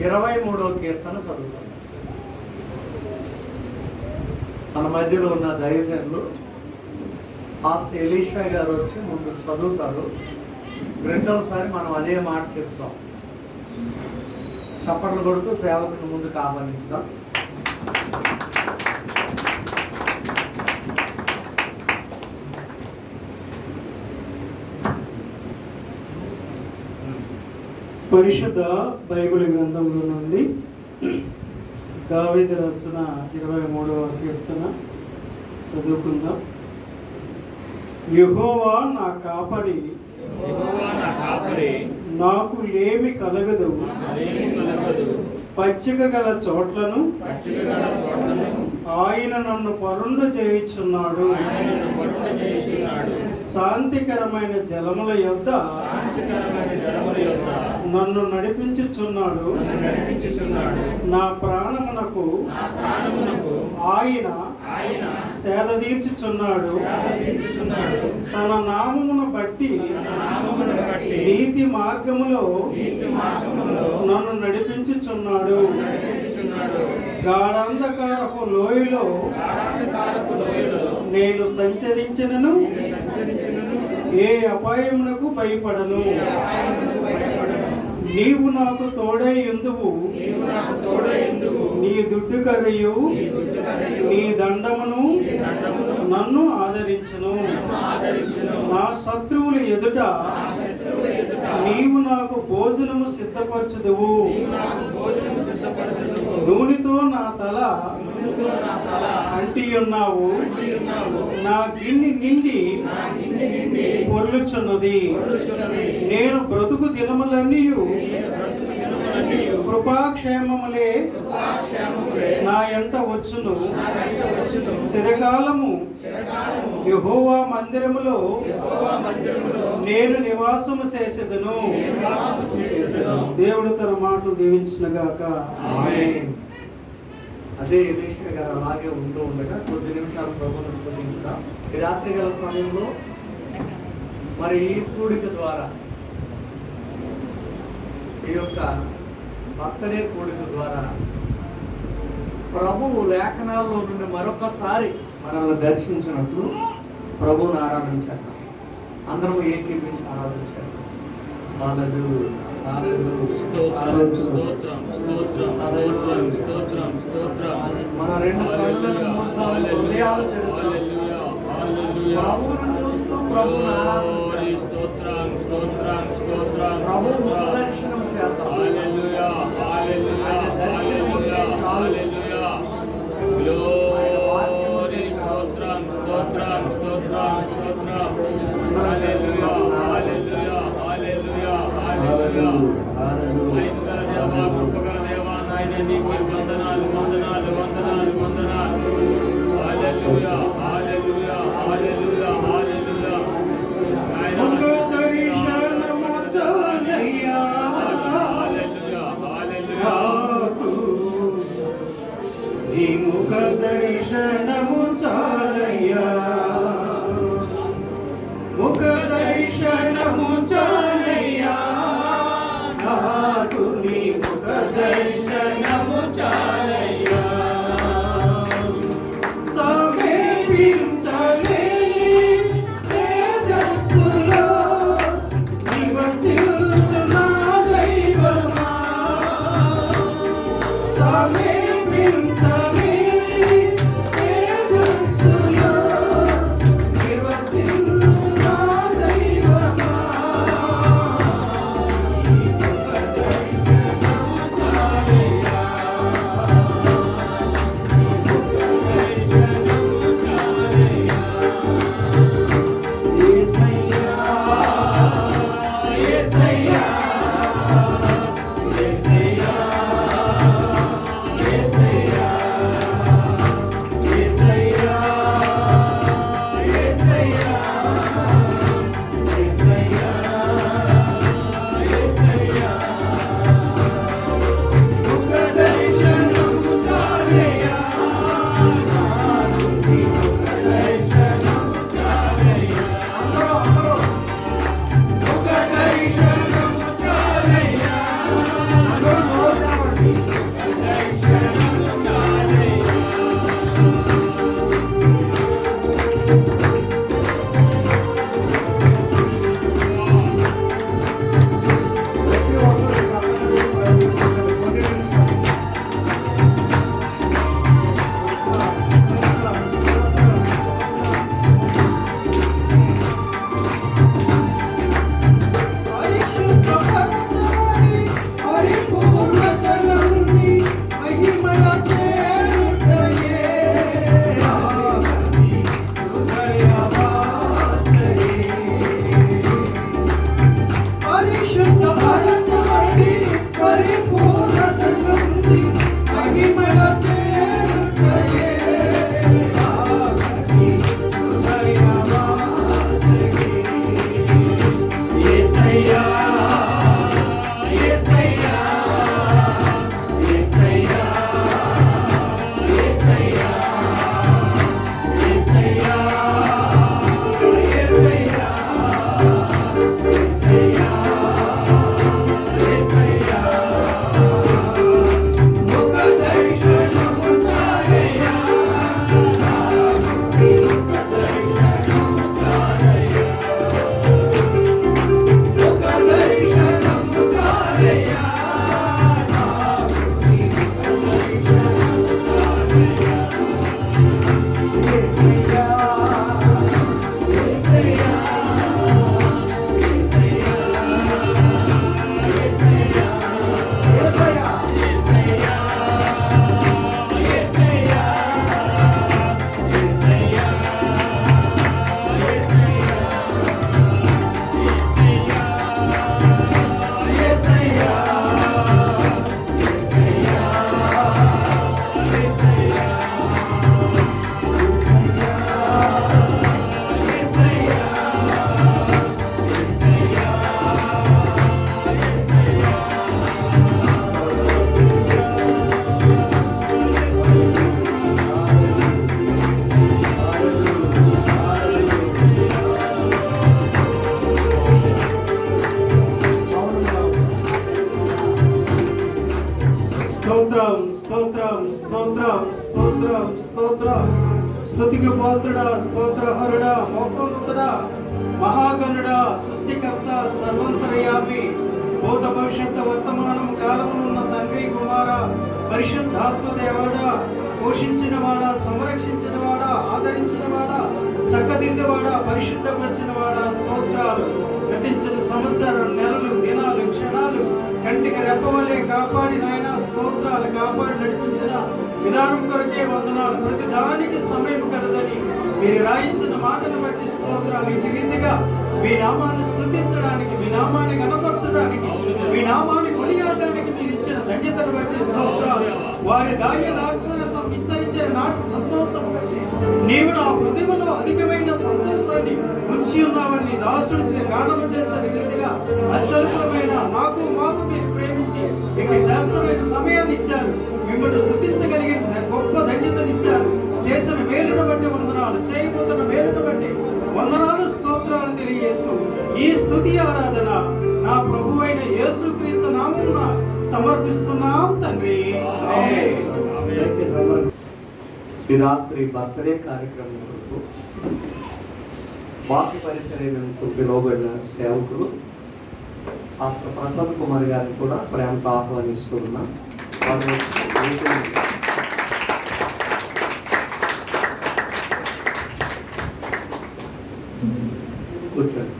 23వ కీర్తన చదువుతాం. మన మధ్యలో ఉన్న దైవజనులు పాస్టర్ ఎలీషా గారు వచ్చి ముందు చదువుతారు. రెండవసారి మనం అదే మాట చెప్తాం. చప్పట్లు కొడుతూ సేవకుని ముందుకు ఆహ్వానిస్తాం. పరిశుద్ధ బైబిల్ గ్రంథంలో నుండి దావీదు రాసిన 23వ కీర్తన చదువుకుందాం. యెహోవా నా కాపరి, నాకు లేమి కలగదు. పచ్చిక గల చోట్లను ఆయన నన్ను పరుండ చేయుచున్నాడు. శాంతికరమైన జలముల యొద్ద నన్ను నడిపించుచున్నాడు. నా ప్రాణమునకు ఆయన సేద తీర్చుచున్నాడు. తన నామమును బట్టి నీతి మార్గములో నన్ను నడిపించుచున్నాడు. గాఢంధకారపు లోయలో నేను సంచరించినను ఏ అపాయమునకు భయపడను. నీవు నాకు తోడై యుందువు. నీ దుడ్డు కర్రయు నీ దండమును నన్ను ఆదరించును. నా శత్రువుల ఎదుట నీవు నాకు భోజనము సిద్ధపరచుదువు. నూనెతో నా తల అంటియున్నావు. నా గిన్నె నిండి పొర్లుచున్నది. నేను బ్రతుకు దినములన్నీ కృపాక్షేమములే నా ఎంట వచ్చును. చిరకాలము యెహోవా మందిరములో నేను నివాసము చేసేదను. దేవుడు తన మాటలు దీవించునుగాక. ఆమేన్. అదే ఎలీషా గారు అలాగే ఉంటూ ఉండగా కొద్ది నిమిషాలు ప్రభువును స్తుతించుదాం. ఈ రాత్రి గల సమయంలో మరి ఈ కూడిక ద్వారా, ఈ యొక్క బర్త్డే కూడిక ద్వారా ప్రభువు లేఖనాల్లో నుండి మరొకసారి మనల్ని దర్శించినట్లు ప్రభువును ఆరాధించాలి. అందరము ఏకీపించి ఆరాధించాలి. మన రెండు కళ్ళను మూద్దాం, హృదయాలు తెరుద్దాం. ప్రభువును చూస్తూ ప్రభువును ఆరాధిస్తాం. ప్రభువు ముఖ దర్శనం చేద్దాం. ఆయన దర్శనం ఉంటే చాలు. ముఖ దర్శనము చాలయ్యా, ముఖ దర్శనము చాలయ్యా, నాకు నీ ముఖ దర్శనము చాలయ్యా. సమీపించలేని తేజస్సులో నివసించునా దైవమా. స్తోత్రం స్తోత్రం స్తోత్రం స్తోత్రం స్తోత్రం. స్తుతికి పాత్రుడా, స్తోత్రహరుడా, మోకోన్నతుడా, మహాగణుడా, సృష్టికర్త, సర్వంతర్యామి, భూత భవిష్యత్తు వర్తమానం కాలమునున్న తండ్రి, కుమార, పరిశుద్ధాత్మదేవుడా, పోషించినవాడా, సంరక్షించినవాడా, ఆదరించినవాడా, సక్కదిద్దేవాడా, పరిశుద్ధపరిచినవాడా, స్తోత్రాలు. గతించిన సంవత్సరం, నెలలు, దినాలు, క్షణాలు కంటికి రెప్పవలే కాపాడి నాయన స్తోత్రాలు. కాపాడి నడిపించిన విధానం కొరకే వందనాలు. ప్రతి దానికి సమయం కలదని మీరు రాయించిన మాటను బట్టి స్తోత్రాలు. ఈ రీతిగా మీ నామాన్ని స్తుతించడానికి, మీ నామాన్ని కనపరచడానికి, మీ నామాన్ని కొనియాడడానికి మీరు ఇచ్చిన ధన్యతను బట్టి స్తోత్రాలు. వారి ధాన్య దాక్షరసం విస్తరించిన నాటి సంతోషం బట్టి నీవు నా హృదయంలో అధికమైన సంతోషాన్ని ఉంచి ఉన్నావని దాసుడిని గానము చేసిన రీతిగా అత్యల్పమైన మాకు మీరు ప్రేమించి మీకు శాస్త్రమైన సమయాన్ని ఇచ్చారు. మిమ్మల్ని స్తుతించగలిగిన గొప్ప ధన్యతనిచ్చారు. చేసిన మేలును బట్టి వందనాలు, చేయబోతున్న మేలును బట్టి వందనాలు, స్తోత్రాలు తెలియజేస్తూ ఈ స్తుతి ఆరాధన నా ప్రభువైన యేసుక్రీస్తు నామమున సమర్పిస్తున్నాం తండ్రి. ఈ రాత్రి బర్త్డే కార్యక్రమం కొరకు వాక్య పరిచర్యతో పిలువబడిన సేవకులు పాస్టర్ ప్రసాద్ కుమార్ గారిని కూడా ప్రేమతో ఆహ్వానిస్తూ ఉన్నాం. కూర్చోండి.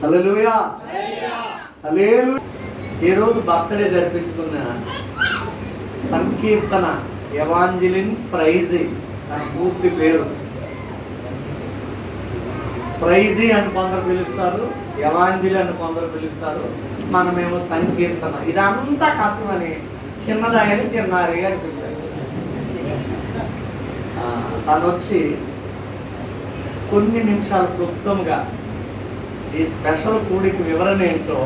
హల్లెలూయా, హల్లెలూయా. ఈరోజు బర్త్డే జరిపించుకున్న సంకీర్తన ఎవాంజలిన్ ప్రైజీ తన పూర్తి పేరు. ప్రైజీ అని కొందరు పిలుస్తారు, ఎవాంజలి అని కొందరు పిలుస్తారు, మనమేమో సంకీర్తన. ఇదంతా కష్టమని చిన్నదాయని చిన్నారి అని పిలిచారు. తను వచ్చి కొన్ని నిమిషాల క్లుప్తంగా ఈ స్పెషల్ కూడికి వివరణ ఏంటో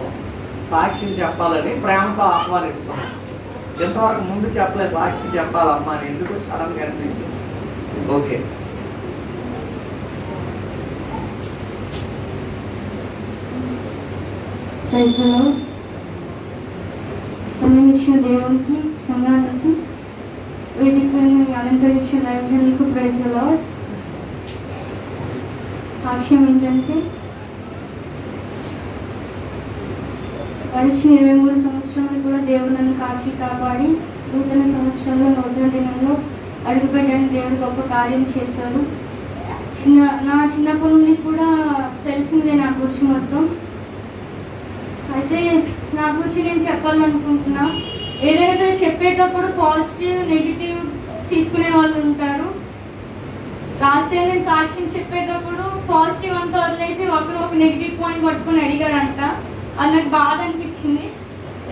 సాక్ష్యం చెప్పాలని ప్రేమతో ఆహ్వానిస్తున్నాను. ఎంతవరకు ముందు చెప్పలే సాక్షి చెప్పాలమ్మా అని ఎందుకు సడన్గా అనిపించింది. ఓకే. సమయం ఇచ్చిన దేవునికి, సంఘానికి, వేదికను అలంకరించిన దైవజనులకు ప్రైజ్ ది లార్డ్. సాక్ష్యం ఏంటంటే గడిచిన 23 సంవత్సరాలు కూడా దేవుడు నన్ను కాచి కాపాడి నూతన సంవత్సరంలో, నూతన దినంలో అడుగుపెట్టడానికి దేవుడు గొప్ప కార్యం చేశారు. నా చిన్నప్పటి నుండి కూడా తెలిసిందే నా గురించి మొత్తం. అయితే నా గురించి నేను చెప్పాలనుకుంటున్నా. ఏదైనా సరే చెప్పేటప్పుడు పాజిటివ్, నెగిటివ్ తీసుకునే వాళ్ళు ఉంటారు. లాస్ట్ టైం నేను సాక్ష్యం చెప్పేటప్పుడు పాజిటివ్ అంతా వదిలేసి ఒకరు ఒక నెగిటివ్ పాయింట్ పట్టుకొని అడిగారంట. అది నాకు బాధ అనిపించింది.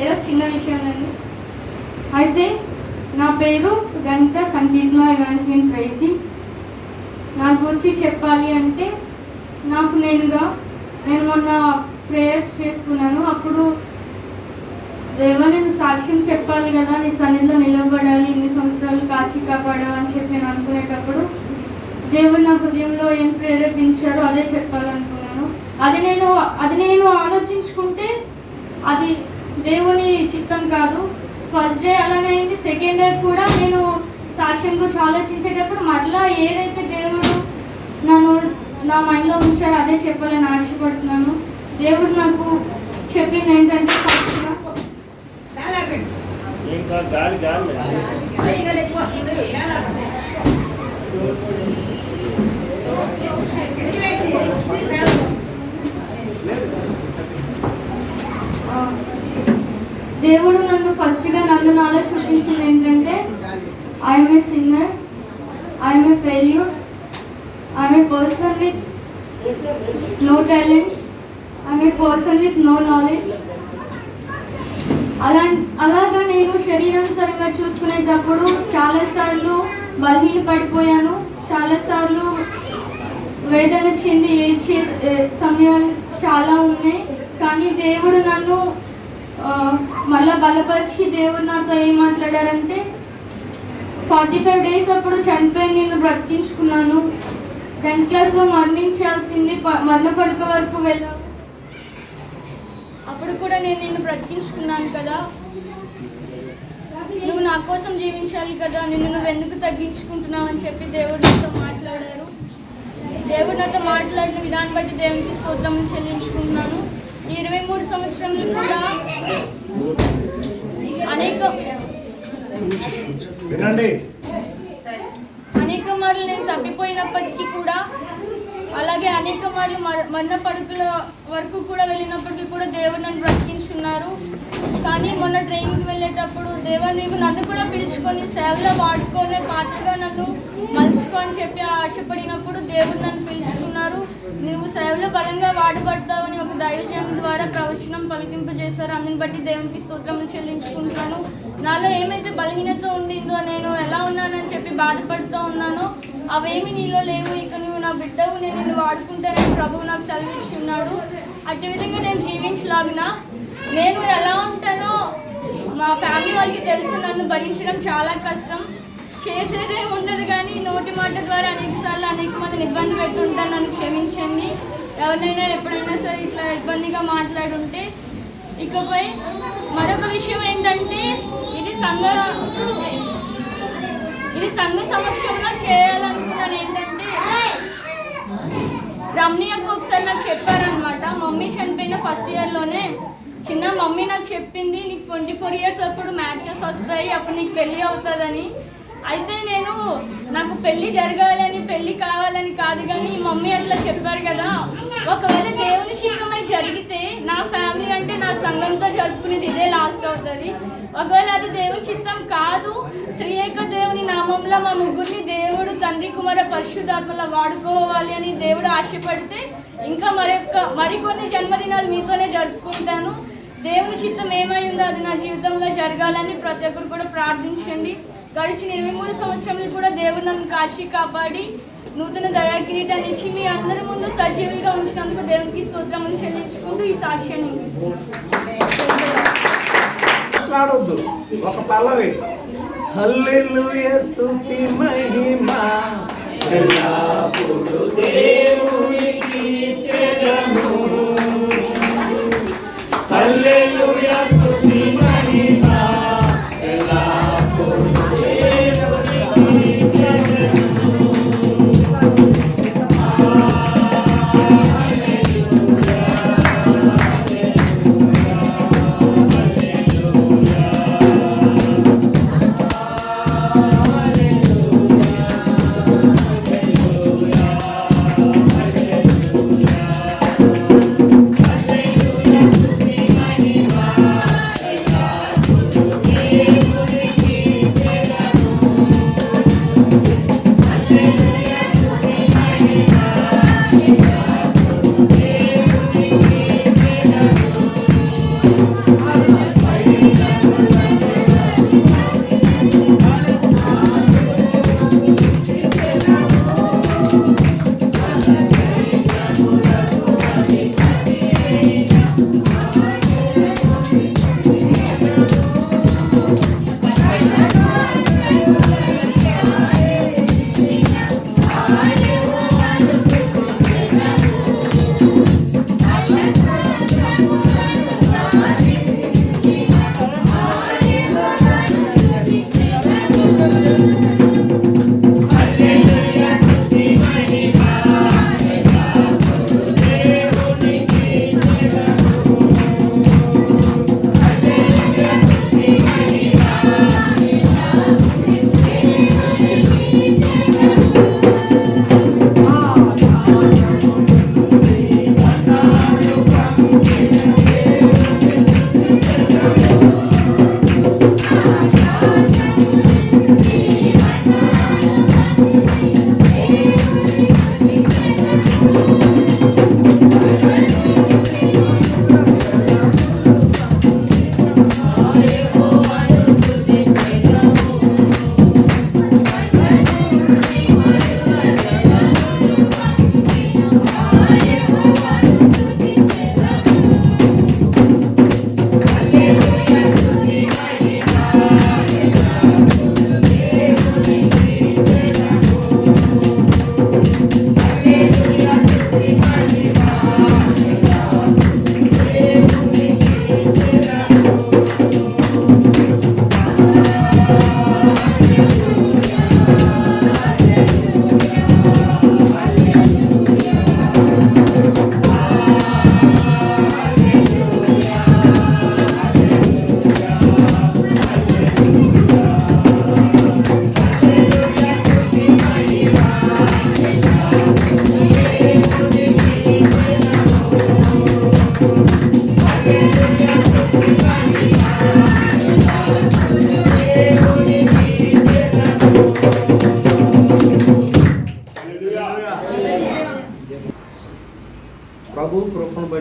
ఏదో చిన్న విషయం అండి. అయితే నా పేరు గంట సంకీర్తన ఎవాంజలిన్ ప్రైజీ. నా గురించి చెప్పాలి అంటే నేను మొన్న ప్రేయర్స్ చేసుకున్నాను. అప్పుడు దేవా నేను సాక్ష్యం చెప్పాలి కదా, నీ సన్నిధిలో నిలబడాలి, ఇన్ని సంవత్సరాలు కాచి కాపాడావు అని చెప్పి నేను అనుకునేటప్పుడు దేవుడు నా హృదయంలో ఏం ప్రేరేపించాడో అదే చెప్పాలనుకున్నాను. అది నేను ఆలోచించుకుంటే అది దేవుని చిత్తం కాదు. ఫస్ట్ డే అలానే అయింది. సెకండ్ డే కూడా నేను సాక్ష్యం గురించి ఆలోచించేటప్పుడు మరలా ఏదైతే దేవుడు నా మైండ్లో ఉంచాడో అదే చెప్పాలని ఆశపడుతున్నాను. దేవుడు నాకు చెప్పింది ఏంటంటే దేవుడు నన్ను నాలో చూపించింది ఏంటంటే I'm a singer, I'm a failure, I'm a person with no talents, I'm a person with no knowledge. అలాగా నేను శరీరానుసారంగా చూసుకునేటప్పుడు చాలాసార్లు బలహీన పడిపోయాను. చాలాసార్లు వేదన చెంది ఏడ్చే సమయాలు చాలా ఉన్నాయి. కానీ దేవుడు నన్ను మళ్ళా బలపరిచి దేవుడు నాతో ఏం మాట్లాడారంటే 45 days అప్పుడు చనిపోయి నేను బ్రతికించుకున్నాను. 10th క్లాస్లో మరణించాల్సింది మరణ పడక వరకు వెళ్ళావు, అప్పుడు కూడా నేను నిన్ను బ్రతికించుకున్నాను కదా. కోసం జీవించాలి కదా, నిన్ను నువ్వు ఎందుకు తగ్గించుకుంటున్నావు అని చెప్పి దేవుడు నాతో మాట్లాడారు. దేవుడు నాతో మాట్లాడిన విధాన్ని బట్టి దేవునికి స్తోత్రములు చెల్లించుకుంటున్నాను. ఈ 23 సంవత్సరములు కూడా అనేక మార్లు నేను తప్పిపోయినప్పటికీ కూడా, అలాగే అనేక మార్లు మరణ పడుకుల వరకు కూడా వెళ్ళినప్పటికీ కూడా దేవుడు నన్ను బ్రతికించున్నారు. కానీ మొన్న ట్రైనింగ్కి వెళ్ళేటప్పుడు నీవు నన్ను కూడా పిలుచుకొని సేవలో వాడుకునే పాత్రగా నన్ను మలుచుకో అని చెప్పి ఆశపడినప్పుడు దేవుడు నన్ను పిలుచుకున్నారు. నువ్వు సేవలో బలంగా వాడబడతావని ఒక దైవజనం ద్వారా ప్రవచనం పలికింపజేశారు. అందుని బట్టి దేవునికి స్తోత్రములు చెల్లించుకుంటాను. నాలో ఏమైతే బలహీనత ఉండిందో, నేను ఎలా ఉన్నానని చెప్పి బాధపడుతూ ఉన్నానో అవేమి నీలో లేవు. ఇక నువ్వు నా బిడ్డవు, నేను నిన్ను వాడుకుంటానని ప్రభువు నాకు సెలవిచ్చి ఉన్నాడు. అట్టి విధంగా నేను జీవించలాగిన నేను ఎలా ఉంటానో మా ఫ్యామిలీ వాళ్ళకి తెలుసు. నన్ను భరించడం చాలా కష్టం, చేసేదే ఉండదు. కానీ నోటి మాట ద్వారా అనేక మందిని ఇబ్బంది పెట్టి ఉంటాను. నన్ను క్షమించండి. ఎవరినైనా ఎప్పుడైనా సరే ఇట్లా ఇబ్బందిగా మాట్లాడుంటే. ఇకపై మరొక విషయం ఏంటంటే, ఇది సంఘ సమక్షంలో చేయాలనుకున్నాను. ఏంటంటే, రమ్నియకు ఒకసారి నాకు చెప్పారనమాట. మమ్మీ చనిపోయిన ఫస్ట్ ఇయర్లోనే చిన్న మమ్మీ నాకు చెప్పింది, నీకు 24 ఇయర్స్ అప్పుడు మ్యాచెస్ వస్తాయి, అప్పుడు నీకు పెళ్ళి అవుతుందని. అయితే నాకు పెళ్ళి జరగాలని, పెళ్ళి కావాలని కాదు, కానీ మమ్మీ అట్లా చెప్పారు కదా. ఒకవేళ దేవుని చిత్తమై జరిగితే నా ఫ్యామిలీ అంటే నా సంఘంతో జరుపుకునేది ఇదే లాస్ట్ అవుతుంది. ఒకవేళ అది దేవుని చిత్తం కాదు, త్రియేక దేవుని నామంలో మా ముగ్గురిని దేవుడు తండ్రి కుమార పరిశుద్ధాత్మలా వాడుకోవాలి అని దేవుడు ఆశపడితే ఇంకా మరికొన్ని జన్మదినాలు మీతోనే జరుపుకుంటాను. దేవుని చిత్తం ఏమై ఉందో అది నా జీవితంలో జరగాలని ప్రతి ఒక్కరు కూడా ప్రార్థించండి. గడిచిన 23 సంవత్సరాలు కూడా దేవుడు నన్ను కాచి కాపాడి నూతన దయా కిరీటాన్ని ఇచ్చి మీ అందరి ముందు సజీవులుగా ఉంచినందుకు దేవునికి స్తోత్రములు చెల్లించుకుంటూ ఈ సాక్ష్యాన్ని మాట్లాడొద్దు. ఒక పల్లవి, హల్లెలూయా స్తుతి మహిమ ఎల్లప్పుడూ దేవునికి చెదము. హల్లెలూయా స్తుతి మహిమ ఎల్లప్పుడూ దేవునికి చెదము.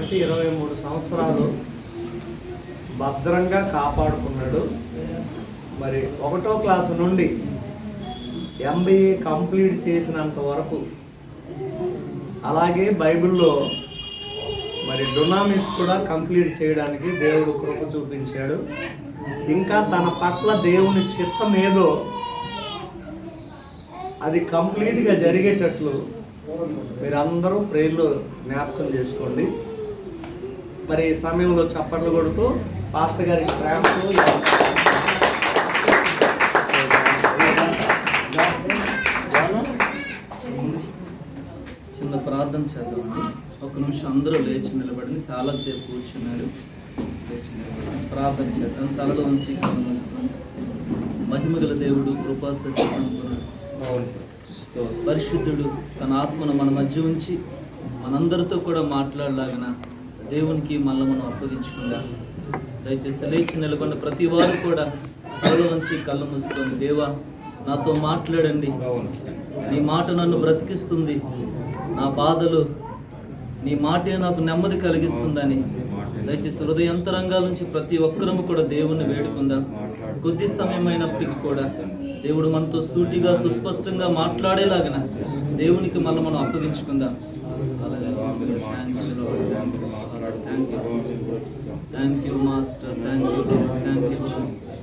బట్టి 23 సంవత్సరాలు భద్రంగా కాపాడుకున్నాడు. మరి 1వ క్లాసు నుండి MBA కంప్లీట్ చేసినంత వరకు, అలాగే బైబిల్లో మరి డొనామిస్ కూడా కంప్లీట్ చేయడానికి దేవుడు కృప చూపించాడు. ఇంకా తన పట్ల దేవుని చిత్తం ఏదో అది కంప్లీట్గా జరిగేటట్లు మీరందరూ ప్రేయర్లో జ్ఞాపకం చేసుకోండి. మరి ఈ సమయంలో చప్పట్లు కొడుతూ పాస్టర్ గారికి ప్రేమతో చిన్న ప్రార్థన చేద్దామండి. ఒక నిమిషం అందరూ లేచి నిలబడి, చాలాసేపు కూర్చున్నారు. లేచి నిలబడి ప్రార్థన చేద్దాం. తలలో ఉంచి గమనిస్తాం. మహిమగల దేవుడు, కృపా సత్య సంపన్నుడు, పరిశుద్ధుడు తన ఆత్మను మన మధ్య ఉంచి మనందరితో కూడా మాట్లాడలాగిన దేవునికి మళ్ళీ మనం అప్పగించుకుందాం. దయచేసి లేచి నిలబడిన ప్రతి వారు కూడా తలలో ఉంచి కళ్ళు మూసుకొని, దేవా నాతో మాట్లాడండి, నీ మాట నన్ను బ్రతికిస్తుంది, నా బాధలు నీ మాటే నాకు నెమ్మది కలిగిస్తుందని దయచేసి హృదయంతరంగాల నుంచి ప్రతి ఒక్కరము కూడా దేవుణ్ణి వేడుకుందాం. కొద్ది సమయమైనప్పటికీ కూడా దేవుడు మనతో సూటిగా సుస్పష్టంగా మాట్లాడేలాగిన దేవునికి మళ్ళీ మనం అప్పగించుకుందాం. Thank you master, thank you, thank you master.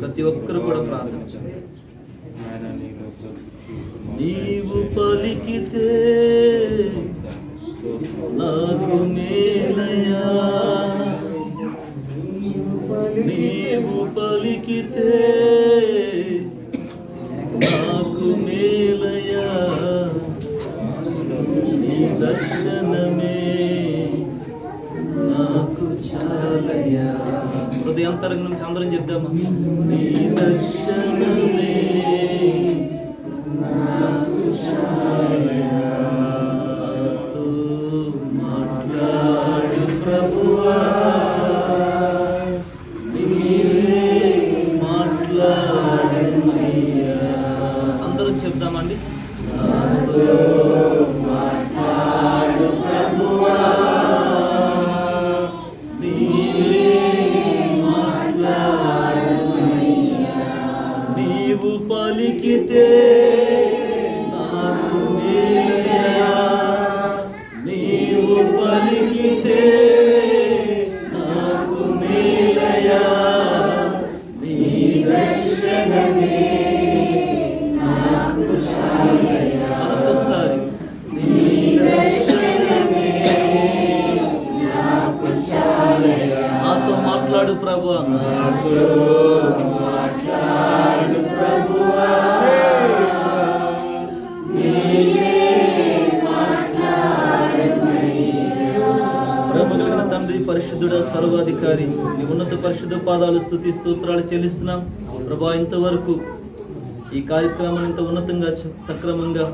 ప్రతి ఒక్కరు కూడా ప్రార్థించండి. నీవు పలికితే నాకు మేలయా, నీవు పలికితే నాకు మేలయా, నీ దర్శనమే నాకు చాలయా. హృదయాంతరంగం నుంచి అందరం చెప్దామా? నీ దర్శనమే నాకు చాలయా, నాతో మాట్లాడు ప్రభువా, నీవే మాట్లాడమయ్యా. అందరం చెప్దామండి. నాతో మాట్లాడు ప్రభువా, నీవు పలికితే నాకు మేలయా, నీవు పలికితే నాకు మేలయా, నీ దర్శనమే నాకు చాలయా. మరొకసారి, నీ దర్శనమే నాకు చాలయా. నాతో మాట్లాడు ప్రభువా, నాతో మాట్లాడు ప్రభువా, ప్రేమగలిగిన తండ్రి, పరిశుద్ధుడ, సర్వాధికారి, నీ ఉన్నత పరిశుద్ధ పాదాలు స్తుతి స్తోత్రాలు చెల్లిస్తున్నాం ప్రభా. ఇంతవరకు ఈ కార్యక్రమం ఇంత ఉన్నతంగా సక్రమంగా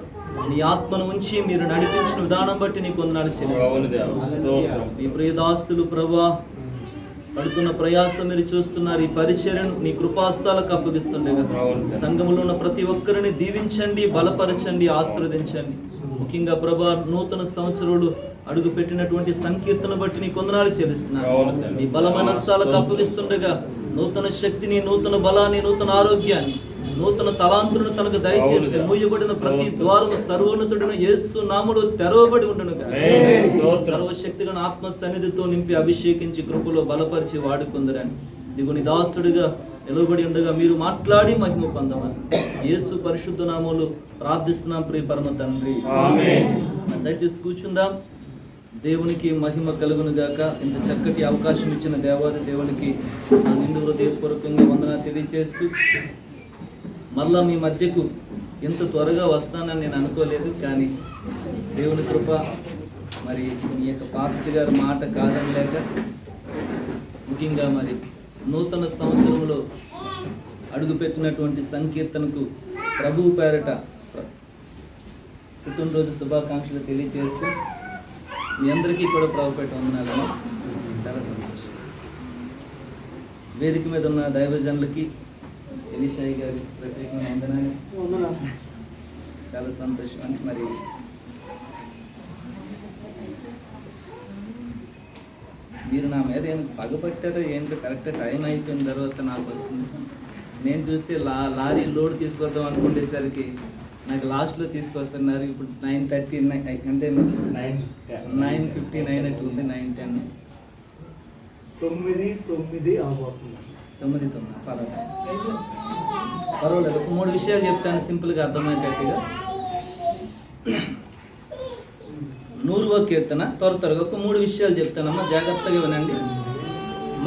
నీ ఆత్మను ఉంచి మీరు నడిపించిన విధానం బట్టి నీకు వందనాలు చెల్లిస్తున్నాం. నీ ప్రియదాస్తులు ప్రభా పడుతున్న ప్రయాసం మీరు చూస్తున్నారు. ఈ పరిచర్యను నీ కృపాస్తాలకు అప్పగిస్తుండగా సంఘంలో ఉన్న ప్రతి ఒక్కరిని దీవించండి, బలపరచండి, ఆశీర్వదించండి. ముఖ్యంగా ప్రభా నూతన సంవత్సరాలు అడుగు పెట్టినటువంటి సంకీర్తన బట్టి నీ కొందనాలు చెల్లిస్తున్నారు. నీ బలమైన హస్తాలకు అప్పగిస్తుండగా నూతన శక్తిని, నూతన బలాన్ని, నూతన ఆరోగ్యాన్ని, నూతన తలాంతులను తనకు దయచేసి మూయబడిన ప్రతి ద్వారము సర్వోన్నతుడిన యేసు నామములో తెరవబడి ఉండును. సర్వశక్తిగా ఆత్మ సన్నిధితో నింపి అభిషేకించి కృపలో బలపరిచి వాడుకుందరని దిగుని దాసుడిగా నిలబడి ఉండగా మీరు మాట్లాడి మహిమ పొందమని యేసు పరిశుద్ధ నామములో ప్రార్థిస్తున్నాం ప్రియ పరమ తండ్రి. దయచేసి కూర్చుందాం. దేవునికి మహిమ కలుగును గాక. ఇంత చక్కటి అవకాశం ఇచ్చిన దేవాది దేవునికి నిండు హృదయపూర్వకంగా వందనాలు తెలియజేస్తూ, మళ్ళా మీ మధ్యకు ఇంత త్వరగా వస్తానని నేను అనుకోలేదు. కానీ దేవుని కృప, మరి మీ యొక్క పాస్టర్ గారి మాట కాదనలేక, ముఖ్యంగా మరి నూతన సంవత్సరంలో అడుగుపెట్టినటువంటి సంకీర్తనకు ప్రభువు పేరట పుట్టినరోజు శుభాకాంక్షలు తెలియజేస్తూ మీ అందరికీ కూడా ప్రభుపేట వందనాలను. చాలా సంతోషం. వేదిక మీద ఉన్న దైవజనులకి, ఎలీషాయి గారి ప్రత్యేకంగా వందనాలు. చాలా సంతోషం. మరి మీరు నా మీద ఏం పగపట్టారో ఏంటో కరెక్ట్ టైం అయిపోయిన తర్వాత నాకు వస్తుంది. నేను చూస్తే లారీ లోడ్ తీసుకొద్దాం అనుకునేసరికి నాకు లాస్ట్లో తీసుకొస్తున్నారు. ఇప్పుడు 9:30 అంటే 9:59 అట్లా ఉంది. 9:10 9 అవబోతుంది. 9 పర్వాలేదు. ఒక 3 విషయాలు చెప్తాను సింపుల్గా అర్థమయ్యేటట్టుగా. 100వ కీర్తన త్వరగా ఒక 3 విషయాలు చెప్తానమ్మా, జాగ్రత్తగా వినండి.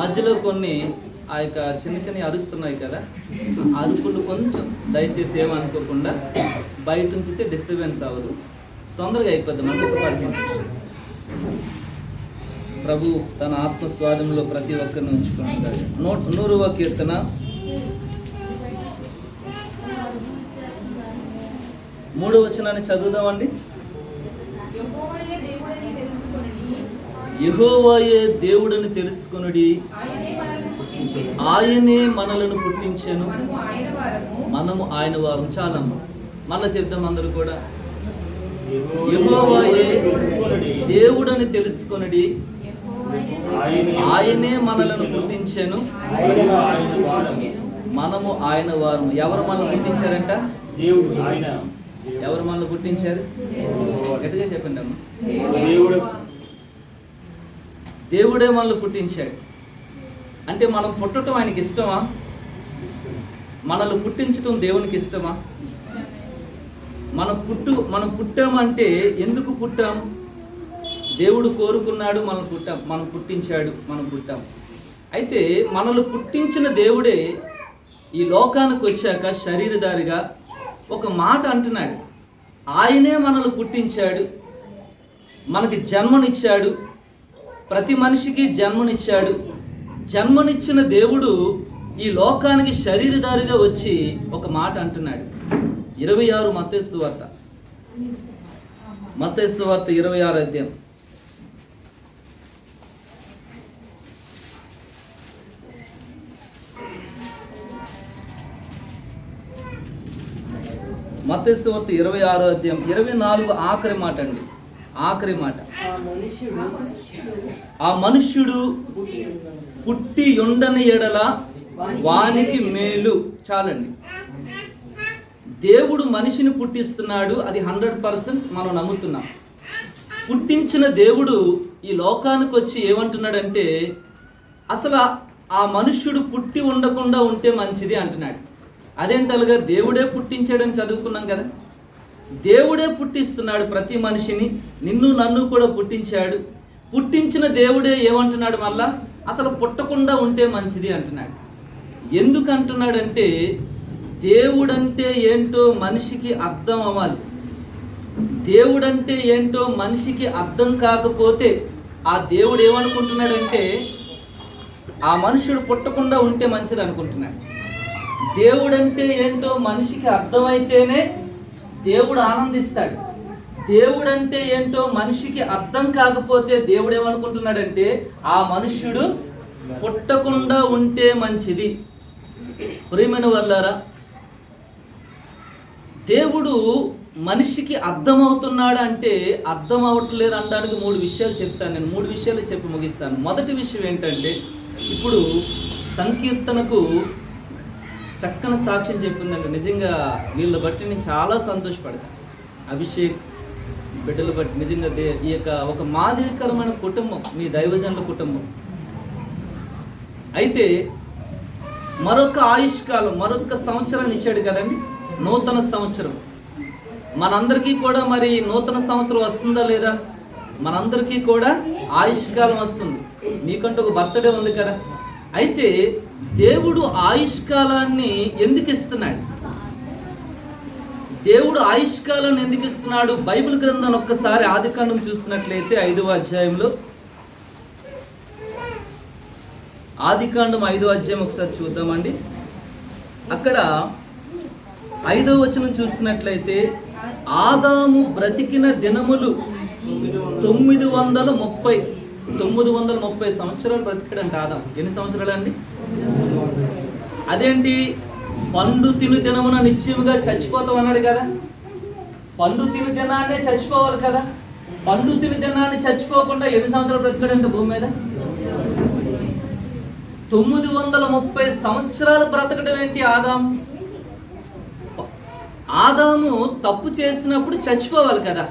మధ్యలో కొన్ని ఆ యొక్క చిన్న అరుస్తున్నాయి కదా, అరుపులు కొంచెం దయచేసి ఏమనుకోకుండా బయట ఉంచితే డిస్టర్బెన్స్ అవ్వదు, తొందరగా అయిపోద్ది మనకు ఒక 10 నిమిషాలు. ప్రభు తన ఆత్మస్వాదంలో ప్రతి ఒక్కరిని ఉంచుకుంటాడు. 100వ కీర్తన 3వ వచనాన్ని చదువుదామండి. యెహోవాయే దేవుడని తెలుసుకొనుడి, ఆయనే మనలను పుట్టించెను, మనము ఆయన వారం. చాలమ్మ, మళ్ళా చెప్దాం అందరూ కూడా. యెహోవాయే దేవుడని తెలుసుకొనుడి, ఆయనే మనలను పుట్టించెను, మనము ఆయన వారం. ఎవరు మనల్ని పుట్టించారంట? దేవుడు. ఆయన ఎవరు మనల్ని పుట్టించారు? గట్టిగా చెప్పండి అమ్మ. దేవుడే మనల్ని పుట్టించాడు. అంటే మనం పుట్టడం ఆయనకి ఇష్టమా? మనల్ని పుట్టించడం దేవునికి ఇష్టమా? మనం పుట్టామంటే ఎందుకు పుట్టాం? దేవుడు కోరుకున్నాడు, మనం పుట్టించాడు, మనం పుట్టాం. అయితే మనల్ని పుట్టించిన దేవుడే ఈ లోకానికి వచ్చాక శరీరధారిగా ఒక మాట అంటున్నాడు. ఆయనే మనల్ని పుట్టించాడు, మనకి జన్మనిచ్చాడు, ప్రతి మనిషికి జన్మనిచ్చాడు. జన్మనిచ్చిన దేవుడు ఈ లోకానికి శరీరధారిగా వచ్చి ఒక మాట అంటున్నాడు. 26 మత్తయి సువార్త 26 అధ్యాయం. మత్తయి సువార్త 26 అధ్యాయం 24 ఆఖరి మాట అండి. ఆఖరి మాట, ఆ మనుష్యుడు పుట్టి ఉండని ఎడల వానికి మేలు. చాలండి. దేవుడు మనిషిని పుట్టిస్తున్నాడు, అది 100% మనం నమ్ముతున్నాం. పుట్టించిన దేవుడు ఈ లోకానికి వచ్చి ఏమంటున్నాడంటే, అసలు ఆ మనుష్యుడు పుట్టి ఉండకుండా ఉంటే మంచిది అంటున్నాడు. అదేంటలుగా దేవుడే పుట్టించాడని చదువుకున్నాం కదా. దేవుడే పుట్టిస్తున్నాడు ప్రతి మనిషిని, నిన్ను నన్ను కూడా పుట్టించాడు. పుట్టించిన దేవుడే ఏమంటున్నాడు మళ్ళా, అసలు పుట్టకుండా ఉంటే మంచిది అంటున్నాడు. ఎందుకు అంటున్నాడంటే, దేవుడంటే ఏంటో మనిషికి అర్థం అవ్వాలి. దేవుడంటే ఏంటో మనిషికి అర్థం కాకపోతే ఆ దేవుడు ఏమనుకుంటున్నాడంటే, ఆ మనుషుడు పుట్టకుండా ఉంటే మంచిది అనుకుంటున్నాడు. దేవుడంటే ఏంటో మనిషికి అర్థమైతేనే దేవుడు ఆనందిస్తాడు. దేవుడంటే ఏంటో మనిషికి అర్థం కాకపోతే దేవుడు ఏమనుకుంటున్నాడంటే, ఆ మనుష్యుడు పుట్టకుండా ఉంటే మంచిది. ప్రియమైన వాళ్ళారా, దేవుడు మనిషికి అర్థమవుతున్నాడు అంటే అర్థం అవ్వట్లేదు అనడానికి 3 విషయాలు చెప్తాను. నేను 3 విషయాలు చెప్పి ముగిస్తాను. మొదటి విషయం ఏంటంటే, ఇప్పుడు సంకీర్తనకు చక్కని సాక్ష్యం చెప్పిందండి. నిజంగా వీళ్ళని బట్టి నేను చాలా సంతోషపడతాను. అభిషేక్ బిడ్డలు బట్టి నిజంగా ఈ యొక్క ఒక మాదిరికరమైన కుటుంబం మీ దైవజనుల కుటుంబం. అయితే మరొక ఆయుష్కాలం, మరొక సంవత్సరాన్ని ఇచ్చాడు కదండి, నూతన సంవత్సరం. మనందరికీ కూడా మరి నూతన సంవత్సరం వస్తుందా లేదా? మనందరికీ కూడా ఆయుష్కాలం వస్తుంది. మీకంటూ ఒక బర్త్డే ఉంది కదా. అయితే దేవుడు ఆయుష్కాలాన్ని ఎందుకు ఇస్తున్నాడు? దేవుడు ఆయుష్కాలాన్ని ఎందుకు ఇస్తున్నాడు? బైబిల్ గ్రంథాన్ని ఒక్కసారి ఆదికాండం చూసినట్లయితే 5వ అధ్యాయంలో, ఆదికాండం 5వ అధ్యాయం ఒకసారి చూద్దామండి. అక్కడ 5వ వచనం చూసినట్లయితే, ఆదాము బ్రతికిన దినములు 930 సంవత్సరాలు బ్రతికాడంట ఆదాము. ఎన్ని సంవత్సరాలు అండి? అదేంటి, పండు తిను దినమున నిశ్చయముగా చచ్చిపోతాం అన్నాడు కదా. పండు తిను దినాన్నే చచ్చిపోవాలి కదా. పండు తిను దినాన్ని చచ్చిపోకుండా ఎన్ని సంవత్సరాలు బ్రతికాడంట భూమి మీద? 930 సంవత్సరాలు బ్రతకడం ఏంటి ఆదాము? ఆదాము తప్పు చేసినప్పుడు చచ్చిపోవాలి కదా,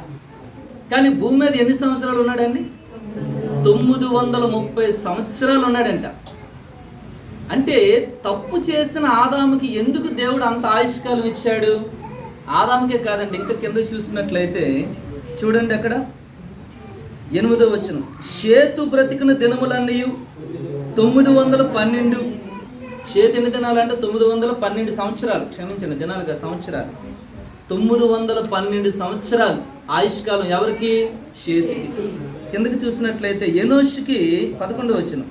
కానీ భూమి మీద ఎన్ని సంవత్సరాలు ఉన్నాడండి? 930 సంవత్సరాలు ఉన్నాడంట. అంటే తప్పు చేసిన ఆదాముకి ఎందుకు దేవుడు అంత ఆయుష్కాలం ఇచ్చాడు? ఆదాముకే కాదండి, ఇంకా కింద చూసినట్లయితే చూడండి, అక్కడ 8వ వచనం, షేతు బ్రతికిన దినములన్నీ 912. షేతు ఎన్ని దినాలు అంటే 912 సంవత్సరాలు, క్షమించండి దినాలుగా సంవత్సరాలు. 912 సంవత్సరాలు ఆయుష్కాలం ఎవరికి? షేతుకి. కిందకి చూసినట్లయితే ఎనోషుకి 11వ వచనం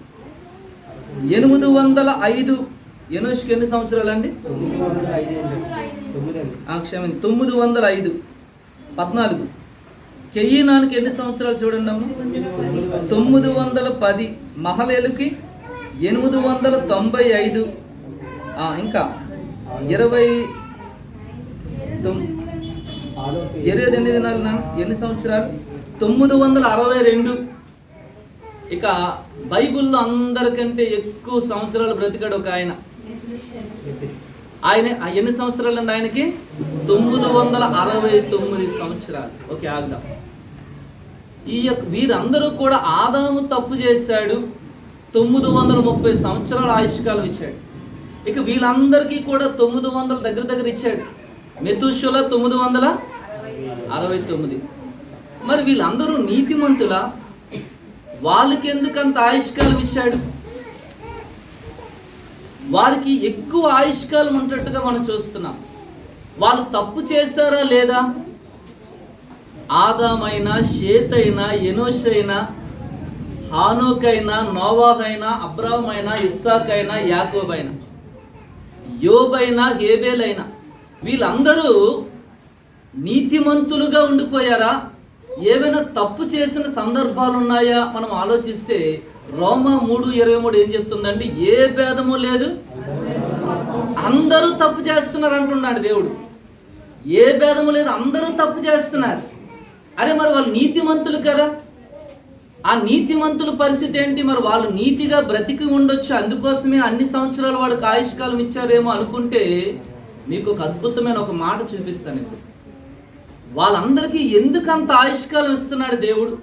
805. ఎనోషుకి ఎన్ని సంవత్సరాలు అండి? 905. 14. కెయీనానికి ఎన్ని సంవత్సరాలు చూడండి అమ్మ? 910. మహలేలుకి 895. ఇంకా 28 దినాలు ఎన్ని సంవత్సరాలు? 962. ఇక బైబిల్లో అందరికంటే ఎక్కువ సంవత్సరాలు బ్రతికాడు ఒక ఆయన. ఆయన ఎన్ని సంవత్సరాలు అండి ఆయనకి? 969 సంవత్సరాలు. ఓకే, ఆగుదాం. వీరందరూ కూడా ఆదాము తప్పు చేశాడు, 930 సంవత్సరాల ఆయుష్కాలం ఇచ్చాడు. ఇక వీళ్ళందరికీ కూడా 900 దగ్గర ఇచ్చాడు. మెతూషుల 969. మరి వీళ్ళందరూ నీతిమంతులా? వాళ్ళకి ఎందుకు అంత ఆయుష్కాలం ఇచ్చాడు? వారికి ఎక్కువ ఆయుష్కాలం ఉన్నట్టుగా మనం చూస్తున్నాం. వాళ్ళు తప్పు చేశారా లేదా? ఆదామైనా, షేతైనా, ఎనోషైనా, హానోకైనా, నోవాహైనా, అబ్రాహమైనా, ఇస్సాకైనా, యాకోబైనా, యోబైనా, హేబేలైనా, వీళ్ళందరూ నీతిమంతులుగా ఉండిపోయారా? ఏమైనా తప్పు చేసిన సందర్భాలు ఉన్నాయా? మనం ఆలోచిస్తే రోమా 3:23 ఏం చెప్తుందంటే, ఏ భేదము లేదు, అందరూ తప్పు చేస్తున్నారు అంటున్నాడు దేవుడు. ఏ భేదము లేదు, అందరూ తప్పు చేస్తున్నారు. అరే మరి వాళ్ళు నీతిమంతులు కదా, ఆ నీతిమంతుల పరిస్థితి ఏంటి? మరి వాళ్ళు నీతిగా బ్రతికి ఉండొచ్చు, అందుకోసమే అన్ని సంవత్సరాలు వాడికి ఆయుష్కాలం ఇచ్చారేమో అనుకుంటే, మీకు ఒక అద్భుతమైన ఒక మాట చూపిస్తాను ఇప్పుడు. వాళ్ళందరికీ ఎందుకు అంత ఆయుష్కాలం ఇస్తున్నాడు దేవుడు?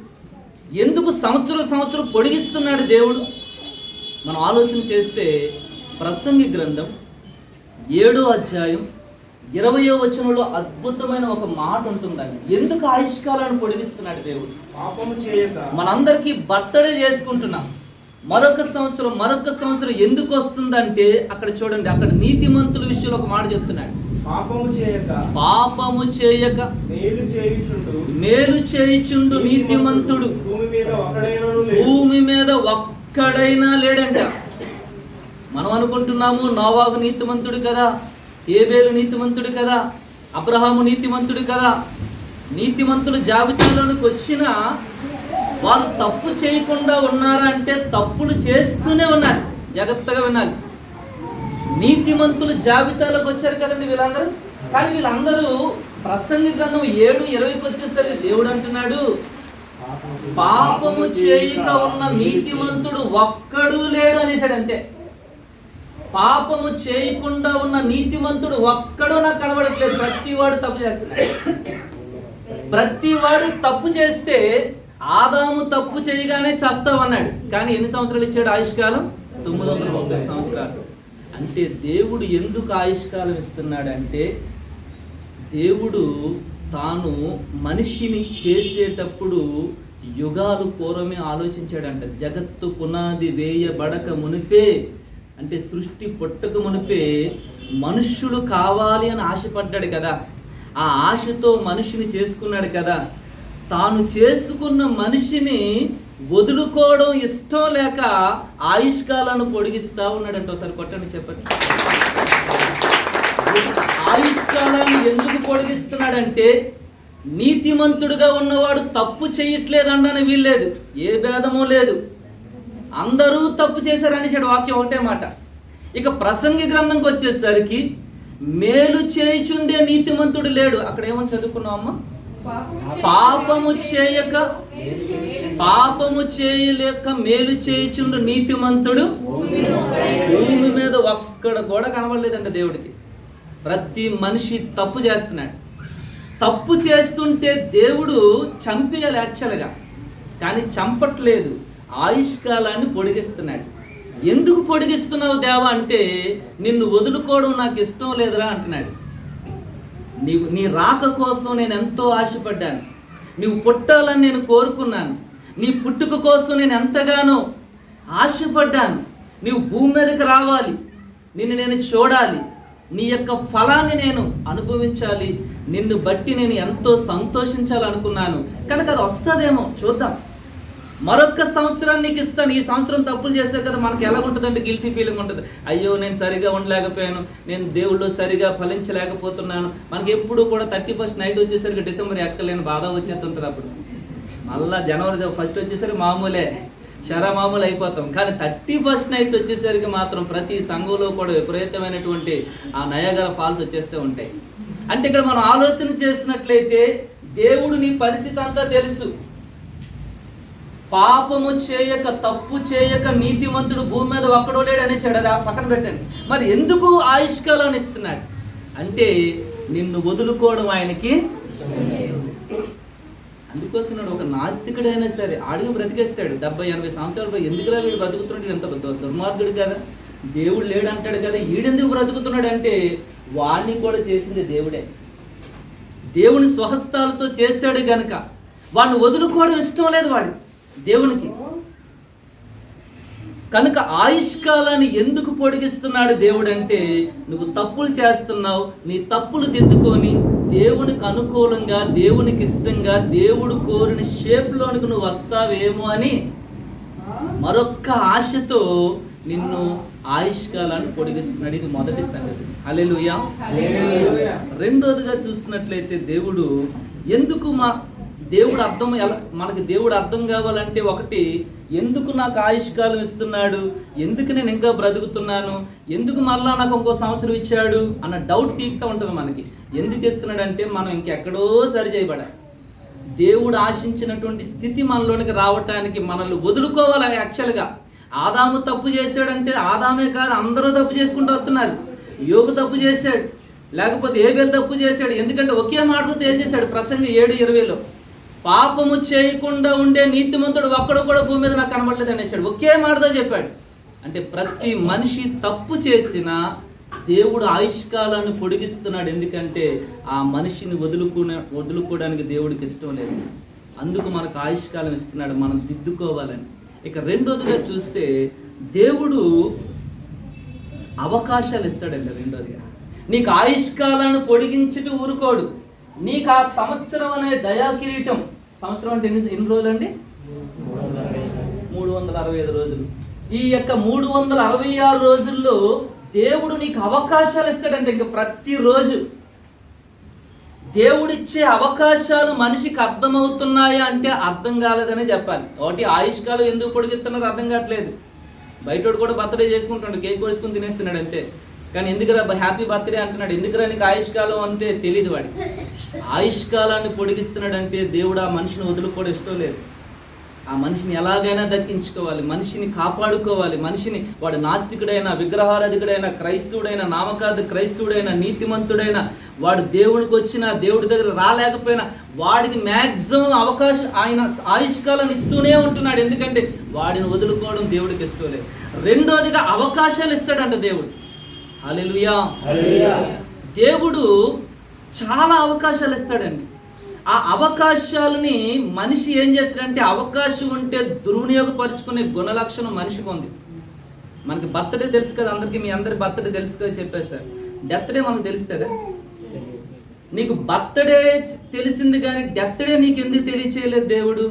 ఎందుకు సంవత్సరం పొడిగిస్తున్నాడు దేవుడు? మనం ఆలోచన చేస్తే ప్రసంగి గ్రంథం 7వ అధ్యాయం 20వ వచనంలో అద్భుతమైన ఒక మాట ఉంటుందండి. ఎందుకు ఆయుష్కాలాన్ని పొడిగిస్తున్నాడు దేవుడు? పాపము చేయక. మనందరికీ బర్త్డే చేసుకుంటున్నాం, మరొక సంవత్సరం ఎందుకు వస్తుందంటే, అక్కడ చూడండి, అక్కడ నీతిమంతుల విషయంలో ఒక మాట చెప్తున్నాడు. పాపము చేయక మేలు చేయుచుండు నీతిమంతుడు భూమి మీద ఒక్కడైనా లేడంట. మనం అనుకుంటున్నాము నోవాహు నీతిమంతుడు కదా, హేబేలు నీతిమంతుడు కదా, అబ్రహాము నీతిమంతుడు కదా. నీతిమంతుల జాబితాలోనికి వచ్చిన వాళ్ళు తప్పు చేయకుండా ఉన్నారా అంటే తప్పులు చేస్తూనే ఉన్నారు. జాగ్రత్తగా వినాలి. నీతిమంతుల జాబితాలోకి వచ్చారు కదండి వీళ్ళందరూ. కానీ వీళ్ళందరూ ప్రసంగి గ్రంథం 7:20 వచ్చేసరికి దేవుడు అంటున్నాడు, పాపము చేయక ఉన్న నీతిమంతుడు ఒక్కడు లేడు అనేసాడు. అంతే, పాపము చేయకుండా ఉన్న నీతిమంతుడు ఒక్కడు నాకు కనబడట్లేదు. ప్రతివాడు తప్పు చేస్తున్నాడు. ప్రతివాడు తప్పు చేస్తే ఆదాము తప్పు చేయగానే చస్తామన్నాడు. కానీ ఎన్ని సంవత్సరాలు ఇచ్చాడు ఆయుష్కాలం? 930 సంవత్సరాలు. అంటే దేవుడు ఎందుకు ఆయుష్కాలం ఇస్తున్నాడంటే, దేవుడు తాను మనిషిని చేసేటప్పుడు యుగాలు పూర్వమే ఆలోచించాడంట. జగత్తు పునాది వేయబడక మునిపే, అంటే సృష్టి పుట్టక మునిపే మనుష్యులు కావాలి అని ఆశపడ్డాడు కదా. ఆ ఆశతో మనిషిని చేసుకున్నాడు కదా. తాను చేసుకున్న మనిషిని వదులుకోవడం ఇష్టం లేక ఆయుష్కాలను పొడిగిస్తా ఉన్నాడంట. ఒకసారి కొట్టండి, చెప్పండి. ఆయుష్కాలాన్ని ఎందుకు పొడిగిస్తున్నాడంటే, నీతిమంతుడుగా ఉన్నవాడు తప్పు చేయట్లేదండని వీల్లేదు, ఏ భేదము లేదు, అందరూ తప్పు చేశారనేసాడు వాక్యం, ఒకటే మాట. ఇక ప్రసంగి గ్రంథంకి వచ్చేసరికి మేలు చేయుచుండే నీతిమంతుడు లేడు. అక్కడ ఏమని చదువుకున్నావమ్మా? పాపము చేయలేక మేలు చేయుచుండు నీతిమంతుడు భూమి మీద ఒక్కడ కూడా కనబడలేదంట దేవుడికి. ప్రతి మనిషి తప్పు చేస్తున్నాడు. తప్పు చేస్తుంటే దేవుడు చంపేయాలి యాక్చువల్గా, కానీ చంపట్లేదు, ఆయుష్కాలాన్ని పొడిగిస్తున్నాడు. ఎందుకు పొడిగిస్తున్నావు దేవా అంటే, నిన్ను వదులుకోవడం నాకు ఇష్టం లేదురా అంటున్నాడు. నీ రాక కోసం నేను ఎంతో ఆశపడ్డాను, నీవు పుట్టాలని నేను కోరుకున్నాను, నీ పుట్టుక కోసం నేను ఎంతగానో ఆశపడ్డాను, నీవు భూమి మీదకి రావాలి, నిన్ను నేను చూడాలి, నీ యొక్క ఫలాన్ని నేను అనుభవించాలి, నిన్ను బట్టి నేను ఎంతో సంతోషించాలనుకున్నాను. కనుక అది వస్తుందేమో చూద్దాం, మరొక సంవత్సరం నీకు ఇస్తాను. ఈ సంవత్సరం తప్పులు చేశారు కదా, మనకి ఎలా ఉంటుందంటే గిల్టీ ఫీలింగ్ ఉంటుంది. అయ్యో నేను సరిగా ఉండలేకపోయాను, నేను దేవుళ్ళు సరిగా ఫలించలేకపోతున్నాను. మనకి ఎప్పుడు కూడా 31st నైట్ వచ్చేసరికి డిసెంబర్ ఎక్కలేని బాధ వచ్చేస్తుంటుంది. అప్పుడు మళ్ళీ జనవరి 1st వచ్చేసరికి మామూలే, మామూలు అయిపోతాం. కానీ 31st నైట్ వచ్చేసరికి మాత్రం ప్రతి సంఘంలో కూడా విపరీతమైనటువంటి ఆ నయాగరా ఫాల్స్ వచ్చేస్తూ ఉంటాయి. అంటే ఇక్కడ మనం ఆలోచన చేసినట్లయితే దేవుడు నీ పరిస్థితి అంతా తెలుసు. పాపము చేయక తప్పు చేయక నీతిమంతుడు భూమి మీద ఒక్కడో లేడు అనేసాడు. అది పక్కన పెట్టండి. మరి ఎందుకు ఆయుష్కాలాన్ని ఇస్తున్నాడు అంటే, నిన్ను వదులుకోవడం ఆయనకి అందుకోసం ఒక నాస్తికుడైనా సరే ఆడిగా బ్రతికేస్తాడు. 70-80 సంవత్సరాలు ఎందుకురా వీడు బ్రతుకుతున్నాడు, ఎంత దుర్మార్గుడు కదా, దేవుడు లేడు అంటాడు కదా, ఈడెందుకు బ్రతుకుతున్నాడు అంటే, వాడిని కూడా చేసింది దేవుడే. దేవుని స్వహస్తాలతో చేశాడు గనుక వాడిని వదులుకోవడం ఇష్టం లేదు వాడి దేవునికి. కనుక ఆయుష్కాలాన్ని ఎందుకు పొడిగిస్తున్నాడు దేవుడు అంటే, నువ్వు తప్పులు చేస్తున్నావు, నీ తప్పులు దిద్దుకొని దేవునికి అనుకూలంగా, దేవునికి ఇష్టంగా, దేవుడు కోరిన షేప్లోనికి నువ్వు వస్తావేమో అని మరొక్క ఆశతో నిన్ను ఆయుష్కాలాన్ని పొడిగిస్తున్నాడు. ఇది మొదటి సంగతి. హల్లెలూయా. రెండోదిగా చూసినట్లయితే, దేవుడు ఎందుకు మనకి దేవుడు అర్థం కావాలంటే, ఒకటి, ఎందుకు నాకు ఆయుష్కాలం ఇస్తున్నాడు, ఎందుకు నేను ఇంకా బ్రతుకుతున్నాను, ఎందుకు మళ్ళా నాకు ఇంకో సంవత్సరం ఇచ్చాడు అన్న డౌట్ పీక్తా ఉంటుంది మనకి. ఎందుకు ఇస్తున్నాడు అంటే, మనం ఇంకెక్కడో సరి చేయబడాలి. దేవుడు ఆశించినటువంటి స్థితి మనలోనికి రావటానికి మనల్ని వదులుకోవాలి. యాక్చువల్గా ఆదాము తప్పు చేశాడంటే, ఆదామే కాదు అందరూ తప్పు చేసుకుంటూ వస్తున్నారు. యోబు తప్పు చేశాడు, లేకపోతే ఏబేలు తప్పు చేశాడు. ఎందుకంటే ఒకే మాటతో తేల్చేశాడు ప్రసంగి 7:20లో, పాపము చేయకుండా ఉండే నీతిమంతుడు ఒక్కడు కూడా భూమి మీద నాకు కనబడలేదు అనేసాడు. ఒకే మాటతో చెప్పాడు. అంటే ప్రతి మనిషి తప్పు చేసినా దేవుడు ఆయుష్కాలాన్ని పొడిగిస్తున్నాడు. ఎందుకంటే ఆ మనిషిని వదులుకోవడానికి దేవుడికి ఇష్టం లేదు. అందుకు మనకు ఆయుష్కాలం ఇస్తున్నాడు, మనం దిద్దుకోవాలని. ఇక రెండోదిగా చూస్తే, దేవుడు అవకాశాలు ఇస్తాడండి. రెండోదిగా నీకు ఆయుష్కాలాన్ని పొడిగించుటూ ఊరుకోడు. నీకు ఆ సంవత్సరం అనే దయా కిరీటం, సంవత్సరం అంటే ఎన్ని రోజులు అండి? 365 రోజులు. ఈ యొక్క 366 రోజుల్లో దేవుడు నీకు అవకాశాలు ఇస్తాడంటే, ఇంకా ప్రతిరోజు దేవుడిచ్చే అవకాశాలు మనిషికి అర్థమవుతున్నాయా అంటే అర్థం కాలేదనే చెప్పాలి. ఒకటి, ఆయుష్కాలం ఎందుకు పొడిగిస్తున్నారో అర్థం కావట్లేదు. బయటోడు కూడా బర్త్డే చేసుకుంటాడు, కేక్ కోసుకుని తినేస్తున్నాడు అంతే. కానీ ఎందుకురా హ్యాపీ బర్త్డే అంటున్నాడు, ఎందుకురా నీకు ఆయుష్కాలం అంటే తెలియదు వాడికి. ఆయుష్కాలాన్ని పొడిగిస్తున్నాడు అంటే దేవుడు ఆ మనిషిని వదులుకోవడం ఇష్టం లేదు. ఆ మనిషిని ఎలాగైనా దక్కించుకోవాలి, మనిషిని కాపాడుకోవాలి. మనిషిని వాడు నాస్తికుడైనా, విగ్రహారాధికుడైనా, క్రైస్తవుడైనా, నామకార్థ క్రైస్తవుడైనా, నీతిమంతుడైనా, వాడు దేవుడికి వచ్చినా దేవుడి దగ్గర రాలేకపోయినా వాడికి మ్యాక్సిమం అవకాశం ఆయన ఆయుష్కాలాన్ని ఇస్తూనే ఉంటున్నాడు. ఎందుకంటే వాడిని వదులుకోవడం దేవుడికి ఇష్టం లేదు. రెండోదిగా అవకాశాలు ఇస్తాడంట దేవుడు. హల్లెలూయా. దేవుడు చాలా అవకాశాలు ఇస్తాడండి. ఆ అవకాశాలని మనిషి ఏం చేస్తాడంటే, అవకాశం ఉంటే దుర్వినియోగపరుచుకునే గుణలక్షణం మనిషికి ఉంది. మనకి బర్త్డే తెలుసు కదా అందరికీ, మీ అందరి బర్త్డే తెలుసు కదా చెప్పేస్తారు. డెత్ డే మనకు తెలుస్తుందా? నీకు బర్త్డే తెలిసింది కానీ డెత్ డే నీకు ఎందుకు తెలియచేయలేదు దేవుడు?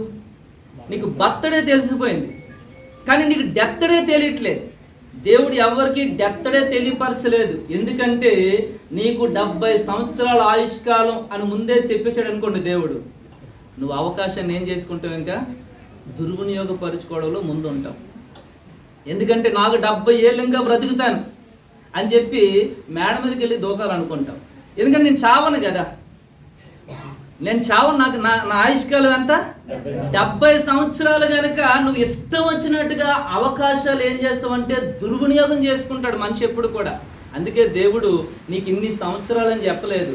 నీకు బర్త్డే తెలిసిపోయింది కానీ నీకు డెత్ డే తెలియట్లేదు. దేవుడు ఎవరికి డెత్ డే తెలియపరచలేదు. ఎందుకంటే నీకు 70 సంవత్సరాల ఆయుష్కాలం అని ముందే చెప్పేశాడు అనుకోండి దేవుడు, నువ్వు అవకాశాన్ని ఏం చేసుకుంటావు, ఇంకా దుర్వినియోగపరుచుకోవడంలో ముందు ఉంటావు. ఎందుకంటే నాకు 70 ఏళ్ళు ఇంకా బ్రతుకుతాను అని చెప్పి మేడ మీదకి వెళ్ళి దూకాలనుకుంటాం. ఎందుకంటే నేను చావను కదా, నేను చావు, నాకు నా ఆయుష్కాలం ఎంత? 70 సంవత్సరాలు. కనుక నువ్వు ఇష్టం వచ్చినట్టుగా అవకాశాలు ఏం చేస్తావంటే దుర్వినియోగం చేసుకుంటాడు మనిషి ఎప్పుడు కూడా. అందుకే దేవుడు నీకు ఇన్ని సంవత్సరాలని చెప్పలేదు.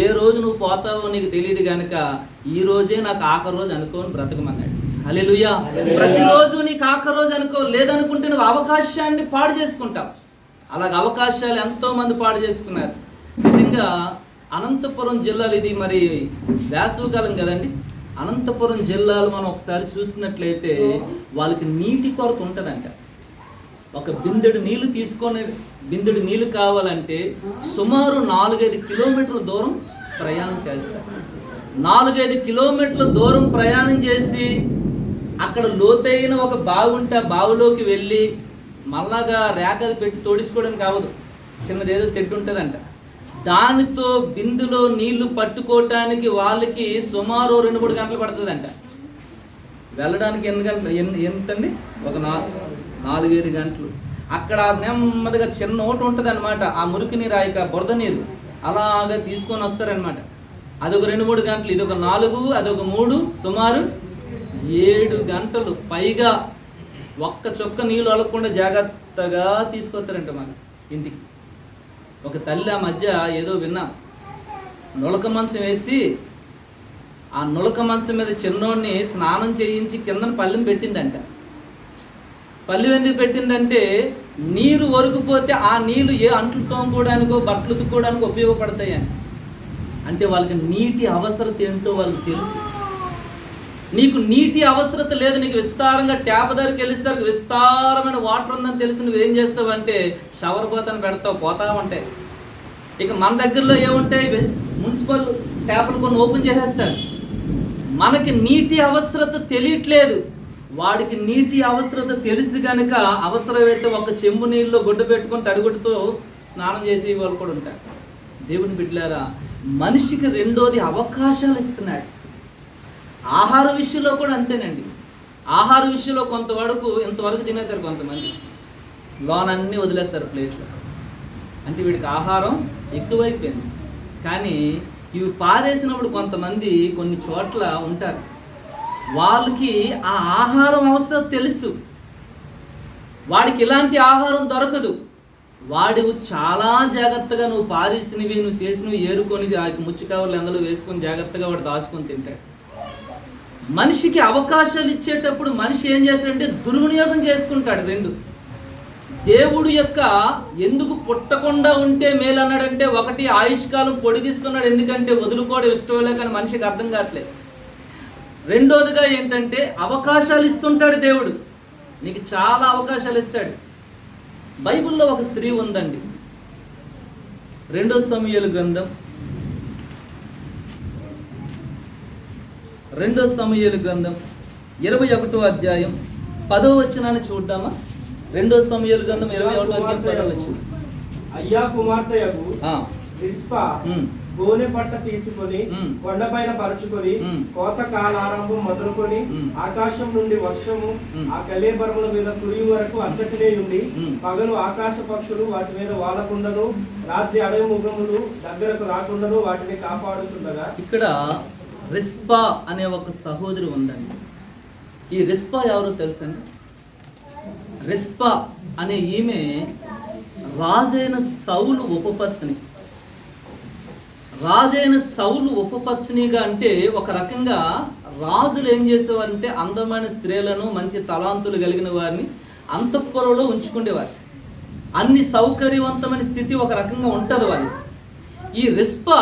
ఏ రోజు నువ్వు పోతావో నీకు తెలియదు కనుక ఈ రోజే నాకు ఆఖరి రోజు అనుకోని బ్రతకమన్నాడు. హల్లెలూయా. ప్రతిరోజు నీకు ఆఖరి రోజు అనుకో. లేదనుకుంటే నువ్వు అవకాశాన్ని పాడు చేసుకుంటావు. అలాగే అవకాశాలు ఎంతో మంది పాడు చేసుకున్నారు. నిజంగా అనంతపురం జిల్లాలు, ఇది మరి వేసవికాలం కదండి, అనంతపురం జిల్లాలు మనం ఒకసారి చూసినట్లయితే వాళ్ళకి నీటి కొరత ఉంటుందంట. ఒక బిందెడు నీళ్లు కావాలంటే సుమారు 4-5 కిలోమీటర్ల దూరం ప్రయాణం చేస్తారు. 4-5 కిలోమీటర్ల దూరం ప్రయాణం చేసి అక్కడ లోతైన ఒక బావి ఉంటే ఆ బావిలోకి వెళ్ళి మళ్ళాగా రేఖలు పెట్టి తోడించుకోవడానికి కావదు, చిన్నదేదో తెట్టు ఉంటుందంట. దానితో బిందులో నీళ్లు పట్టుకోవటానికి వాళ్ళకి సుమారు 2-3 గంటలు పడుతుందంట. వెళ్ళడానికి ఎన్ని గంటలు ఎంతండి? ఒక 4-5 గంటలు. అక్కడ నెమ్మదిగా చిన్న ఓటు ఉంటుంది అనమాట. ఆ మురికి నీరు, ఆ బురద నీరు అలాగా తీసుకొని వస్తారనమాట. అదొక 2-3 గంటలు, ఇదొక 4, అదొక 3, సుమారు 7 గంటలు పైగా ఒక్క చుక్క నీళ్ళు అలగకుండా జాగ్రత్తగా తీసుకొస్తారంట మన ఇంటికి. ఒక తల్లి ఆ మధ్య ఏదో విన్నాం, నులక మంచం వేసి ఆ నులక మంచం మీద చిన్నోడిని స్నానం చేయించి కిందన పళ్ళెం పెట్టిందంట. పళ్ళెం ఎందుకు పెట్టిందంటే నీరు ఒరుగుపోతే ఆ నీళ్ళు ఏ అంట్లు తోముకోవడానికో బట్టలు ఉతుక్కోవడానికో ఉపయోగపడతాయని. అంటే వాళ్ళకి నీటి అవసరత ఏంటో వాళ్ళకి తెలుసు. నీకు నీటి అవసరత లేదు, నీకు విస్తారంగా ట్యాప్ దగ్గరికి వెళ్ళిస్తారు, విస్తారమైన వాటర్ ఉందని తెలిసి నువ్వేం చేస్తావు అంటే షవర్ పోతాను పెడతావు, పోతా ఉంటాయి. ఇక మన దగ్గరలో ఏముంటాయి? మున్సిపల్ ట్యాప్లు కొన్ని ఓపెన్ చేసేస్తారు. మనకి నీటి అవసరత తెలియట్లేదు, వాడికి నీటి అవసరత తెలిసి కనుక అవసరమైతే ఒక చెంబు నీళ్ళు గుడ్డ పెట్టుకొని తడిగుడ్డతో స్నానం చేసి వాళ్ళు కూడా ఉంటారు. దేవుని బిడ్డలారా, మనిషికి రెండోది అవకాశాలు ఇస్తున్నాడు. ఆహార విషయంలో కూడా అంతేనండి. ఆహార విషయంలో ఇంతవరకు తినేస్తారు కొంతమంది, లోనన్నీ వదిలేస్తారు ప్లేట్లో. అంటే వీడికి ఆహారం ఎక్కువైపోయింది. కానీ ఇవి పారేసినప్పుడు కొంతమంది కొన్ని చోట్ల ఉంటారు, వాళ్ళకి ఆ ఆహారం అవసరం తెలుసు. వాడికి ఇలాంటి ఆహారం దొరకదు. వాడు చాలా జాగ్రత్తగా నువ్వు పారేసినవి, నువ్వు చేసినవి ఏరుకొని ముచ్చి కవర్లు అందులో వేసుకొని జాగ్రత్తగా వాడు దాచుకొని తింటాడు. మనిషికి అవకాశాలు ఇచ్చేటప్పుడు మనిషి ఏం చేస్తాడంటే దుర్వినియోగం చేసుకుంటాడు. రెండు, దేవుడు యొక్క ఎందుకు పుట్టకుండా ఉంటే మేలు అన్నాడంటే, ఒకటి ఆయుష్కాలం పొడిగిస్తున్నాడు, ఎందుకంటే వదులుకోవడం ఇష్టం లేక అని మనిషికి అర్థం కావట్లేదు. రెండోదిగా ఏంటంటే అవకాశాలు ఇస్తుంటాడు దేవుడు, నీకు చాలా అవకాశాలు ఇస్తాడు. బైబిల్లో ఒక స్త్రీ ఉందండి, 2 సమూయేలు గ్రంథం 21వ అధ్యాయం 10వ వచనాన్ని చూద్దామా? 2 సమూయేలు గ్రంథం 21వ అధ్యాయం 10వ వచనం. అయ్యా కుమార్తెయగు రిస్పా గోనె పట్ట తీసుకొని కొండపైన పరుచుకొని కోతకాలారంభం మొదలుకొని ఆకాశం నుండి వర్షము ఆ కళేబరముల మీద కురియ వరకు అచ్చటినే ఉండి, పగలు ఆకాశ పక్షులు వాటి మీద వాలకుండాను, రాత్రి అడవి మృగములు దగ్గరకు రాకుండాను వాటిని కాపాడుచుండగా. ఇక్కడ రిస్పా అనే ఒక సహోదరి ఉందండి. ఈ రిస్పా ఎవరో తెలుసండి? రిస్పా అనే ఈమె రాజైన సౌలు ఉపపత్ని. రాజైన సౌలు ఉపపత్నిగా అంటే ఒక రకంగా రాజులు ఏం చేసేవారంటే అందమైన స్త్రీలను, మంచి తలాంతులు కలిగిన వారిని అంతఃపురంలో ఉంచుకునేవారు. అన్ని సౌకర్యవంతమైన స్థితి ఒక రకంగా ఉంటుంది వాళ్ళు. ఈ రిస్పా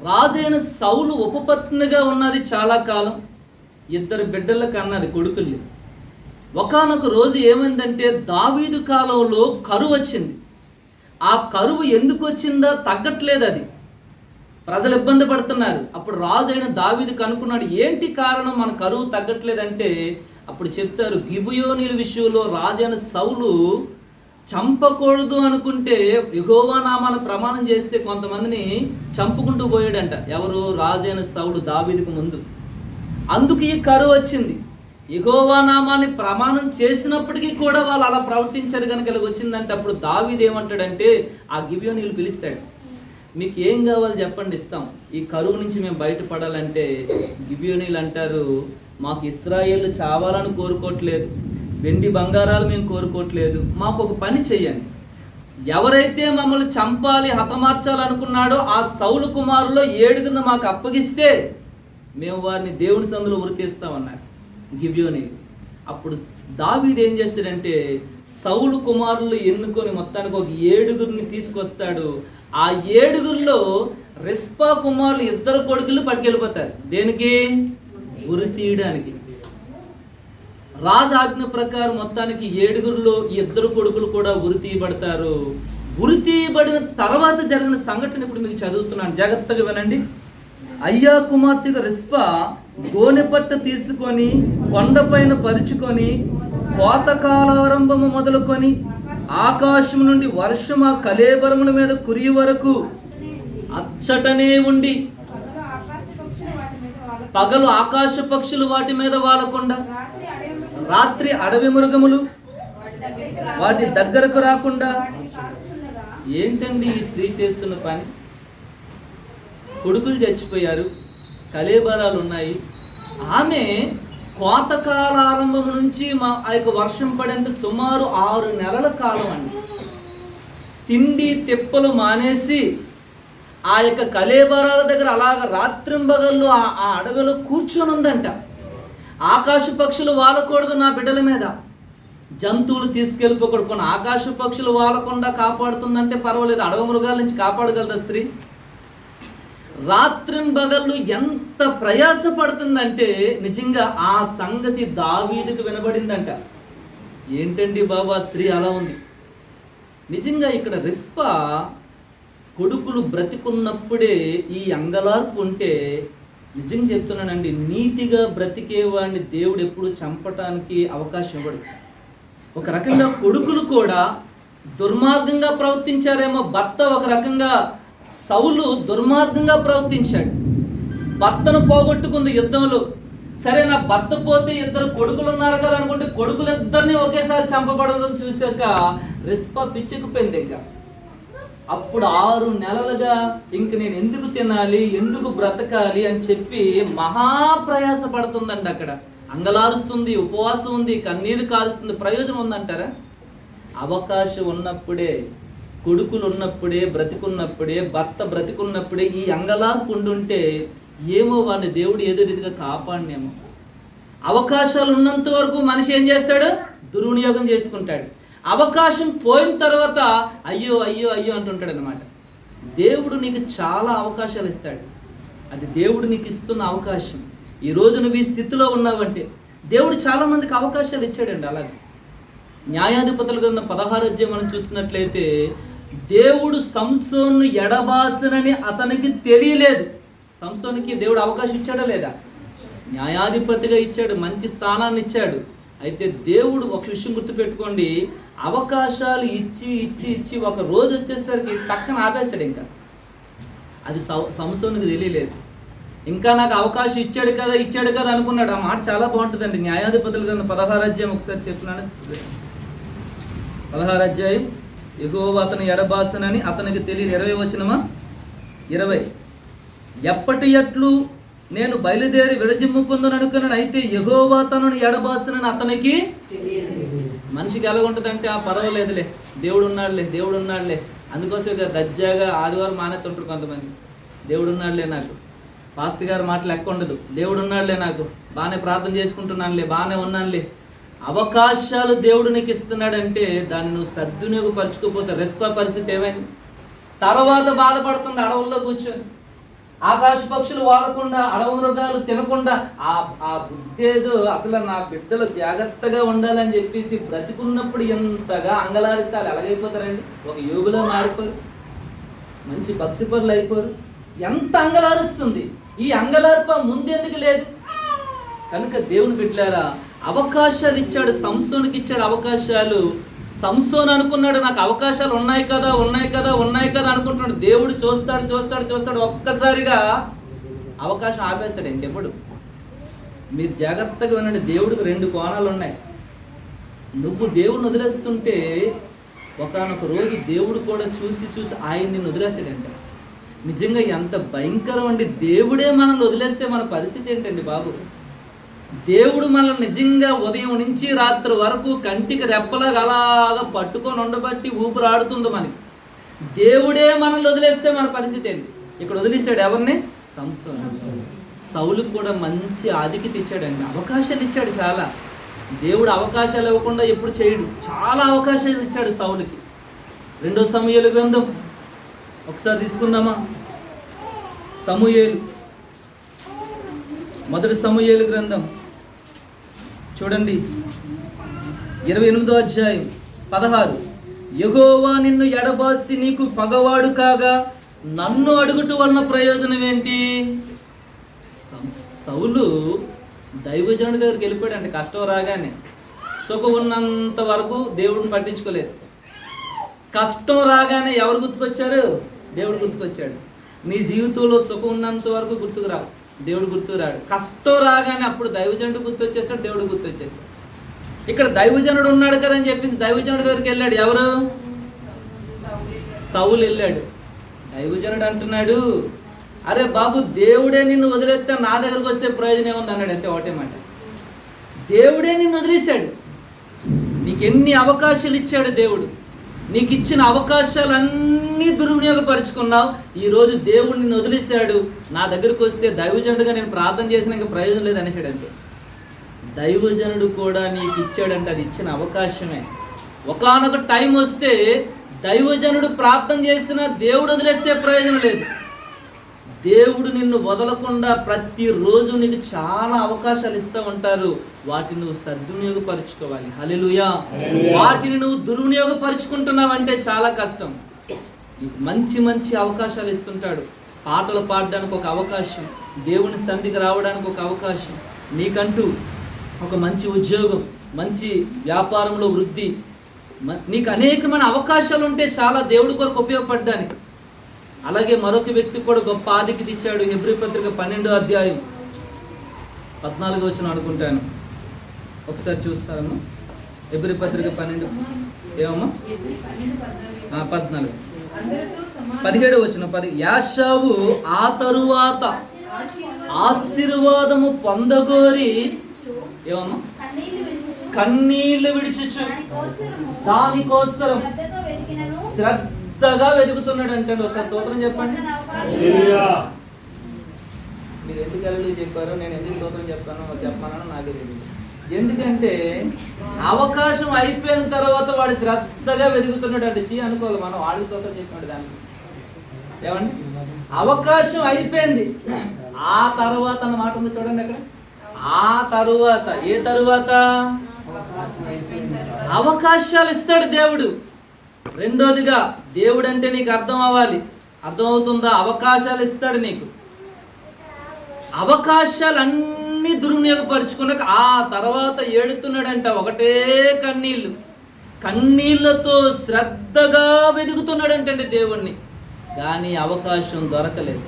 రాజైన సౌలు ఉపపత్నిగా ఉన్నది చాలా కాలం. 2 బిడ్డలకు అన్నది, కొడుకుల్ని. ఒకానొక రోజు ఏమైందంటే దావీదు కాలంలో కరువు వచ్చింది. ఆ కరువు ఎందుకు వచ్చిందో తగ్గట్లేదు, అది ప్రజలు ఇబ్బంది పడుతున్నారు. అప్పుడు రాజు అయిన దావీదు కనుక్కున్నాడు, ఏంటి కారణం మన కరువు తగ్గట్లేదంటే అప్పుడు చెప్తారు, గిబియోనీయుల విషయంలో రాజైన సౌలు చంపకూడదు అనుకుంటే యెహోవా నామాన ప్రమాణం చేస్తే కొంతమందిని చంపుకుంటూ పోయాడంట. ఎవరు? రాజైన సౌలు దావీదుకు ముందు. అందుకు ఈ కరువు వచ్చింది. యెహోవా నామాన్ని ప్రమాణం చేసినప్పటికీ కూడా వాళ్ళు అలా ప్రవర్తించారు కనుక ఇలా వచ్చిందంటే అప్పుడు దావీదు ఏమంటాడంటే ఆ గిబియోనీయులు పిలుస్తాడు, మీకు ఏం కావాలి చెప్పండి ఇస్తాం. ఈ కరువు నుంచి మేము బయటపడాలంటే గిబియోనీలు అంటారు, మాకు ఇశ్రాయేలు చావాలని కోరుకోవట్లేదు, వెండి బంగారాలు మేము కోరుకోవట్లేదు, మాకు ఒక పని చెయ్యండి. ఎవరైతే మమ్మల్ని చంపాలి హతమార్చాలనుకున్నాడో ఆ సౌలు కుమారులో 7 మాకు అప్పగిస్తే మేము వారిని దేవుని సందులో ఉరితీస్తామన్నారు గిబియోని. అప్పుడు దావీదు ఏం చేస్తాడంటే సౌలు కుమారులు ఎన్నుకొని మొత్తానికి ఒక 7 తీసుకొస్తాడు. ఆ 7 రిస్పా కుమారులు 2 కొడుకులు పట్టుకెళ్ళిపోతారు. దేనికి? ఉరి తీయడానికి. రాజు ఆజ్ఞ ప్రకారం మొత్తానికి 7 2 కొడుకులు కూడా ఉరి తీయబడతారు. ఉరి తీయబడిన తర్వాత జరిగిన సంఘటన ఇప్పుడు మీకు చదువుతున్నాను, జాగ్రత్తగా వినండి. అయ్యా కుమార్తెగా రిస్పా గోనెపట్ట తీసుకొని కొండపైన పరుచుకొని కోతకాలారంభము మొదలుకొని ఆకాశం నుండి వర్షం ఆ కళేబరముల మీద కురియ వరకు అచ్చటనే ఉండి పగలు ఆకాశ పక్షులు వాటి మీద వాలకుండా రాత్రి అడవి మృగములు వాటి దగ్గరకు రాకుండా. ఏంటండి ఈ స్త్రీ చేస్తున్న పని? కొడుకులు చచ్చిపోయారు, కళేబరాలు ఉన్నాయి. ఆమె కోతకాల ఆరంభం నుంచి ఆ యొక్క వర్షం పడేంత సుమారు 6 నెలల కాలం అండి. తిండి తెప్పలు మానేసి ఆ యొక్క కళేబరాల దగ్గర అలాగ రాత్రింబగళ్ళు ఆ అడవిలో కూర్చొని ఉందంట. ఆకాశ పక్షులు వాలకూడదు నా బిడ్డల మీద, జంతువులు తీసుకెళ్ళిపోకూడదు. ఆకాశ పక్షులు వాలకుండా కాపాడుతుందంటే పర్వాలేదు, అడవి మృగాల నుంచి కాపాడగలదా స్త్రీ? రాత్రింబగళ్ళు ఎంత ప్రయాసపడుతుందంటే నిజంగా ఆ సంగతి దావీదుకు వినబడిందంట. ఏంటండి బాబా స్త్రీ అలా ఉంది? నిజంగా ఇక్కడ రిస్పా కొడుకులు బ్రతికున్నప్పుడే ఈ అంగలార్పు ఉంటే, నిజంగా చెప్తున్నానండి, నీతిగా బ్రతికేవాడిని దేవుడు ఎప్పుడు చంపటానికి అవకాశం ఇవ్వడు. ఒక రకంగా కొడుకులు కూడా దుర్మార్గంగా ప్రవర్తించారేమో. భర్త ఒక రకంగా సౌలు దుర్మార్గంగా ప్రవర్తించాడు. భర్తను పోగొట్టుకుంది యుద్ధంలో. సరే నా భర్త పోతే 2 కొడుకులు ఉన్నారు కదా అనుకుంటే కొడుకులిద్దరిని ఒకేసారి చంపబడడం చూశాక రిస్పా పిచ్చుకుపోయింది. ఇంకా అప్పుడు 6 నెలలుగా ఇంక నేను ఎందుకు తినాలి, ఎందుకు బ్రతకాలి అని చెప్పి మహాప్రయాస పడుతుందండి. అక్కడ అంగలారుస్తుంది, ఉపవాసం ఉంది, కన్నీరు కారుస్తుంది. ప్రయోజనం ఉందంటారా? అవకాశం ఉన్నప్పుడే, కొడుకులు ఉన్నప్పుడే, బ్రతికున్నప్పుడే, భర్త బ్రతికున్నప్పుడే ఈ అంగలార్పు ఉండుంటే ఏమో వాడిని దేవుడు ఏదో రీతిగా కాపాడినేమో. అవకాశాలు ఉన్నంత వరకు మనిషి ఏం చేస్తాడు? దుర్వినియోగం చేసుకుంటాడు. అవకాశం పోయిన తర్వాత అయ్యో అయ్యో అయ్యో అంటుంటాడు అనమాట. దేవుడు నీకు చాలా అవకాశాలు ఇస్తాడు. అది దేవుడు నీకు ఇస్తున్న అవకాశం. ఈరోజు నువ్వు ఈ స్థితిలో ఉన్నావంటే దేవుడు చాలా మందికి అవకాశాలు ఇచ్చాడండి. అలాగే న్యాయాధిపతుల గ్రంథం 16వ అధ్యాయం మనం చూసినట్లయితే దేవుడు సంసోన్ను ఎడబాసనని అతనికి తెలియలేదు. సంసోనికి దేవుడు అవకాశం ఇచ్చాడా లేదా? న్యాయాధిపతిగా ఇచ్చాడు, మంచి స్థానాన్ని ఇచ్చాడు. అయితే దేవుడు ఒక విషయం గుర్తుపెట్టుకోండి, అవకాశాలు ఇచ్చి ఇచ్చి ఇచ్చి ఒక రోజు వచ్చేసరికి టక్కన ఆపేస్తాడు. ఇంకా అది సంసోనికి తెలియలేదు. ఇంకా నాకు అవకాశం ఇచ్చాడు కదా అనుకున్నాడు. ఆ మాట చాలా బాగుంటుందండి. న్యాయాధిపతుల గ్రంథం 16వ అధ్యాయం ఒకసారి చెప్తున్నాను. 16వ అధ్యాయం, యెహోవా అతను ఎడబాసనని అతనికి తెలియదు. 20 వచనమా? 20. ఎప్పటి ఎట్లు నేను బయలుదేరి విడజిమ్ముకుందని అనుకున్నాను, అయితే యెహోవా తనను ఎడబాసనని అతనికి మనిషికి ఎలాగుంటుందంటే పర్వాలేదులే, దేవుడు ఉన్నాడులే. అందుకోసం ఇక దజ్జాగా ఆదివారం మానేస్తుంటారు కొంతమంది. దేవుడు ఉన్నాడులే, నాకు పాస్టర్ గారు మాటలు లెక్క ఉండదు, దేవుడు ఉన్నాడులే, నాకు బాగానే ప్రార్థన చేసుకుంటున్నానులే, బాగానే ఉన్నానులే. అవకాశాలు దేవుడు నీకు ఇస్తున్నాడంటే దాన్ని నువ్వు సద్వినియోగపరచుకోపోతే రెస్పా పరిస్థితి ఏమైంది? తర్వాత బాధపడుతుంది అడవుల్లో కూర్చొని. ఆకాశ పక్షులు వాడకుండా, అడవి మృగాలు తినకుండా ఆ బుద్ధేదో అసలు నా బిడ్డలు జాగ్రత్తగా ఉండాలని చెప్పేసి బ్రతికున్నప్పుడు ఎంతగా అంగలారిస్తారు. ఎలాగైపోతారండి? ఒక యోగులో మారిపోరు, మంచి భక్తి పరులు అయిపోరు. ఎంత అంగలారుస్తుంది. ఈ అంగలార్ప ముందెందుకు లేదు? కనుక దేవుని బిడ్డలారా, అవకాశాలు ఇచ్చాడు. సంసోనికి ఇచ్చాడు అవకాశాలు. సంసోన్ అనుకున్నాడు నాకు అవకాశాలు ఉన్నాయి కదా అనుకుంటున్నాడు. దేవుడు చూస్తాడు. ఒక్కసారిగా అవకాశం ఆపేస్తాడు. ఇంకెప్పుడు మీరు జాగ్రత్తగా వినండి. దేవుడికి 2 కోణాలు ఉన్నాయి. నువ్వు దేవుడిని వదిలేస్తుంటే ఒకానొక రోజు దేవుడు కూడా చూసి ఆయన్ని వదిలేస్తాడంట. నిజంగా ఎంత భయంకరం అండి. దేవుడే మనల్ని వదిలేస్తే మన పరిస్థితి ఏంటండి బాబు? దేవుడు మనల్ని నిజంగా ఉదయం నుంచి రాత్రి వరకు కంటికి రెప్పలాగా అలాగా పట్టుకొని ఉండబట్టి ఊపిరాడుతుంది మనకి. దేవుడే మనల్ని వదిలేస్తే మన పరిస్థితి ఏంటి? ఇక్కడ వదిలేశాడు ఎవరిని? సంసోను. సౌలుకు కూడా మంచి ఆధిక్యత ఇచ్చాడండి, అవకాశాలు ఇచ్చాడు చాలా. దేవుడు అవకాశాలు ఇవ్వకుండా ఎప్పుడు చేయడు, చాలా అవకాశాలు ఇచ్చాడు సౌలుకి. 2 సమూయేలు గ్రంథం ఒకసారి తీసుకుందామా? సమూయేలు, 1 సమూయేలు గ్రంథం చూడండి, 28వ అధ్యాయం 16. యెహోవా నిన్ను ఎడబాసి నీకు పగవాడు కాగా నన్ను అడుగుట వలన ప్రయోజనం ఏంటి? సౌలు దైవజనుడి దగ్గరికి వెళ్ళిపోయాడంటే కష్టం రాగానే. సుఖం ఉన్నంత వరకు దేవుడిని పట్టించుకోలేదు. కష్టం రాగానే ఎవరు గుర్తుకొచ్చారు? దేవుడు గుర్తుకొచ్చాడు. నీ జీవితంలో సుఖం ఉన్నంత వరకు గుర్తుకు రావు, దేవుడు గుర్తుకు రాడు. కష్టం రాగానే అప్పుడు దైవజనుడు గుర్తొచ్చేస్తాడు, దేవుడు గుర్తొచ్చేస్తాడు. ఇక్కడ దైవజనుడు ఉన్నాడు కదని చెప్పేసి దైవజనుడి దగ్గరికి వెళ్ళాడు. ఎవరు? సౌలు వెళ్ళాడు. దైవజనుడు అంటున్నాడు, అరే బాబు, దేవుడే నిన్ను వదిలేస్తే నా దగ్గరకు వస్తే ప్రయోజనం ఏముంది అన్నాడు. అంతే, ఒకటే మాట. దేవుడే నిన్ను వదిలేశాడు. నీకు ఎన్ని అవకాశాలు ఇచ్చాడు దేవుడు. నీకు ఇచ్చిన అవకాశాలన్నీ దుర్వినియోగపరుచుకున్నావు. ఈరోజు దేవుడు నిన్ను వదిలేశాడు, నా దగ్గరకు వస్తే దైవజనుడుగా నేను ప్రార్థన చేసిన ఇంకా ప్రయోజనం లేదు అనేసాడు. అంతే. దైవజనుడు కూడా నీకు ఇచ్చాడంటే అది ఇచ్చిన అవకాశమే. ఒకానొక టైం వస్తే దైవజనుడు ప్రార్థన చేసినా దేవుడు వదిలేస్తే ప్రయోజనం లేదు. దేవుడు నిన్ను వదలకుండా ప్రతిరోజు నీకు చాలా అవకాశాలు ఇస్తూ ఉంటారు. వాటిని నువ్వు సద్వినియోగపరుచుకోవాలి. హల్లెలూయా. వాటిని నువ్వు దుర్వినియోగపరుచుకుంటున్నావంటే చాలా కష్టం. నీకు మంచి మంచి అవకాశాలు ఇస్తుంటాడు. పాటలు పాడడానికి ఒక అవకాశం, దేవుని సన్నిధికి రావడానికి ఒక అవకాశం, నీకంటూ ఒక మంచి ఉద్యోగం, మంచి వ్యాపారంలో వృద్ధి, నీకు అనేకమైన అవకాశాలు ఉంటే చాలా దేవుడి కొరకు ఉపయోగపడడానికి. అలాగే మరొక వ్యక్తి కూడా గొప్ప ఆధిక్యత ఇచ్చాడు. హెబ్రీ పత్రిక 12వ అధ్యాయం 14 వచనం అనుకుంటాను, ఒకసారి చూస్తాము. హెబ్రీ పత్రిక 12 ఏమమ్మా 14 17వ వచనం. యాషావు ఆ తరువాత ఆశీర్వాదము పొందగోరి ఏమమ్మా కన్నీళ్లు విడిచుచు దానికోసం శ్రద్ధగా వెతుకుతున్నాడు అంటే. ఒకసారి స్తోత్రం చెప్పండి. మీరు ఎందుకు వెళ్ళి చెప్పారో, నేను ఎందుకు స్తోత్రం చెప్పానో నాకు తెలియదు. ఎందుకంటే అవకాశం అయిపోయిన తర్వాత వాడు శ్రద్ధగా వెతుకుతున్నాడు అంటే అనుకోవాలి మనం. వాడి స్తోత్రం చెప్పినాడు దానికి. ఏమండి, అవకాశం అయిపోయింది, ఆ తర్వాత అన్నమాట ఉంది చూడండి అక్కడ. ఆ తరువాత, ఏ తరువాత? అవకాశాలు ఇస్తాడు దేవుడు. రెండోదిగా దేవుడు అంటే నీకు అర్థం అవ్వాలి. అర్థమవుతుందా? అవకాశాలు ఇస్తాడు నీకు. అవకాశాలన్నీ దుర్వినియోగపరుచుకున్నాక ఆ తర్వాత ఏడుతున్నాడంట. ఒకటే కన్నీళ్ళు, కన్నీళ్లతో శ్రద్ధగా వెతుకుతున్నాడంటండి దేవుణ్ణి. కానీ అవకాశం దొరకలేదు.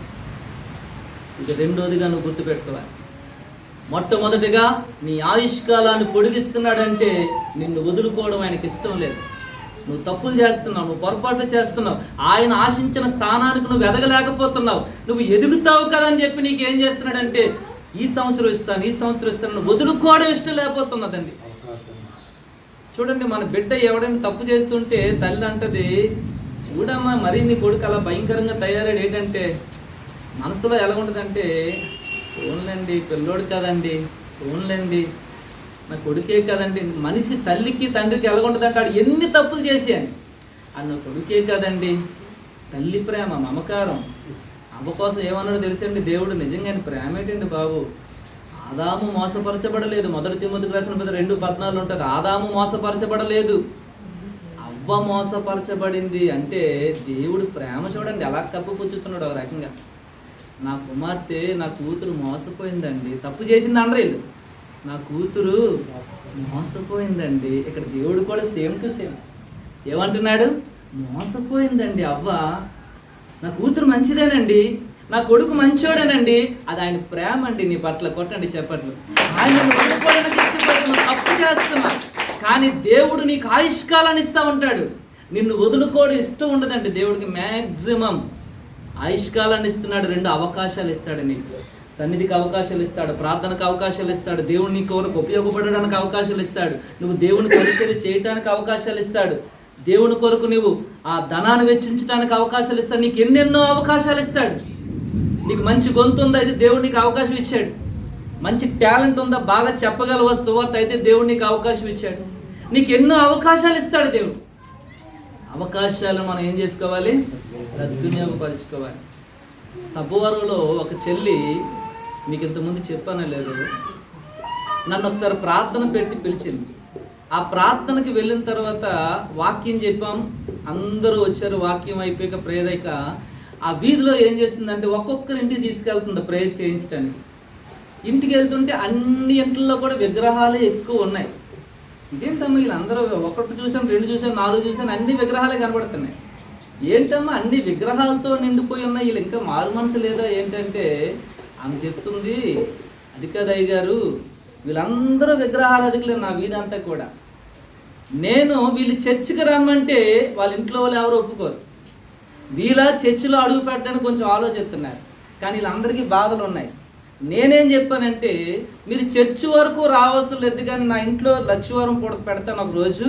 ఇది రెండోదిగా నువ్వు గుర్తుపెట్టుకోవాలి. మొట్టమొదటిగా నీ ఆయుష్కాలాన్ని పొడిగిస్తున్నాడంటే నిన్ను వదులుకోవడం ఆయనకి ఇష్టం లేదు. నువ్వు తప్పులు చేస్తున్నావు, నువ్వు పొరపాట్లు చేస్తున్నావు, ఆయన ఆశించిన స్థానానికి నువ్వు ఎదగలేకపోతున్నావు. నువ్వు ఎదుగుతావు కదని చెప్పి నీకేం చేస్తున్నాడంటే ఈ సంవత్సరం ఇస్తాను వదులుకోవడం ఇష్టం లేకపోతున్నదండి. చూడండి, మన బిడ్డ ఎవడైనా తప్పు చేస్తుంటే తల్లి అంటది, చూడమ్మా మరీ నీ కొడుకు అలా భయంకరంగా తయారాడు. ఏంటంటే మనసులో ఎలా ఉంటుందంటే, ఫోన్లండి, పిల్లోడు కదండి, ఫోన్లండి, నా కొడుకే కదండి. మనిషి తల్లికి తండ్రికి ఎలా ఉంటుందంటే, ఆడు ఎన్ని తప్పులు చేశాను, అది నా కొడుకే కదండి. తల్లి ప్రేమ, మమకారం. అవ్వ కోసం ఏమన్నాడో తెలుసండి దేవుడు? నిజంగానే ప్రేమ ఏంటండి బాబు. ఆదాము మోసపరచబడలేదు. 1 తిమోతికి రాసిన 2:14 ఉంటుంది. ఆదాము మోసపరచబడలేదు, అవ్వ మోసపరచబడింది. అంటే దేవుడు ప్రేమ చూడండి ఎలా కప్పుపుచ్చుతున్నాడు. ఒక రకంగా నా కుమార్తె, నా కూతురు మోసపోయిందండి, తప్పు చేసింది అనరేళ్ళు, నా కూతురు మోసపోయిందండి. ఇక్కడ దేవుడు కూడా సేమ్ టు సేమ్ ఏమంటున్నాడు? మోసపోయిందండి అవ్వ, నా కూతురు మంచిదేనండి, నా కొడుకు మంచోడేనండి. అది ఆయన ప్రేమ అండి నీ పట్ల. కొట్టండి చెప్పట్లు. ఆయన వదులుకోవడానికి ఇష్టపడుతున్నా, తప్పు చేస్తున్నా, కానీ దేవుడు నీకు ఆయుష్కాలాన్ని ఇస్తూ ఉంటాడు. నిన్ను వదులుకోవడం ఇష్టం ఉండదండి దేవుడికి. మ్యాక్సిమం ఆయుష్కాలాన్ని ఇస్తున్నాడు, 2 అవకాశాలు ఇస్తాడు నీకు. సన్నిధికి అవకాశాలు ఇస్తాడు, ప్రార్థనకు అవకాశాలు ఇస్తాడు, దేవుడు నీ కొరకు ఉపయోగపడడానికి అవకాశాలు ఇస్తాడు, నువ్వు దేవుని పరిచర్య చేయడానికి అవకాశాలు ఇస్తాడు, దేవుని కొరకు నువ్వు ఆ ధనాన్ని వెచ్చించడానికి అవకాశాలు ఇస్తాడు, నీకు ఎన్నెన్నో అవకాశాలు ఇస్తాడు. నీకు మంచి గొంతు ఉందా, అయితే దేవుడు నీకు అవకాశం ఇచ్చాడు. మంచి టాలెంట్ ఉందా, బాగా చెప్పగలవా సువార్త, అయితే దేవుడు నీకు అవకాశం ఇచ్చాడు. నీకు ఎన్నో అవకాశాలు ఇస్తాడు దేవుడు. అవకాశాలు మనం ఏం చేసుకోవాలి? సద్వినియోగపరచుకోవాలి. సబ్బవరంలో ఒక చెల్లి, మీకు ఇంతకుముందు చెప్పానో లేదు, నన్ను ఒకసారి ప్రార్థన పెట్టి పిలిచింది. ఆ ప్రార్థనకి వెళ్ళిన తర్వాత వాక్యం చెప్పాం, అందరూ వచ్చారు. వాక్యం అయిపోయాక ప్రేయర్ అయ్యాక ఆ వీధిలో ఏం చేసిందంటే ఒక్కొక్కరి ఇంటికి తీసుకెళ్తుంది ప్రేయర్ చేయించడానికి. ఇంటికి వెళ్తుంటే అన్ని ఇంట్లో కూడా విగ్రహాలే ఎక్కువ ఉన్నాయి. ఇదేంటమ్మా వీళ్ళందరూ ఒకటి చూసాం, 2 చూసాం, 4 చూసాం, అన్ని విగ్రహాలే కనబడుతున్నాయి. ఏంటమ్మా అన్ని విగ్రహాలతో నిండిపోయి ఉన్నాయి, వీళ్ళు ఇంకా మారు మనసు లేదా ఏంటంటే ఆమె చెప్తుంది, అది కాదు అయ్యగారు, వీళ్ళందరూ విగ్రహాలు అదిగలే నా వీధి అంతా కూడా. నేను వీళ్ళు చర్చికి రమ్మంటే వాళ్ళ ఇంట్లో వాళ్ళు ఎవరు ఒప్పుకోరు. వీళ్ళ చర్చిలో అడుగు పెట్టడానికి కొంచెం ఆలోచిస్తున్నారు, కానీ వీళ్ళందరికీ బాధలు ఉన్నాయి. నేనేం చెప్పానంటే, మీరు చర్చి వరకు రావాల్సిన లేదు, కానీ నా ఇంట్లో లక్షవారం పూట పెడతాను. ఒక రోజు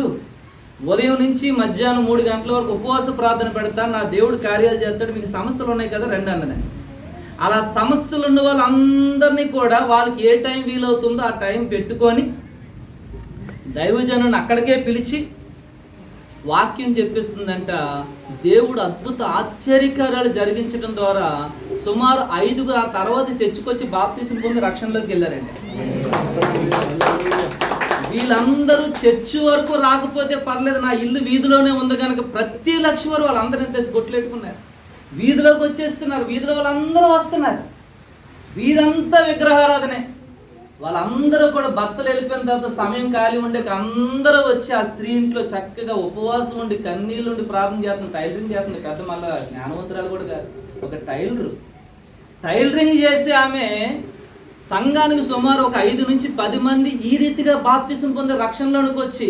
ఉదయం నుంచి మధ్యాహ్నం 3 గంటల వరకు ఉపవాస ప్రార్థన పెడతాను, నా దేవుడు కార్యాలు చేస్తాడు, మీకు సమస్యలు ఉన్నాయి కదా రండి అన్నది. అలా సమస్యలు ఉన్న వాళ్ళందరినీ కూడా వాళ్ళకి ఏ టైం వీలవుతుందో ఆ టైం పెట్టుకొని దైవజనుని అక్కడికే పిలిచి వాక్యం చెప్పిస్తుందంట. దేవుడు అద్భుత ఆశ్చర్యకార్యాలు జరిగించడం ద్వారా సుమారు 5గురు ఆ తర్వాత చర్చికొచ్చి బాప్తిసం పొంది రక్షణలోకి వెళ్ళారండి. వీళ్ళందరూ చర్చి వరకు రాకపోతే పర్లేదు, నా ఇల్లు వీధిలోనే ఉంది కనుక ప్రతి లక్ష వరకు వాళ్ళందరూ తెచ్చి కొట్లేట్టుకున్నారు. వీధిలోకి వచ్చేస్తున్నారు, వీధిలో వాళ్ళందరూ వస్తున్నారు. వీధంతా విగ్రహారాధనే. వాళ్ళందరూ కూడా భర్తలు వెళ్ళిపోయిన తర్వాత సమయం ఖాళీ ఉండే అందరూ వచ్చి ఆ స్త్రీ ఇంట్లో చక్కగా ఉపవాసం ఉండి కన్నీళ్ళు ఉండి ప్రార్థన చేస్తుంది, టైలరింగ్ చేస్తుంది. పెద్ద మళ్ళీ జ్ఞానవంతురాలు కూడా కాదు, ఒక టైలరింగ్ చేసి ఆమె సంఘానికి సుమారు ఒక 5 నుంచి 10 మంది ఈ రీతిగా బాప్తిసం పొందే రక్షణలోనికి వచ్చి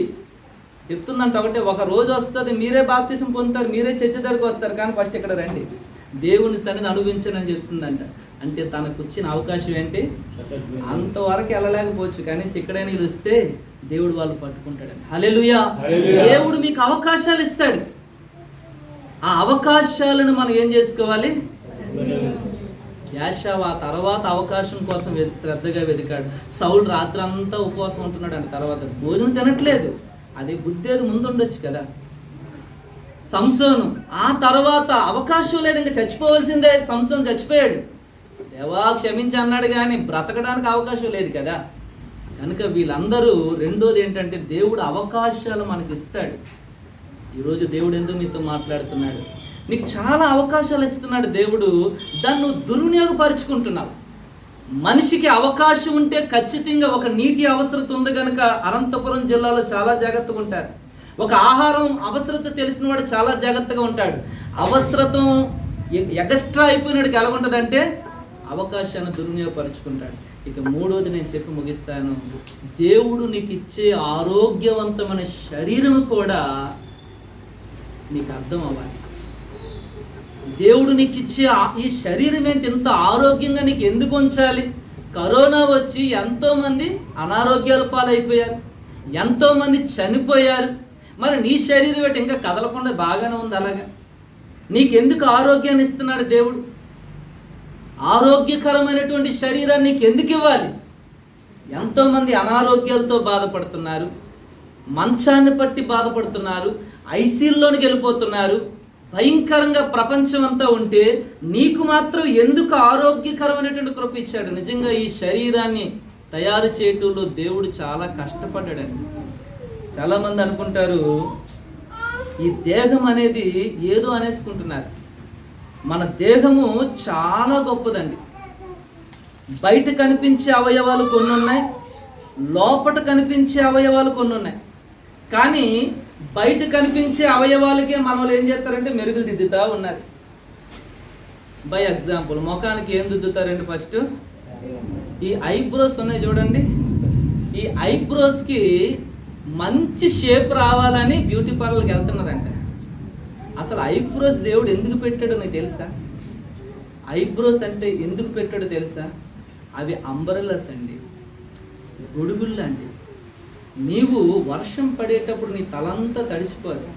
చెప్తుందంట. ఒకటే, ఒక రోజు వస్తుంది మీరే బాప్తిసం పొందుతారు, మీరే చర్చ దగ్గరికి వస్తారు, కానీ ఫస్ట్ ఇక్కడ రండి, దేవుని సన్నిధిని అనుభవించండి అని చెప్తుందంట. అంటే తనకు వచ్చిన అవకాశం ఏంటి? అంతవరకు వెళ్ళలేకపోవచ్చు, కానీ ఇక్కడైనా వీళ్ళు వస్తే దేవుడు వాళ్ళు పట్టుకుంటాడని. హల్లెలూయా. దేవుడు మీకు అవకాశాలు ఇస్తాడు. ఆ అవకాశాలను మనం ఏం చేసుకోవాలి? యాషావు ఆ తర్వాత అవకాశం కోసం శ్రద్ధగా వెతికాడు. సౌలు రాత్రంతా ఉపవాసం ఉంటున్నాడు అని, తర్వాత భోజనం తినట్లేదు. అది బుద్ధేది ముందు ఉండొచ్చు కదా. సంసోను ఆ తర్వాత అవకాశం లేదు, ఇంకా చచ్చిపోవలసిందే. సంసోను చచ్చిపోయాడు, దేవా క్షమించి అన్నాడు, కానీ బ్రతకడానికి అవకాశం లేదు కదా. కనుక వీళ్ళందరూ రెండోది ఏంటంటే దేవుడు అవకాశాలు మనకి ఇస్తాడు. ఈరోజు దేవుడు ఎందుకు మీతో మాట్లాడుతున్నాడు? నీకు చాలా అవకాశాలు ఇస్తున్నాడు దేవుడు, దాన్ని నువ్వు దుర్వినియోగపరుచుకుంటున్నావు. మనిషికి అవకాశం ఉంటే ఖచ్చితంగా ఒక నీటి అవసరత ఉంది కనుక అనంతపురం జిల్లాలో చాలా జాగ్రత్తగా ఉంటారు. ఒక ఆహారం అవసరత తెలిసిన వాడు చాలా జాగ్రత్తగా ఉంటాడు. అవసరత ఎక్స్ట్రా అయిపోయినాడికి ఎలా ఉంటుందంటే అవకాశాన్ని దుర్వినియోగపరుచుకుంటాడు. ఇక మూడోది నేను చెప్పి ముగిస్తాను. దేవుడు నీకు ఇచ్చే ఆరోగ్యవంతమైన శరీరం కూడా నీకు అర్థం అవ్వాలి. దేవుడు నీకు ఇచ్చే ఈ శరీరం ఏంటి, ఇంత ఆరోగ్యంగా నీకు ఎందుకు ఉంచాలి? కరోనా వచ్చి ఎంతోమంది అనారోగ్యాల పాలైపోయారు, ఎంతోమంది చనిపోయారు. మరి నీ శరీరం ఏంటి ఇంకా కదలకుండా బాగానే ఉంది. అలాగా నీకెందుకు ఆరోగ్యాన్ని ఇస్తున్నాడు దేవుడు? ఆరోగ్యకరమైనటువంటి శరీరాన్ని నీకు ఎందుకు ఇవ్వాలి? ఎంతోమంది అనారోగ్యాలతో బాధపడుతున్నారు, మంచాన్ని పట్టి బాధపడుతున్నారు, ఐసీయూలోనికి వెళ్ళిపోతున్నారు. భయంకరంగా ప్రపంచం అంతా ఉంటే నీకు మాత్రం ఎందుకు ఆరోగ్యకరమైనటువంటి కృప ఇచ్చాడు? నిజంగా ఈ శరీరాన్ని తయారు చేయటంలో దేవుడు చాలా కష్టపడ్డాడండి. చాలామంది అనుకుంటారు ఈ దేహం అనేది ఏదో అనేసుకుంటున్నారు. మన దేహము చాలా గొప్పదండి. బయట కనిపించే అవయవాలు కొన్ని ఉన్నాయి, లోపట కనిపించే అవయవాలు కొన్ని ఉన్నాయి. కానీ బయట కనిపించే అవయవాలకే మనం ఏం చేస్తారంటే మెరుగులు దిద్దుతా ఉన్నారు. బై ఎగ్జాంపుల్, ముఖానికి ఏం దిద్దుతారండి? ఫస్ట్ ఈ ఐబ్రోస్ ఉన్నాయి చూడండి. ఈ ఐబ్రోస్కి మంచి షేప్ రావాలని బ్యూటీ పార్లర్కి వెళ్తున్నారంట. అసలు ఐబ్రోస్ దేవుడు ఎందుకు పెట్టాడో నీకు తెలుసా? ఐబ్రోస్ అంటే ఎందుకు పెట్టాడో తెలుసా? అవి అంబరెల్లాస్ అండి, గొడుగుళ్ళు అండి. నీవు వర్షం పడేటప్పుడు నీ తలంతా తడిసిపోదు,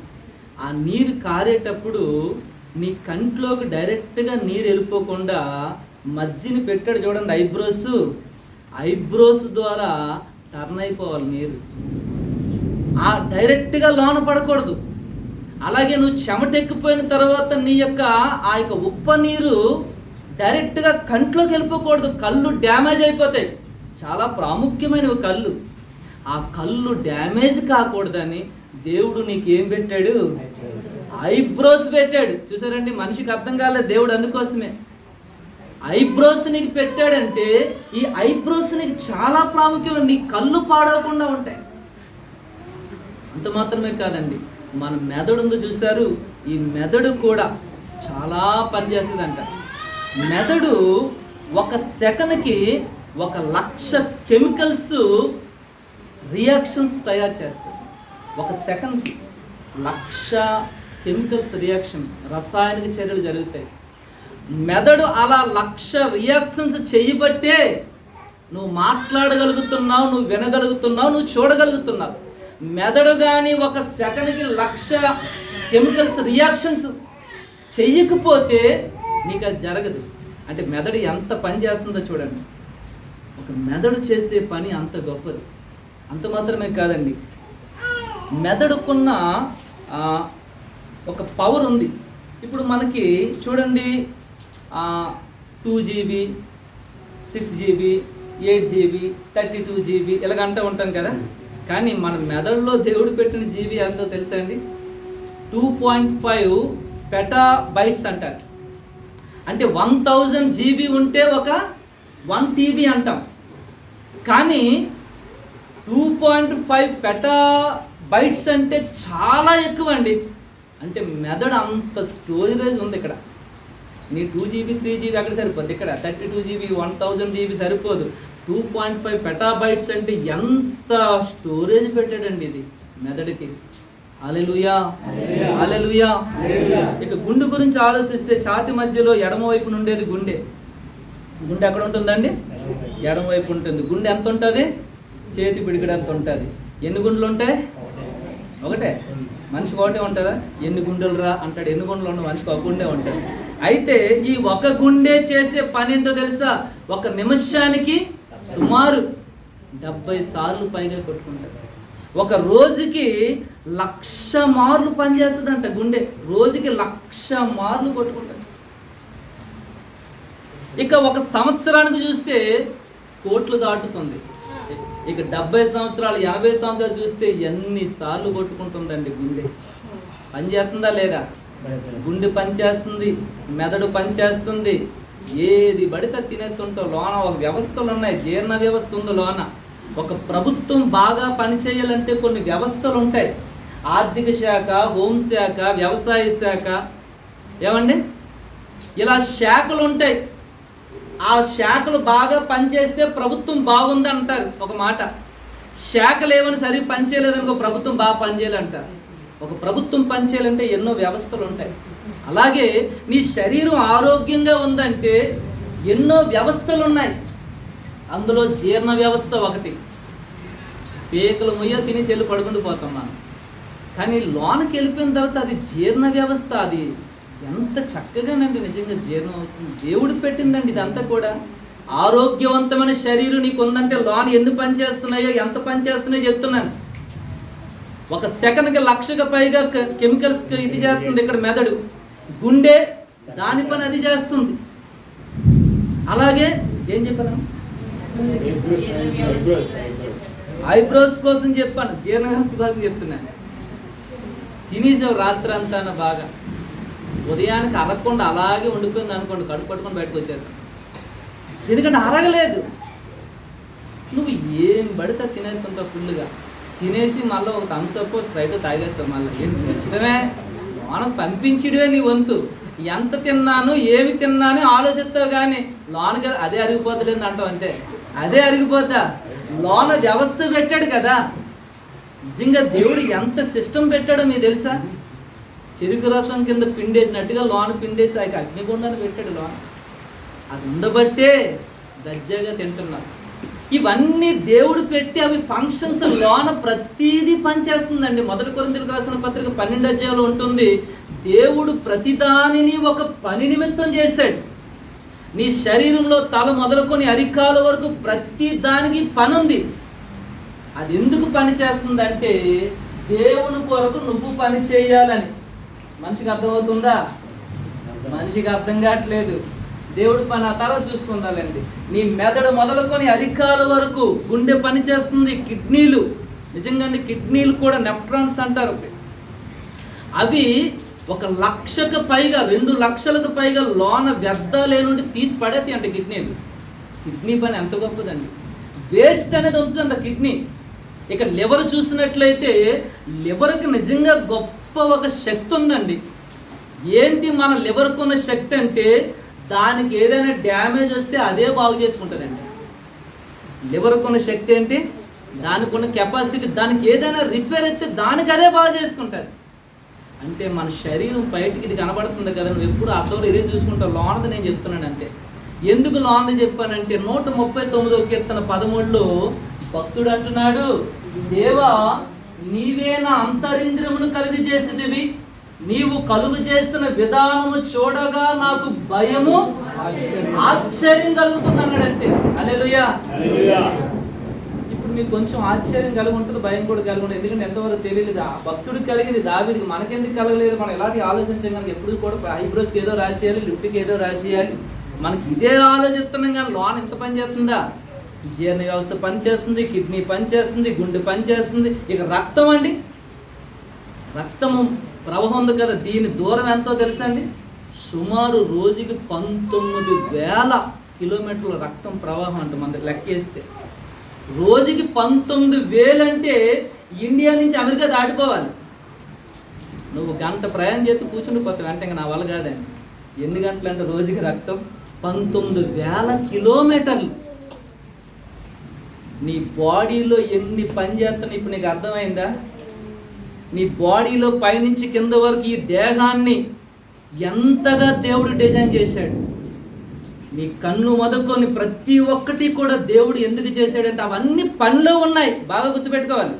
ఆ నీరు కారేటప్పుడు నీ కంట్లోకి డైరెక్ట్గా నీరు వెళ్ళిపోకుండా మధ్యని పెట్టాడు చూడండి ఐబ్రోస్. ఐబ్రోస్ ద్వారా టర్న్ అయిపోవాలి నీరు, ఆ డైరెక్ట్గా లోన పడకూడదు. అలాగే నువ్వు చెమటెక్కిపోయిన తర్వాత నీ యొక్క ఆ యొక్క ఉప్ప నీరు డైరెక్ట్గా కంట్లోకి వెళ్ళిపోకూడదు, కళ్ళు డ్యామేజ్ అయిపోతాయి. చాలా ప్రాముఖ్యమైనవి కళ్ళు. ఆ కళ్ళు డ్యామేజ్ కాకూడదని దేవుడు నీకు ఏం పెట్టాడు? ఐబ్రోస్ పెట్టాడు. చూసారండి, మనిషికి అర్థం కాలేదు, దేవుడు అందుకోసమే ఐబ్రోస్ నీకు పెట్టాడంటే ఈ ఐబ్రోస్ నీకు చాలా ప్రాముఖ్యం. నీ కళ్ళు పాడవకుండా ఉంటాయి. అంత మాత్రమే కాదండి, మన మెదడు ఉందో చూశారు, ఈ మెదడు కూడా చాలా పనిచేస్తుందంట. మెదడు ఒక సెకన్కి 1,00,000 కెమికల్స్ రియాక్షన్స్ తయారు చేస్తుంది. ఒక సెకన్కి 1,00,000 కెమికల్స్ రియాక్షన్, రసాయనిక చర్యలు జరుగుతాయి. మెదడు అలా 1,00,000 రియాక్షన్స్ చేయబట్టే నువ్వు మాట్లాడగలుగుతున్నావు, నువ్వు వినగలుగుతున్నావు, నువ్వు చూడగలుగుతున్నావు. మెదడు కానీ ఒక సెకన్కి 1,00,000 కెమికల్స్ రియాక్షన్స్ చెయ్యకపోతే నీకు అది జరగదు. అంటే మెదడు ఎంత పని చేస్తుందో చూడండి. ఒక మెదడు చేసే పని అంత గొప్పది. అంత మాత్రమే కాదండి, మెదడుకున్న ఒక పవర్ ఉంది. ఇప్పుడు మనకి చూడండి 2GB, 6GB, 8GB, 32GB ఇలాగంటూ ఉంటాం కదా. కానీ మన మెదడులో దేవుడు పెట్టిన జీబీ ఎంతో తెలుసా అండి? 2.5 పెటాబైట్స్ అంటారు. అంటే 1000 GB ఉంటే ఒక 1 TB అంటాం. కానీ 2.5 పెటాబైట్స్ అంటే చాలా ఎక్కువ అండి. అంటే మెదడు అంత స్టోరేజ్ ఉంది ఇక్కడ. నీ 2GB, 3GB అక్కడ సరిపోద్ది, ఇక్కడ 32GB, 1000 GB సరిపోదు. 2.5 పెటాబైట్స్ అంటే ఎంత స్టోరేజ్ పెట్టాడండి ఇది మెదడుకి. హల్లెలూయా, హల్లెలూయా. ఇక గుండె గురించి ఆలోచిస్తే ఛాతి మధ్యలో ఎడమ వైపున ఉండేది గుండె. గుండె ఎక్కడ ఉంటుందండి? ఎడమ వైపు ఉంటుంది. గుండె ఎంత ఉంటుంది? చేతి పిడికిడ ఎంత ఉంటుంది. ఎన్ని గుండెలు ఉంటాయి? ఒకటే. మనిషికి ఒకటే ఉంటుందా? ఎన్ని గుండెలు రా అంటాడు. ఎన్ని గుండెలు ఉండవు, మనిషికి ఒక గుండె ఉంటుంది. అయితే ఈ ఒక గుండె చేసే పని ఏంటో తెలుసా? ఒక నిమిషానికి సుమారు 70 సార్లు పైగా కొట్టుకుంటారు. ఒక రోజుకి 1,00,000 మార్లు పనిచేస్తుందంట గుండె. రోజుకి 1,00,000 మార్లు కొట్టుకుంటారు. ఇక ఒక సంవత్సరానికి చూస్తే కోట్లు దాటుతుంది. ఇక 70 సంవత్సరాలు, 50 సంవత్సరాలు చూస్తే ఎన్నిసార్లు కొట్టుకుంటుందండి గుండె. పనిచేస్తుందా లేదా? గుండె పనిచేస్తుంది, మెదడు పనిచేస్తుంది. ఏది పడితే తినేస్తుంటావు. లోన ఒక వ్యవస్థలు ఉన్నాయి, జీర్ణ వ్యవస్థ ఉంది లోన. ఒక ప్రభుత్వం బాగా పనిచేయాలంటే కొన్ని వ్యవస్థలు ఉంటాయి. ఆర్థిక శాఖ, హోంశాఖ, వ్యవసాయ శాఖ, ఏమండి ఇలా శాఖలు ఉంటాయి. ఆ శాఖలు బాగా పనిచేస్తే ప్రభుత్వం బాగుంది అంటారు ఒక మాట. శాఖలు ఏమని సరిగ్గా పనిచేయలేదనుకో ప్రభుత్వం బాగా పనిచేయాలంటారు. ఒక ప్రభుత్వం పనిచేయాలంటే ఎన్నో వ్యవస్థలు ఉంటాయి. అలాగే నీ శరీరం ఆరోగ్యంగా ఉందంటే ఎన్నో వ్యవస్థలు ఉన్నాయి. అందులో జీర్ణ వ్యవస్థ ఒకటి. పేకలు ముయ్య తినేసి వెళ్ళి పడుకుంటూ పోతాం మనం. కానీ లోనకి వెళ్ళిపోయిన తర్వాత అది జీర్ణ వ్యవస్థ. అది ఎంత చక్కగానండి నిజంగా జీర్ణం అవుతుంది. దేవుడు పెట్టిందండి ఇదంతా కూడా. ఆరోగ్యవంతమైన శరీరం నీకు ఉందంటే లోన ఎన్ని పని చేస్తున్నాయో, ఎంత పని చేస్తున్నాయో చెప్తున్నాను. ఒక సెకండ్కి 1,00,000 పైగా కెమికల్స్ ఇది చేస్తుంది ఇక్కడ మెదడు. గుండె దాని పని అది చేస్తుంది. అలాగే ఏం చెప్పాను? ఐబ్రోస్ కోసం చెప్పాను, జీర్ణ వ్యవస్థ కోసం చెప్తున్నాను. తినేసావు రాత్రి అంతా బాగా, ఉదయానికి అరగకుండా అలాగే ఉండిపోయింది అనుకోండి, కడుపు పట్టుకొని బయటకు వచ్చేది. ఎందుకంటే అరగలేదు. నువ్వు ఏం పడితే తినేస్తుంటావు ఫుల్గా. తినేసి మళ్ళీ ఒక థమ్స్అప్ స్ప్రైట్ తాగేస్తావు. మళ్ళీ ఇష్టమే లోనకు పంపించడమే నీ వంతు. ఎంత తిన్నాను, ఏమి తిన్నాను ఆలోచిస్తావు. కానీ లోనకి అదే అరిగిపోతలేదు అంటావు. అంతే, అదే అరిగిపోతా. లోన వ్యవస్థ పెట్టాడు కదా. నిజంగా దేవుడు ఎంత సిస్టమ్ పెట్టాడో మీకు తెలుసా? చెరుకు రసం కింద పిండేసినట్టుగా లోన పిండేసి ఆ అగ్నిగుండాన్ని పెట్టాడు లోన. అది ఉండబట్టే దర్జాగా తింటున్నాం. ఇవన్నీ దేవుడు పెట్టి అవి ఫంక్షన్స్ లోన ప్రతీదీ పనిచేస్తుందండి. 1 కొరింథీయులకు రాసిన పత్రిక 12వ అధ్యాయంలో ఉంటుంది, దేవుడు ప్రతిదానిని ఒక పని నిమిత్తం చేశాడు. నీ శరీరంలో తల మొదలుకొని అరికాల వరకు ప్రతి దానికి పని ఉంది. అది ఎందుకు పని చేస్తుందంటే దేవుని కొరకు నువ్వు పని చేయాలని. మనిషికి అర్థమవుతుందా? మనిషికి అర్థం కావట్లేదు. దేవుడు పని ఆ తర్వాత చూసుకుందాలండి. నీ మెదడు మొదలుకొని అరికాల వరకు గుండె పని చేస్తుంది, కిడ్నీలు, నిజంగా కిడ్నీలు కూడా నెఫ్రాన్స్ అంటారు. అవి 1 లక్షకు పైగా 2 లక్షలకు పైగా లోన వ్యర్థాలు నుండి తీసి పడేది అంటే కిడ్నీలు. కిడ్నీ పని ఎంత గొప్పదండి. వేస్ట్ అనేది ఉంటుందంట కిడ్నీ. ఇక లివర్ చూసినట్లయితే లివర్కి నిజంగా గొప్ప ఒక శక్తి ఉందండి. ఏంటి మన లివర్కు ఉన్న శక్తి అంటే దానికి ఏదైనా డ్యామేజ్ వస్తే అదే బాగు చేసుకుంటుందండి. లివర్కు ఉన్న శక్తి ఏంటి? దానికి ఉన్న కెపాసిటీ, దానికి ఏదైనా రిపేర్ అయితే దానికి అదే బాగు చేసుకుంటుంది. అంటే మన శరీరం బయటికి ఇది కనబడుతుంది కదా, నువ్వు ఎప్పుడు అర్థంలో ఇదే చూసుకుంటావు. లోనది నేను చెప్తున్నాను అంతే. ఎందుకు లోనది చెప్పానంటే 139వ కీర్తన 13లో భక్తుడు అంటున్నాడు, దేవా నీవే నా అంతరింద్రియమును కలుగు చేసేదివి, నీవు కలుగు చేసిన విధానము చూడగా నాకు భయము ఆశ్చర్యం కలుగుతుంది అన్నాడంటే. హల్లెలూయా. ఇప్పుడు మీకు కొంచెం ఆశ్చర్యం కలిగి ఉంటుంది, భయం కూడా కలిగి ఉంటుంది. ఎందుకంటే ఎంతవరకు తెలియలేదు. ఆ భక్తుడికి కలిగింది, దావీదుకి మనకెందుకు కలగలేదు? మనం ఎలాంటి ఆలోచించాం. ఎప్పుడు కూడా ఐబ్రోస్కి ఏదో రాసేయాలి, లిఫ్ట్కి ఏదో రాసేయాలి, మనకి ఇదే ఆలోచిస్తున్నాం. కానీ లోన్ ఎంత పని చేస్తుందా? జీర్ణ వ్యవస్థ పనిచేస్తుంది, కిడ్నీ పనిచేస్తుంది, గుండె పనిచేస్తుంది. ఇక రక్తం అండి, రక్తము ప్రవాహం ఉంది కదా, దీని దూరం ఎంతో తెలుసా అండి? సుమారు రోజుకి 19,000 కిలోమీటర్ల రక్తం ప్రవాహం అంట. మనకి లెక్కేస్తే రోజుకి 19,000 అంటే ఇండియా నుంచి అమెరికా దాటిపోవాలి. నువ్వు గంట ప్రయాణం చేస్తూ కూర్చుని పోతావు అంటే ఇంకా నా వల్ల కాదండి. ఎన్ని గంటలు అంటే రోజుకి రక్తం 19,000 కిలోమీటర్లు. నీ బాడీలో ఎన్ని పని చేస్తున్నాయి ఇప్పుడు నీకు అర్థమైందా? నీ బాడీలో పైనుంచి కింద వరకు ఈ దేహాన్ని ఎంతగా దేవుడు డిజైన్ చేశాడు. నీ కన్ను మొదలుకొని ప్రతి ఒక్కటి కూడా దేవుడు ఎందుకు చేశాడంటే అవన్నీ పనిలో ఉన్నాయి. బాగా గుర్తుపెట్టుకోవాలి.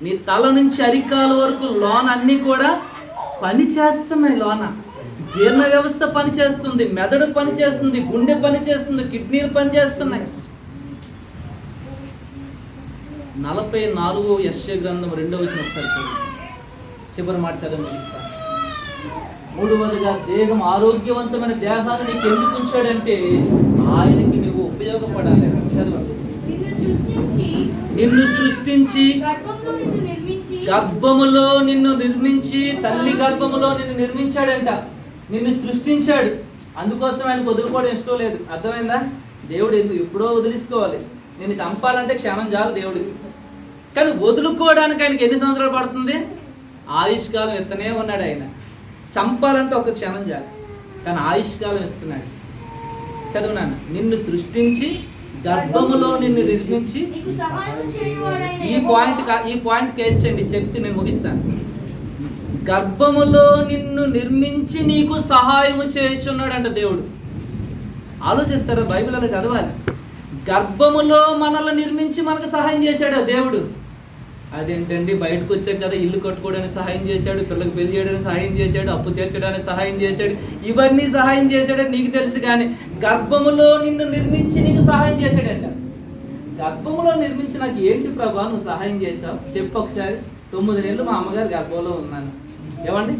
నీ తల నుంచి అరికాల వరకు లోన అన్నీ కూడా పని చేస్తున్నాయి. లోన జీర్ణ వ్యవస్థ పని చేస్తుంది, మెదడు పని చేస్తుంది, గుండె పని చేస్తుంది, కిడ్నీలు పని చేస్తున్నాయి. 44 యెషయా గ్రంథం 2వ వచనం ఒకసారి చూడండి. చివరి మాట చదివి ముగిస్తాను. 3వదిగా దేహం ఆరోగ్యవంతమైన దేహాన్ని నీకు ఎందుకు ఉంచాడంటే ఆయనకి నువ్వు ఉపయోగపడాలి. చదవండి. నిన్ను సృష్టించి గర్భములో నిన్ను నిర్మించి, తల్లి గర్భములో నిన్ను నిర్మించాడంట. నిన్ను సృష్టించాడు. అందుకోసం ఆయనకు వదులుకోవడం ఇష్టం లేదు. అర్థమైందా? దేవుడు ఎందుకు ఎప్పుడో వదిలించుకోవాలి. నేను చంపాలంటే క్షణం చాలు దేవుడికి. కానీ వదులుకోవడానికి ఆయనకి ఎన్ని సంవత్సరాలు పడుతుంది? ఆయుష్కాలం ఇస్తూనే ఉన్నాడు ఆయన. చంపాలంటే ఒక క్షణం చాలు, కానీ ఆయుష్కాలం ఇస్తున్నాడు. చదువునాను. నిన్ను సృష్టించి గర్భములో నిన్ను నిర్మించి, ఈ పాయింట్ కేర్చండి, చెప్తే నేను ముగిస్తాను. గర్భములో నిన్ను నిర్మించి నీకు సహాయము చేయుచున్నాడు అంట దేవుడు. ఆలోచిస్తారా? బైబిల్ అలా చదవాలి. గర్భములో మనల్ని నిర్మించి మనకు సహాయం చేశాడు దేవుడు. అదేంటండి, బయటకు వచ్చాక కదా ఇల్లు కట్టుకోవడానికి సహాయం చేశాడు, పిల్లలకు పెళ్లి చేయడానికి సహాయం చేశాడు, అప్పు తీర్చడానికి సహాయం చేశాడు, ఇవన్నీ సహాయం చేశాడని నీకు తెలుసు. కానీ గర్భములో నిన్ను నిర్మించి నీకు సహాయం చేశాడంట. గర్భములో నిర్మించి నాకు ఏంటి ప్రభా నువ్వు సహాయం చేశావు చెప్పు ఒకసారి. 9 నెలలు మా అమ్మగారు గర్భంలో ఉన్నాను. ఏమండి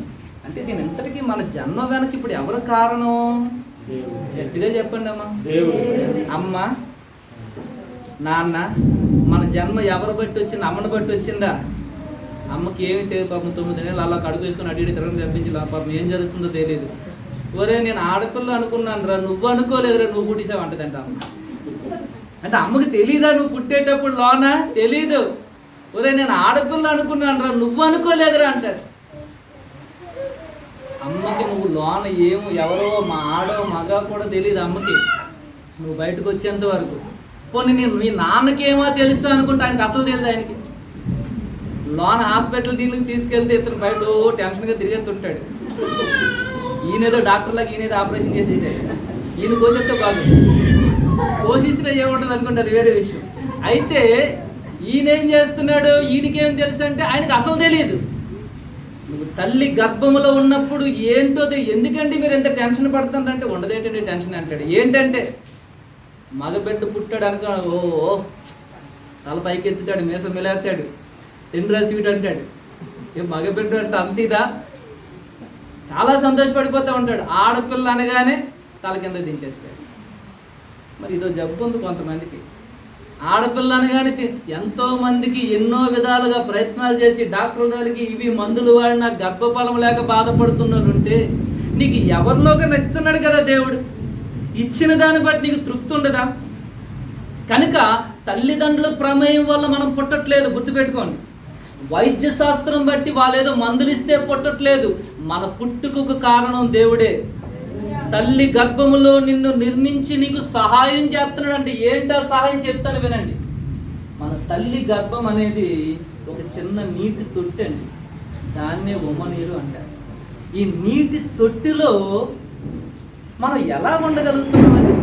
అంటే దీని ఇంతటికీ మన జన్మ వెనక ఇప్పుడు ఎవరు కారణం? గట్టిగా చెప్పండి అమ్మా. అమ్మ, నాన్న, మన జన్మ ఎవరు బట్టి వచ్చింది? అమ్మని బట్టి వచ్చిందా? అమ్మకి ఏమి తెలియదు పాపం. 9 నెలలు అలా కడుపు వేసుకొని అడిగి తిరగడం కనిపించి పాపం ఏం జరుగుతుందో తెలియదు. ఒరే నేను ఆడపిల్ల అనుకున్నాను రా, నువ్వు అనుకోలేదురా, నువ్వు పుట్టిసావు అంటదంట అమ్మ. అంటే అమ్మకి తెలీదా నువ్వు పుట్టేటప్పుడు లోన? తెలీదు. ఒరే నేను ఆడపిల్ల అనుకున్నాను రా, నువ్వు అనుకోలేదురా అంటారు. అమ్మకి నువ్వు లోన ఏమో ఎవరో మా ఆడో మగ కూడా తెలియదు అమ్మకి నువ్వు బయటకు వచ్చేంత వరకు. పోనీ నేను మీ నాన్నకేమో తెలుసు అనుకుంటే ఆయనకి అసలు తెలియదు. ఆయనకి లోన హాస్పిటల్ దీనికి తీసుకెళ్తే ఇతను బయట టెన్షన్గా తిరిగేస్తుంటాడు. ఈయనేదో డాక్టర్ లాగా ఈయనేదో ఆపరేషన్ చేసేసాడు. ఈయన పోషిస్తే బాగుంది, పోషిస్తే ఏముంటుంది అనుకుంటే అది వేరే విషయం. అయితే ఈయన ఏం చేస్తున్నాడు, ఈయనకేం తెలుసు అంటే ఆయనకు అసలు తెలియదు. నువ్వు తల్లి గర్భములో ఉన్నప్పుడు ఏంటో ఎందుకంటే మీరు ఎంత టెన్షన్ పడుతుందంటే, ఉండదేంటండి టెన్షన్ అంటాడు. ఏంటంటే మగబిడ్డ పుట్టాడు అనుకో, ఓ తల పైకి ఎత్తుతాడు, మీసం మిలేస్తాడు, తిండ్రా స్వీట్ అంటాడు. ఏం మగబిడ్డ అంటే అంతేదా, చాలా సంతోషపడిపోతూ ఉంటాడు. ఆడపిల్ల అనగానే తల కింద దించేస్తాడు. మరి ఇదో జబ్బు ఉంది కొంతమందికి. ఆడపిల్ల అనగానే ఎంతో మందికి ఎన్నో విధాలుగా ప్రయత్నాలు చేసి డాక్టర్ల దగ్గరికి ఇవి మందులు వాడిన గర్భఫలం లేక బాధపడుతున్నారు ఉంటే, నీకు ఎవరిలోగా ఇస్తున్నాడు కదా దేవుడు, ఇచ్చిన దాన్ని బట్టి నీకు తృప్తి ఉండదా? కనుక తల్లిదండ్రుల ప్రమేయం వల్ల మనం పుట్టట్లేదు, గుర్తుపెట్టుకోండి. వైద్య శాస్త్రం బట్టి వాళ్ళు ఏదో మందులు ఇస్తే పుట్టట్లేదు, మన పుట్టుకు కారణం దేవుడే. తల్లి గర్భములో నిన్ను నిర్మించి నీకు సహాయం చేస్తున్నాడు. అంటే ఏంటో సహాయం చెప్తాను వినండి. మన తల్లి గర్భం అనేది ఒక చిన్న నీటి తొట్టి అండి, దాన్నే ఉమ్మనీరు అంటారు. ఈ నీటి తొట్టిలో మనం ఎలా ఉండగలుగుతున్నామండి?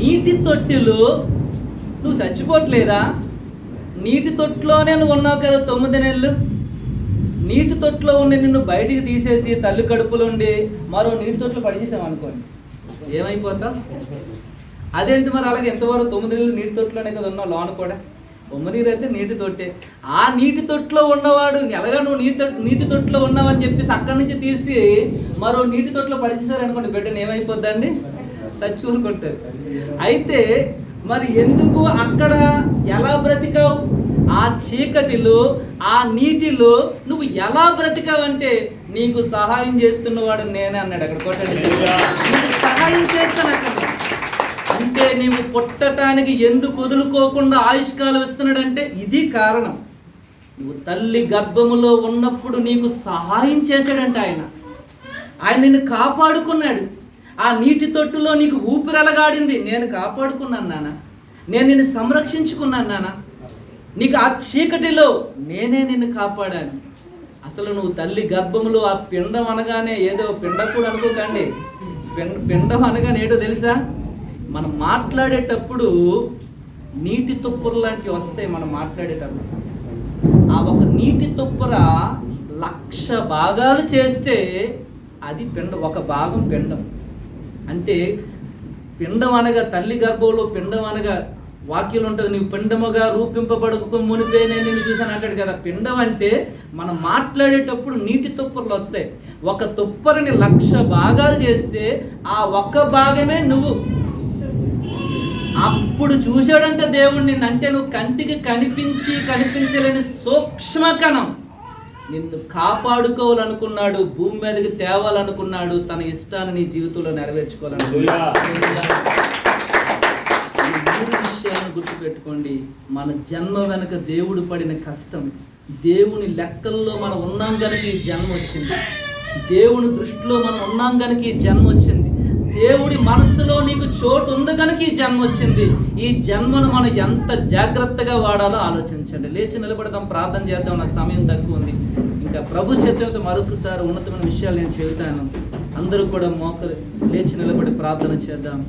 నీటి తొట్టిలో నువ్వు చచ్చిపోవట్లేదా? నీటి తొట్టిలోనే నువ్వు ఉన్నావు కదా 9 నెలలు. నీటి తొట్టులో ఉండి నిన్ను బయటికి తీసేసి తల్లి కడుపులో ఉండి మరో నీటి తొట్లు పడిచేసాం అనుకోండి, ఏమైపోతాం? అదేంటి మరి అలాగే ఎంతవరకు 9 నెలలు నీటి తొట్టులోనే కదా ఉన్నావు, లోన కూడా ఉమ్మనీరు అయితే నీటి తొట్టే. ఆ నీటి తొట్టులో ఉన్నవాడు ఎలాగా నువ్వు నీటి తొట్టులో ఉన్నావని చెప్పేసి అక్కడి నుంచి తీసి మరో నీటి తొట్టులో పడిచేసారనుకోండి, బిడ్డను ఏమైపోద్దండి? చచ్చుకుంటారు. అయితే మరి ఎందుకు అక్కడ ఎలా బ్రతికావు? ఆ చీకటిలో ఆ నీటిలో నువ్వు ఎలా బ్రతికావంటే, నీకు సహాయం చేస్తున్నవాడు నేనే అన్నాడు. అక్కడ కొట్టండి, నీకు సహాయం చేస్తాను అక్కడ. అంటే నీవు పుట్టడానికి ఎందుకు వదులుకోకుండా ఆయుష్కాలం ఇస్తున్నాడంటే ఇది కారణం. నువ్వు తల్లి గర్భములో ఉన్నప్పుడు నీకు సహాయం చేశాడంటే ఆయన నిన్ను కాపాడుకున్నాడు. ఆ నీటి తొట్టులో నీకు ఊపిరలగాడింది, నేను కాపాడుకున్నాను నాన్న, నేను నిన్ను సంరక్షించుకున్నాను నాన్న. నీకు ఆ చీకటిలో నేనే నిన్ను కాపాడాను. అసలు నువ్వు తల్లి గర్భములో ఆ పిండం అనగానే ఏదో పిండకూడ అనుకోకండి. పిండం అనగానే ఏంటో తెలుసా? మనం మాట్లాడేటప్పుడు నీటి తుప్పరు లాంటివి వస్తాయి. మనం మాట్లాడేటప్పుడు ఆ ఒక నీటి తుప్పర 1,00,000 భాగాలు చేస్తే అది పిండం, ఒక భాగం పిండం. అంటే పిండం అనగా తల్లి గర్భంలో పిండం అనగా వాక్యం ఉంటుంది, నీవు పిండముగా రూపింపబడక మునిపే నేను నిన్ను చూశాను అంటాడు కదా. పిండం అంటే మనం మాట్లాడేటప్పుడు నీటి తుప్పర్లు వస్తాయి. ఒక తుప్పరిని 1,00,000 భాగాలు చేస్తే ఆ ఒక్క భాగమే నువ్వు. అప్పుడు చూశాడంటే దేవుడు నిన్ను, అంటే నువ్వు కంటికి కనిపించలేని సూక్ష్మ కణం. నిన్ను కాపాడుకోవాలనుకున్నాడు, భూమి మీదకి తేవాలనుకున్నాడు, తన ఇష్టాన్ని నీ జీవితంలో నెరవేర్చుకోవాలనుకున్నాడు. విషయాన్ని గుర్తుపెట్టుకోండి. మన జన్మ వెనక దేవుడు పడిన కష్టం, దేవుని లెక్కల్లో మనం ఉన్నాం కనుక ఈ జన్మ వచ్చింది. దేవుని దృష్టిలో మనం ఉన్నాం కనుక ఈ జన్మ వచ్చింది. దేవుడి మనస్సులో నీకు చోటు ఉంది కనుక ఈ జన్మ వచ్చింది. ఈ జన్మను మనం ఎంత జాగ్రత్తగా వాడాలో ఆలోచించండి. లేచి నిలబడదాం, ప్రార్థన చేద్దాం. నా సమయం తక్కువ ఉంది. ఇంకా ప్రభు చర్చతో మరొకసారి ఉన్నతమైన విషయాలు నేను చెబుతాను. అందరూ కూడా లేచి నిలబడి ప్రార్థన చేద్దాం.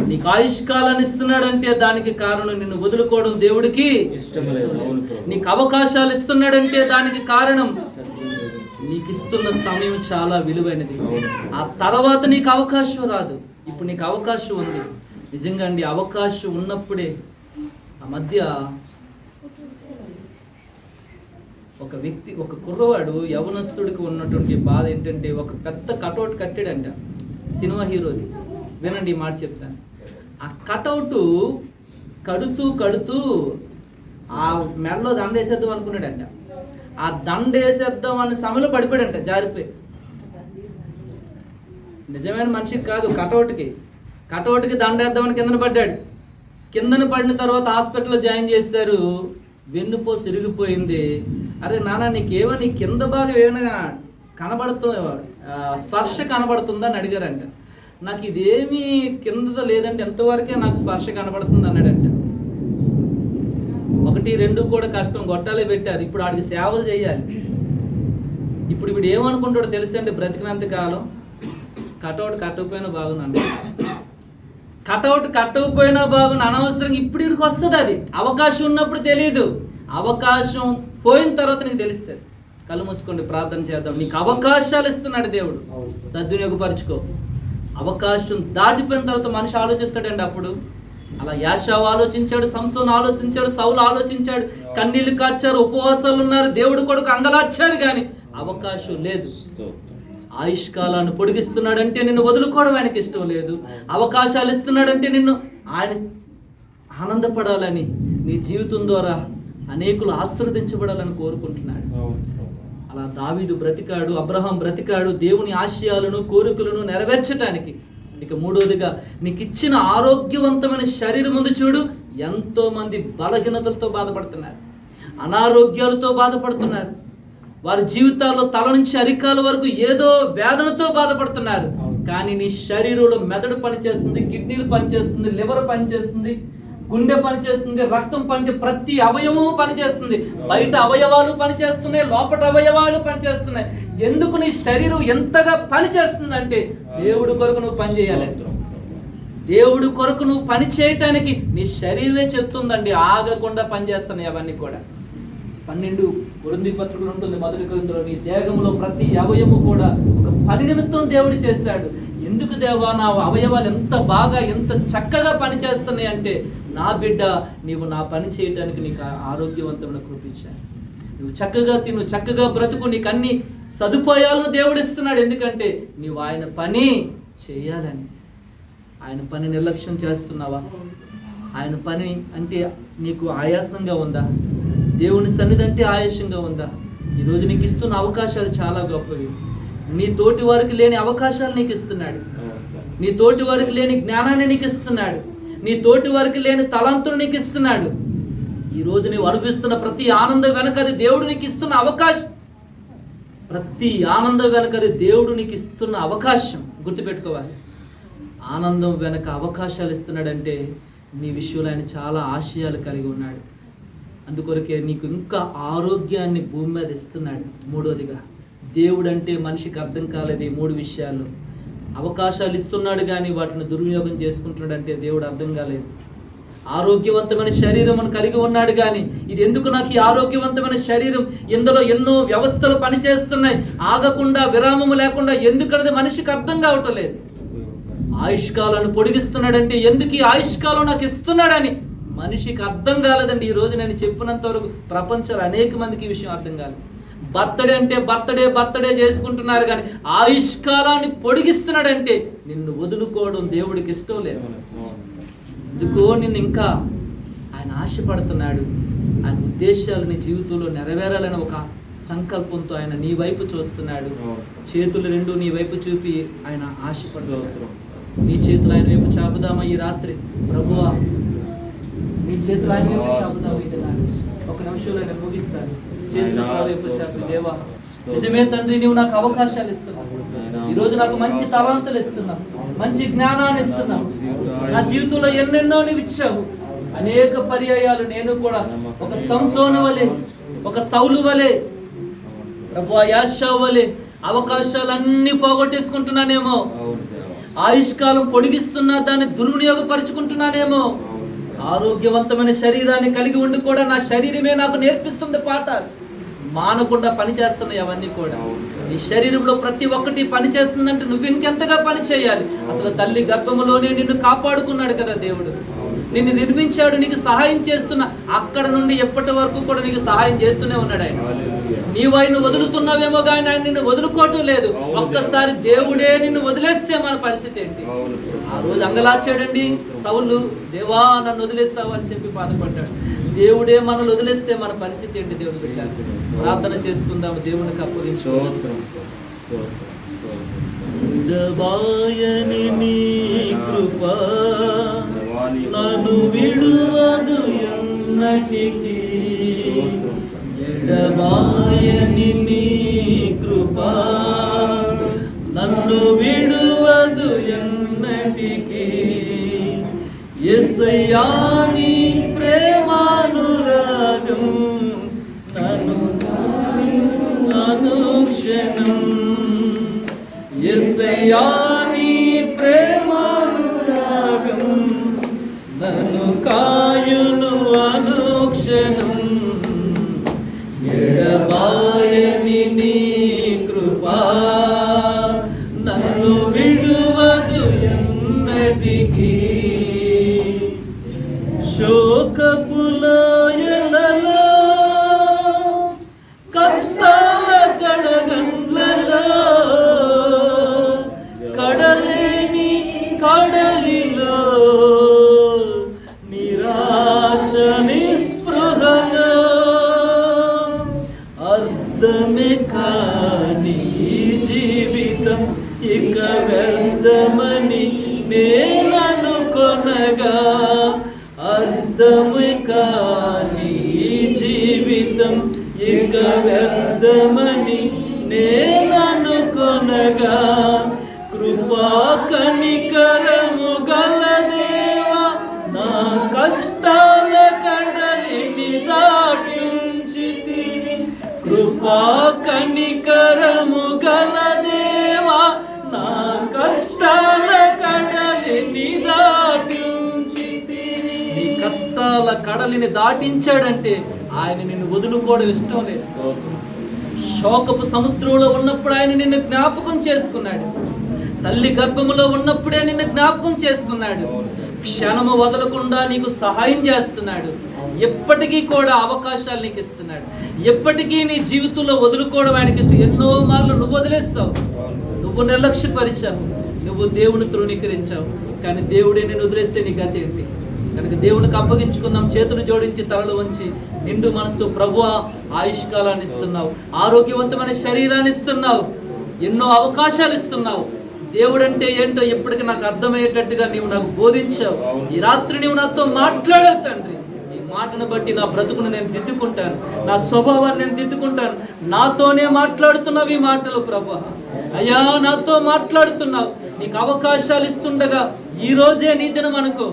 నీకు ఆయుష్కాలాన్ని ఇస్తున్నాడంటే దానికి కారణం నిన్ను వదులుకోవడం దేవుడికి ఇష్టం లేదు. నీకు అవకాశాలు ఇస్తున్నాడంటే దానికి కారణం నీకు ఇస్తున్న సమయం చాలా విలువైనది. ఆ తర్వాత నీకు అవకాశం రాదు. ఇప్పుడు నీకు అవకాశం ఉంది. నిజంగా అండి, అవకాశం ఉన్నప్పుడే. ఆ మధ్య ఒక వ్యక్తి, ఒక కుర్రవాడు, యవనస్తుడికి ఉన్నటువంటి బాధ ఏంటంటే, ఒక పెద్ద కటౌట్ కట్టాడంట, సినిమా హీరోది. వినండి, ఈ మాట చెప్తాను. ఆ కటౌట్ కడుతూ ఆ మెడలో దండ వేసేద్దాం అనుకున్నాడంట. ఆ దండ వేసేద్దాం అనే సమయంలో పడిపోయాడంట, జారిపోయి. నిజమైన మనిషికి కాదు, కటౌట్కి దండ వేద్దామని కిందన పడ్డాడు. కిందన పడిన తర్వాత హాస్పిటల్లో జాయిన్ చేశారు. వెన్నుపోసు ఇరిగిపోయింది. అరే నాన్న, నీకేమో నీ కింద భాగం ఏమైనా స్పర్శ కనబడుతుందా అని అడిగారంట. నాకు ఇదేమీ కింద లేదంటే, ఎంతవరకే నాకు స్పర్శ కనబడుతుంది అన్నాడంట. 1, 2 కూడా కష్టం, గొట్టాలే పెట్టారు. ఇప్పుడు ఆడికి సేవలు చేయాలి. ఇప్పుడు ఏమనుకుంటాడో తెలుసండి, బ్రతికినంత కాలం కటౌట్ కట్టకపోయినా బాగున్నాను, కటౌట్ కట్టకపోయినా బాగున్నా, అనవసరంగా ఇప్పుడు ఇక్కడికి వస్తుంది. అది అవకాశం ఉన్నప్పుడు తెలియదు, అవకాశం పోయిన తర్వాత నీకు తెలుస్తుంది. కళ్ళు మూసుకోండి, ప్రార్థన చేద్దాం. నీకు అవకాశాలు ఇస్తున్నాడు దేవుడు, సద్వినియోగపరచుకో. అవకాశం దాటిపోయిన తర్వాత మనిషి ఆలోచిస్తాడండి. అప్పుడు అలా యాషావు ఆలోచించాడు, సంసోను ఆలోచించాడు, సౌలు ఆలోచించాడు, కన్నీళ్లు కార్చారు, ఉపవాసాలు ఉన్నారు, దేవుడు కొడుకు అంగలార్చారు, కానీ అవకాశం లేదు. ఆయుష్కాలాన్ని పొడిగిస్తున్నాడంటే నిన్ను వదులుకోవడం ఆయనకి ఇష్టం లేదు. అవకాశాలు ఇస్తున్నాడంటే నిన్ను ఆయన ఆనందపడాలని, నీ జీవితం ద్వారా అనేకులు ఆశీర్వదించబడాలని కోరుకుంటున్నాడు. అలా దావీదు బ్రతికాడు, అబ్రహాం బ్రతికాడు దేవుని ఆశయాలను కోరికలను నెరవేర్చటానికి. ఇక మూడవదిగా, నీకు ఇచ్చిన ఆరోగ్యవంతమైన శరీరం ముందు చూడు, ఎంతో మంది బలహీనతలతో బాధపడుతున్నారు, అనారోగ్యాలతో బాధపడుతున్నారు. వారి జీవితాల్లో తల నుంచి అరికాల వరకు ఏదో వేదనతో బాధపడుతున్నారు. కానీ నీ శరీరంలో మెదడు పనిచేస్తుంది, కిడ్నీలు పనిచేస్తుంది, లివర్ పనిచేస్తుంది, గుండె పనిచేస్తుంది, రక్తం ప్రతి అవయవము పనిచేస్తుంది. బయట అవయవాలు పనిచేస్తున్నాయి, లోపల అవయవాలు పనిచేస్తున్నాయి. ఎందుకు నీ శరీరం ఎంతగా పనిచేస్తుందంటే దేవుడి కొరకు నువ్వు పని చేయాలి. దేవుడి కొరకు నువ్వు పని చేయటానికి నీ శరీరమే చెప్తుందండి, ఆగకుండా పనిచేస్తున్నాయి అవన్నీ కూడా. 12 కొరింథీ పత్రికలు ఉంటుంది, మొదటి కొరింథీలో, నీ దేహంలో ప్రతి అవయము కూడా ఒక పని నిమిత్తం దేవుడు చేశాడు. ఎందుకు దేవా నా అవయవాలు ఎంత బాగా ఎంత చక్కగా పనిచేస్తున్నాయి అంటే, నా బిడ్డ నీవు నా పని చేయటానికి నీకు ఆరోగ్యవంతమైన కృప ఇచ్చాను. నువ్వు చక్కగా తిను, చక్కగా బ్రతుకు, నీకు అన్ని సదుపాయాలను దేవుడు ఇస్తున్నాడు. ఎందుకంటే నీవు ఆయన పని చేయాలని. ఆయన పని నిర్లక్ష్యం చేస్తున్నావా? ఆయన పని అంటే నీకు ఆయాసంగా ఉందా? దేవుని సన్నిధి అంటే ఆయాసంగా ఉందా? ఈరోజు నీకు ఇస్తున్న అవకాశాలు చాలా గొప్పవి. నీ తోటి వారికి లేని అవకాశాలు నీకు ఇస్తున్నాడు, నీ తోటి వారికి లేని జ్ఞానాన్ని నీకు ఇస్తున్నాడు, నీ తోటి వారికి లేని తలాంతులు నీకు ఇస్తున్నాడు. ఈరోజు నీవు అనుభవిస్తున్న ప్రతి ఆనందం వెనకది దేవుడు నీకు ఇస్తున్న అవకాశం. ప్రతి ఆనందం వెనకది దేవుడు నీకు ఇస్తున్న అవకాశం. గుర్తుపెట్టుకోవాలి, ఆనందం వెనక అవకాశాలు ఇస్తున్నాడంటే నీ విషయంలో ఆయన చాలా ఆశయాలు కలిగి ఉన్నాడు. అందుకొరకే నీకు ఇంకా ఆరోగ్యాన్ని భూమి మీద ఇస్తున్నాడు. మూడోదిగా, దేవుడు అంటే మనిషికి అర్థం కాలేదు ఈ 3 విషయాలు. అవకాశాలు ఇస్తున్నాడు కానీ వాటిని దుర్వినియోగం చేసుకుంటున్నాడు అంటే దేవుడు అర్థం కాలేదు. ఆరోగ్యవంతమైన శరీరం అని కలిగి ఉన్నాడు కానీ ఇది ఎందుకు నాకు ఈ ఆరోగ్యవంతమైన శరీరం, ఇందులో ఎన్నో వ్యవస్థలు పనిచేస్తున్నాయి, ఆగకుండా విరామము లేకుండా, ఎందుకనేది మనిషికి అర్థం కావటం లేదు. ఆయుష్కాలను పొడిగిస్తున్నాడంటే ఎందుకు ఈ ఆయుష్కాలం నాకు ఇస్తున్నాడని మనిషికి అర్థం కాలేదండి. ఈ రోజు నేను చెప్పినంత వరకు ప్రపంచంలో అనేక మందికి ఈ విషయం అర్థం కాలేదు. బర్త్డే అంటే బర్త్డే చేసుకుంటున్నారు కానీ ఆయుష్కాలాన్ని పొడిగిస్తున్నాడంటే నిన్ను వదులుకోవడం దేవుడికి ఇష్టం లేదు. ఎందుకో నిన్ను ఇంకా ఆయన ఆశపడుతున్నాడు. ఆయన ఉద్దేశాలు నీ జీవితంలో నెరవేరాలని ఒక సంకల్పంతో ఆయన నీ వైపు చూస్తున్నాడు. చేతులు 2 నీ వైపు చూపి ఆయన ఆశపడుతున్నాడు. నీ చేతులు ఆయన వైపు చాపుదామా ఈ రాత్రి? ప్రభువా, నీ చేతులు ఆయన వైపు చాపుదామా? ఒక నిమిషంలో ఆయన ముగిస్తాను. చేతులు వైపు చాపి, దేవా నిజమే తండ్రి, నీవు నాకు అవకాశాలు ఇస్తున్నావు. ఈరోజు నాకు మంచి తలాంతులు ఇస్తున్నావు, మంచి జ్ఞానాన్ని ఇస్తున్నావు. నా జీవితంలో ఎన్నెన్నో నీవు ఇచ్చావు. అనేక పర్యాయాలు నేను కూడా ఒక సంసోను వలె, ఒక సౌలు వలె, ప్రభువా యాషావు వలె అవకాశాలన్నీ పోగొట్టేసుకుంటున్నానేమో, ఆయుష్కాలం పొడిగిస్తున్నా దాన్ని దుర్వినియోగపరుచుకుంటున్నానేమో. ఆరోగ్యవంతమైన శరీరాన్ని కలిగి ఉండి కూడా నా శరీరమే నాకు నేర్పిస్తుంది పాట. మానకుండా పని చేస్తున్నాయి అవన్నీ కూడా. నీ శరీరంలో ప్రతి ఒక్కటి పని చేస్తుందంటే నువ్వు ఇంకెంతగా పని చేయాలి? అసలు తల్లి గర్భములోనే నిన్ను కాపాడుకున్నాడు కదా దేవుడు, నిన్ను నిర్మించాడు, నీకు సహాయం చేస్తున్నా. అక్కడ నుండి ఎప్పటి వరకు కూడా నీకు సహాయం చేస్తూనే ఉన్నాడు ఆయన. నీవు ఆయన వదులుతున్నావేమో కానీ ఆయన నిన్ను వదులుకోవటం లేదు. ఒక్కసారి దేవుడే నిన్ను వదిలేస్తే మన పరిస్థితి ఏంటి? ఆ రోజు అంగలార్చాడండి సౌలు, దేవా నన్ను వదిలేస్తావు అని చెప్పి బాధపడ్డాడు. దేవుడే మనల్ని వదిలేస్తే మన పరిస్థితి ఏంటి? దేవుడు పెట్టారు. ప్రార్థన చేసుకుందాము, దేవునికి అప్పగించుకోవాలి. కృప నన్ను విడువదు ఎన్నటికీ, ఎడబాయని నీ కృప నన్ను విడువదు ఎన్నటికీ. యేసయ్యా నీ ప్రేమానురాగం నన్ను అనుక్షణం, యేసయ్యా నీ కాయును అనుక్షణం ఎడబాయని నీ కృపా నన్ను విడువదు ఎన్నటికీ శోకపు లోయలలో కష్టాల కడగండ్లలో కడలేని కడలిలో నిరాశ నిస్పృహలో అర్థమే కాని జీవితం ఇక వ్యర్థమని నేననుకొనగా అర్థమే కాని జీవితం ఇక వ్యర్థమని నేననుకొనగా కృపా కనికరము గల దేవా నా కష్టాల కడలిని దాటించితివి కృపా కనికరము గల దేవా నా కష్టాల కడలిని దాటించితివి నీ కష్టాల కడలిని దాటించాడంటే ఆయన నిన్ను వదులుకోవడం ఇష్టం లేదు. శోకపు సముద్రంలో ఉన్నప్పుడు ఆయన నిన్ను జ్ఞాపకం చేసుకున్నాడు. తల్లి గర్భములో ఉన్నప్పుడే నిన్ను జ్ఞాపకం చేసుకున్నాడు. క్షణము వదలకుండా నీకు సహాయం చేస్తున్నాడు. ఎప్పటికీ కూడా అవకాశాలు నీకు ఇస్తున్నాడు. ఎప్పటికీ నీ జీవితంలో వదులుకోవడం ఆయనకి ఇష్టం. ఎన్నో మార్లు నువ్వు వదిలేస్తావు, నువ్వు నిర్లక్ష్యపరిచావు, నువ్వు దేవుని తృణీకరించావు. కానీ దేవుడే నేను వదిలేస్తే నీ గతి ఏంటి? కనుక దేవునికి అప్పగించుకుందాం. చేతులు జోడించి తలలు వంచి నిండు మనసుతో ప్రభువా ఆయుష్కాలాన్ని ఇస్తున్నావు, ఆరోగ్యవంతమైన శరీరాన్ని ఇస్తున్నావు, ఎన్నో అవకాశాలు ఇస్తున్నావు. దేవుడు అంటే ఏంటో ఎప్పటికీ నాకు అర్థమయ్యేటట్టుగా నీవు నాకు బోధించావు. ఈ రాత్రి నీవు నాతో మాట్లాడావు తండ్రి. ఈ మాటను బట్టి నా బ్రతుకును నేను దిద్దుకుంటాను, నా స్వభావాన్ని నేను దిద్దుకుంటాను. నాతోనే మాట్లాడుతున్నావు ఈ మాటలు ప్రభువా. అయ్యా నాతో మాట్లాడుతున్నావు. నీకు అవకాశాలు ఇస్తుండగా ఈ రోజే నీ దినం అనుకో,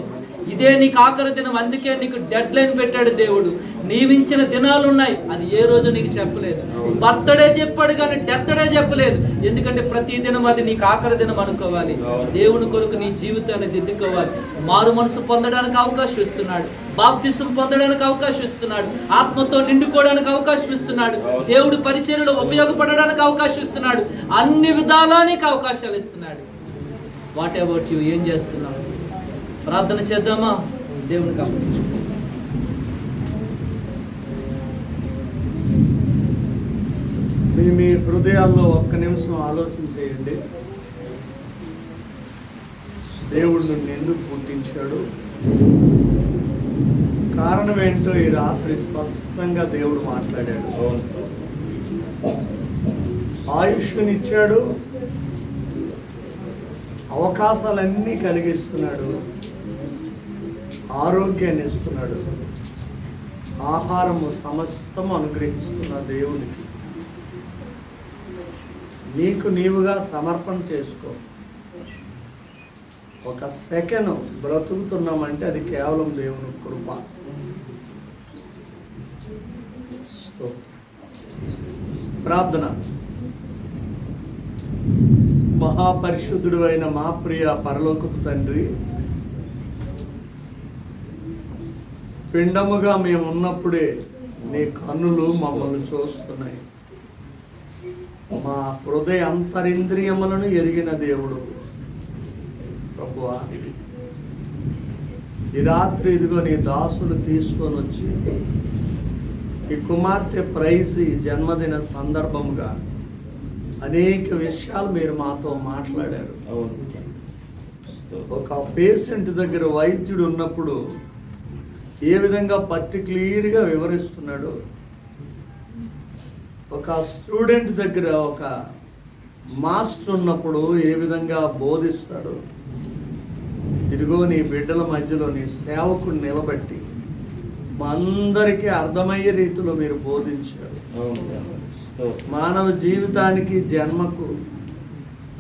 ఇదే నీకు ఆఖరి దినం. అందుకే నీకు డెడ్ లైన్ పెట్టాడు దేవుడు. నీవించిన దినాలు ఉన్నాయి, అది ఏ రోజు నీకు చెప్పలేదు. బర్త్డే చెప్పాడు కానీ డెత్ డే చెప్పలేదు. ఎందుకంటే ప్రతి దినం అది నీకు ఆఖరి దినం అనుకోవాలి. దేవుని కొరకు నీ జీవితాన్ని దిద్దుకోవాలి. మారు మనసు పొందడానికి అవకాశం ఇస్తున్నాడు, బాప్తిసం పొందడానికి అవకాశం ఇస్తున్నాడు, ఆత్మతో నిండుకోవడానికి అవకాశం ఇస్తున్నాడు, దేవుడి పరిచర్యలో ఉపయోగపడడానికి అవకాశం ఇస్తున్నాడు. అన్ని విధాలా నీకు అవకాశాలు ఇస్తున్నాడు. What about you? ఏం చేస్తున్నావు? ప్రార్థన చేద్దామా? దేవునికి అప్పగించు. మీ హృదయాల్లో ఒక్క నిమిషం ఆలోచన చేయండి. దేవుడు నిన్ను ఎందుకు పుట్టించాడు? కారణం ఏంటో ఈ రాత్రి స్పష్టంగా దేవుడు మాట్లాడాడు. ఆయుష్నిచ్చాడు, అవకాశాలన్నీ కలిగిస్తున్నాడు, ఆరోగ్యాన్ని ఇస్తున్నాడు, ఆహారము సమస్తము అనుగ్రహిస్తున్న దేవునికి నీకు నీవుగా సమర్పణ చేసుకో. ఒక సెకండ్ బ్రతుకుతున్నామంటే అది కేవలం దేవుని కృప. ప్రార్థన. మహాపరిశుద్ధుడు అయిన మా ప్రియ పరలోకపు తండ్రి, పిండముగా మేము ఉన్నప్పుడే నీ కన్నులు మమ్మల్ని చూస్తున్నాయి. మా హృదయ అంతరింద్రియములను ఎరిగిన దేవుడు ప్రభువా, ఈ రాత్రి ఇదిగో నీ దాసులు తీసుకొని వచ్చి ఈ కుమార్తె ప్రైజ్ జన్మదిన సందర్భంగా అనేక విషయాలు మీరు మాతో మాట్లాడారు. ఒక పేషెంట్ దగ్గర వైద్యుడు ఉన్నప్పుడు ఏ విధంగా పర్టిక్యులర్గా వివరిస్తున్నాడు, ఒక స్టూడెంట్ దగ్గర ఒక మాస్టర్ ఉన్నప్పుడు ఏ విధంగా బోధిస్తాడు. ఇదిగో నీ బిడ్డల మధ్యలో నీ సేవకుడు నిలబెట్టి మా అందరికీ అర్థమయ్యే రీతిలో మీరు బోధించారు. మానవ జీవితానికి జన్మకు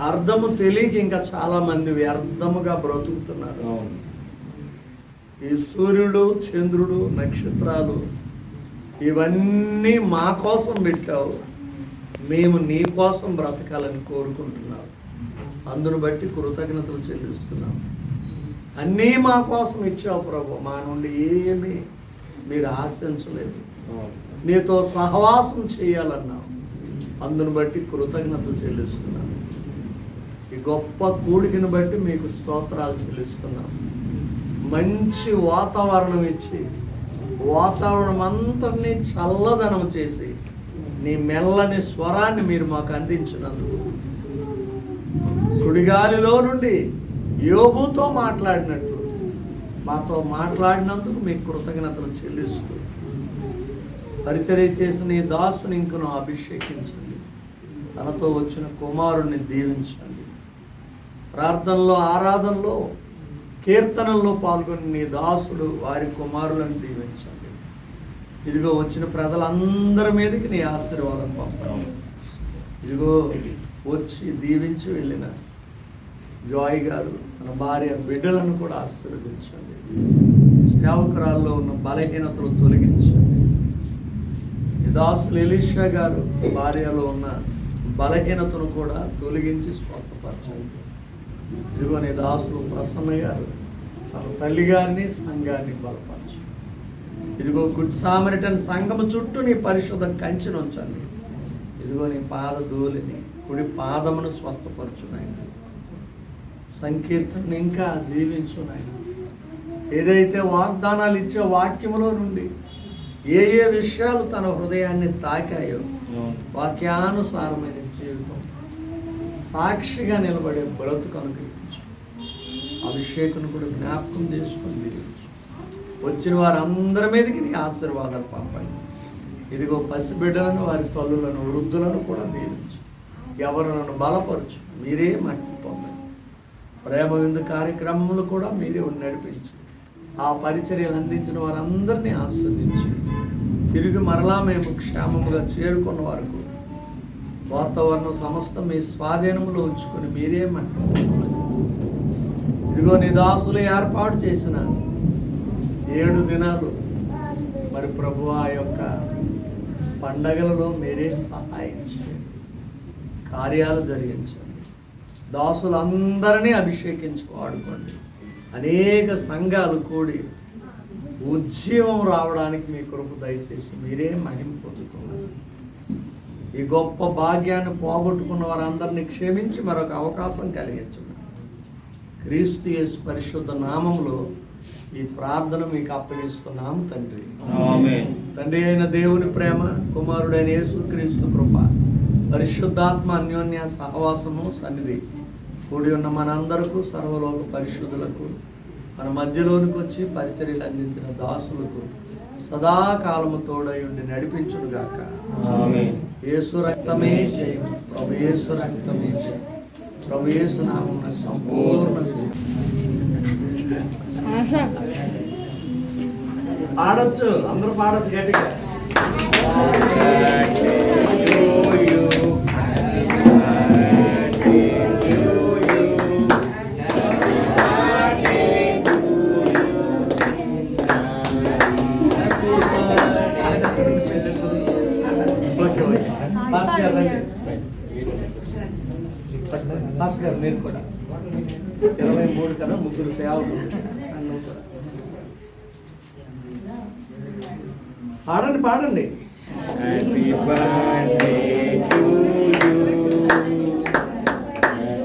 అర్థము తెలియక ఇంకా చాలా మంది వ్యర్థముగా బ్రతుకుతున్నారు. ఈ సూర్యుడు, చంద్రుడు, నక్షత్రాలు ఇవన్నీ మా కోసం పెట్టావు, మేము నీ కోసం బ్రతకాలని కోరుకుంటున్నాం. అందును బట్టి కృతజ్ఞతలు చెల్లిస్తున్నాం. అన్నీ మా కోసం ఇచ్చావు ప్రభు, మా నుండి ఏమీ మీరు ఆశించలేదు. నీతో సహవాసం చేయాలన్నావు, అందును బట్టి కృతజ్ఞతలు చెల్లిస్తున్నాను. ఈ గొప్ప కూడికను బట్టి మీకు స్తోత్రాలు చెల్లిస్తున్నాను. మంచి వాతావరణం ఇచ్చి వాతావరణం అంతటినీ చల్లదనం చేసి నీ మెల్లని స్వరాన్ని మీరు మాకు అందించినందుకు, సుడిగాలిలో నుండి యోబుతో మాట్లాడినట్లు మాతో మాట్లాడినందుకు మీకు కృతజ్ఞతలు చెల్లిస్తూ, పరిచర్య చేసిన ఈ దాసుని ఇంకను అభిషేకించండి, తనతో వచ్చిన కుమారుణ్ణి దీవించండి. ప్రార్థనలో, ఆరాధనలో, కీర్తనల్లో పాల్గొని నీ దాసుడు వారి కుమారులను దీవించండి. ఇదిగో వచ్చిన ప్రజలందరి మీదకి నీ ఆశీర్వాదం పంపండి. ఇదిగో వచ్చి దీవించి వెళ్ళిన జాయ్ గారు, తన భార్య బిడ్డలను కూడా ఆశీర్వదించండి. సేవకురాల్లో ఉన్న బలహీనతలు తొలగించండి. ఈ దాసులు ఎలీషా గారు భార్యలో ఉన్న బలహీనతను కూడా తొలగించి స్వస్థపరచండి. ఇదిగో నీ దాసులు ప్రసన్న గారు తన తల్లి గారిని, సంఘాన్ని బలపరచు. ఇదిగో గుడ్ సామరిటన్ సంఘము చుట్టూ నీ పరిశుద్ధ కంచెను ఉంచండి. ఇదిగో నీ పాద ధూళిని, కుడి పాదమును స్వస్థపరచునాయన. సంకీర్తనని ఇంకా దీవించునాయన. ఏదైతే వాగ్దానాలు ఇచ్చే వాక్యములో నుండి ఏ ఏ విషయాలు తన హృదయాన్ని తాకాయో, వాక్యానుసారమైన జీవితం, సాక్షిగా నిలబడే బ్రతుకు అనుగ్రహించు. అభిషేకుని కూడా జ్ఞాపకం చేసుకుని దీవించు. వచ్చిన వారందరి మీదకి నీ ఆశీర్వాదాలు పంపండి. ఇదిగో పసిబిడ్డలను, వారి తల్లులను, వృద్ధులను కూడా దీవించు. ఎవరినను బలపరచు, మీరే మట్టి పొందండి. ప్రేమ విందు కార్యక్రమములు కూడా మీరే నడిపించి ఆ పరిచర్యలు అందించిన వారందరినీ ఆస్వాదించి తిరిగి మరలా మేము క్షేమముగా చేరుకున్న వరకు వాతావరణం సమస్తం మీ స్వాధీనంలో ఉంచుకొని మీరే మట్టి. ఇదిగో నీ దాసులు ఏర్పాటు చేసిన 7 దినాలు మరి ప్రభు ఆ యొక్క పండగలలో మీరే సహాయం చేయండి, కార్యాలు జరిగించండి. దాసులందరినీ అభిషేకించి వాడుకోండి. అనేక సంఘాలు కూడి ఉజ్జీవం రావడానికి మీ కృప దయచేసి మీరే మహిమ పొందుతున్నారు. ఈ గొప్ప భాగ్యాన్ని పోగొట్టుకున్న వారందరినీ క్షమించి మరొక అవకాశం కలిగించండి. క్రీస్తు యేసు పరిశుద్ధ నామములో ఈ ప్రార్థన మీకు అప్పగిస్తున్నాము తండ్రి. ఆమేన్. తండ్రి అయిన దేవుని ప్రేమ, కుమారుడైన యేసు క్రీస్తు కృప, పరిశుద్ధాత్మ అన్యోన్య సహవాసము సన్నిధి కూడి ఉన్న మనందరకు, సర్వలోక పరిశుద్ధులకు, మన మధ్యలోనికి వచ్చి పరిచర్యలు అందించిన దాసులకు సదాకాలము తోడై ఉండి నడిపించునుగాక. ఆమేన్. యేసు రక్తమే జయం, ప్రభు యేసు రక్తమే జయం, ప్రభు యేసు నామమున సంపూర్ణ విజయం. పాడొచ్చు, అందరూ పాడొచ్చు గట్టిగా. పాస్టర్ గారు మీరు కూడా 23 కదా, ముగ్గురు సేవకులు. పాడండి పాడండి. Happy birthday to you.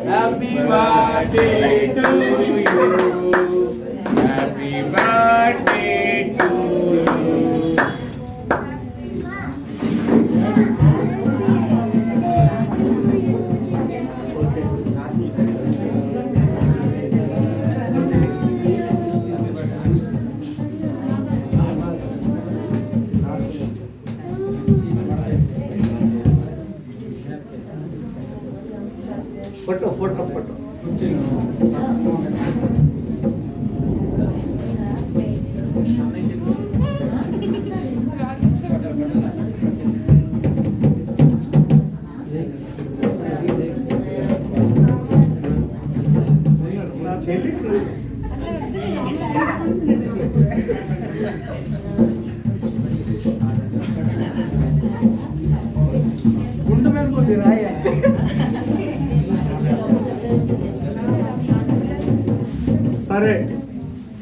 Happy birthday to you. Happy birthday to you. Photo photo photo గుండు మీద కొద్ది రాయ. సరే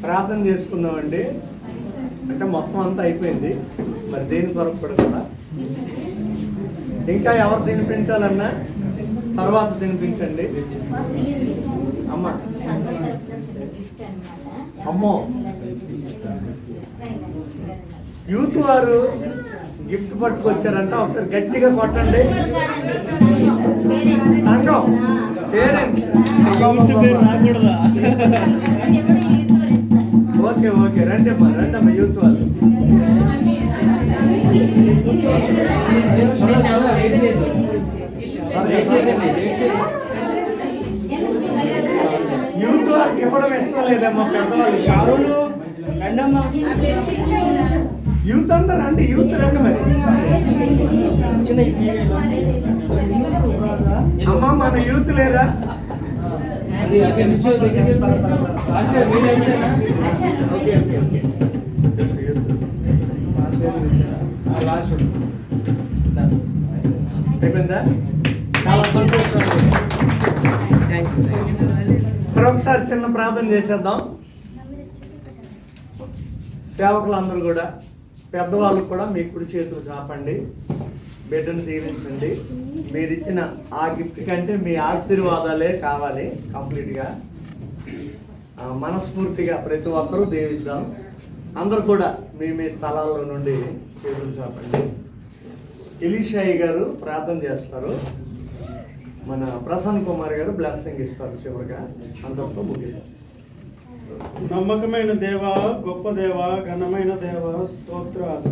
ప్రార్థన చేసుకుందామండి. అంటే మొత్తం అంతా అయిపోయింది. మరి దేని కొరకు కూడా కదా ఇంకా ఎవరు తినిపించాలన్నా తర్వాత తినిపించండి. అమ్మో యూత్ వారు గిఫ్ట్ పట్టుకొచ్చారంట. ఒకసారి గట్టిగా కొట్టండి. సంఘం పేరెంట్స్ ఓకే ఓకే రండమ్మా యూత్ వాళ్ళు. యూత్ వాళ్ళకి ఇవ్వడం ఇష్టం లేదమ్మా. పెద్దవాళ్ళు యూత్ అంతా రండి. యూత్ రండి. మరి అమ్మా మన యూత్ లేరా? అయిపోయిందా? చాలా సంతోషం. మరొకసారి చిన్న ప్రార్థన చేసేద్దాం. సేవకులందరూ కూడా పెద్దవాళ్ళు కూడా మీ కుడి చేతులు చాపండి. బిడ్డను దీవించండి. మీరు ఇచ్చిన ఆ గిఫ్ట్ కంటే మీ ఆశీర్వాదాలే కావాలి. కంప్లీట్గా మనస్ఫూర్తిగా ప్రతి ఒక్కరూ దీవిద్దాం. అందరూ కూడా మీ మీ స్థలాల్లో నుండి చేతులు చాపండి. ఎలీషాయి గారు ప్రార్థన చేస్తారు. మన ప్రసన్న కుమార్ గారు బ్లెస్సింగ్ ఇస్తారు. చివరిగా అందరితో ముగిద్దాం. నమ్మకమైన దేవ, గొప్ప దేవ, ఘనమైన దేవ, స్తోత్రాలు.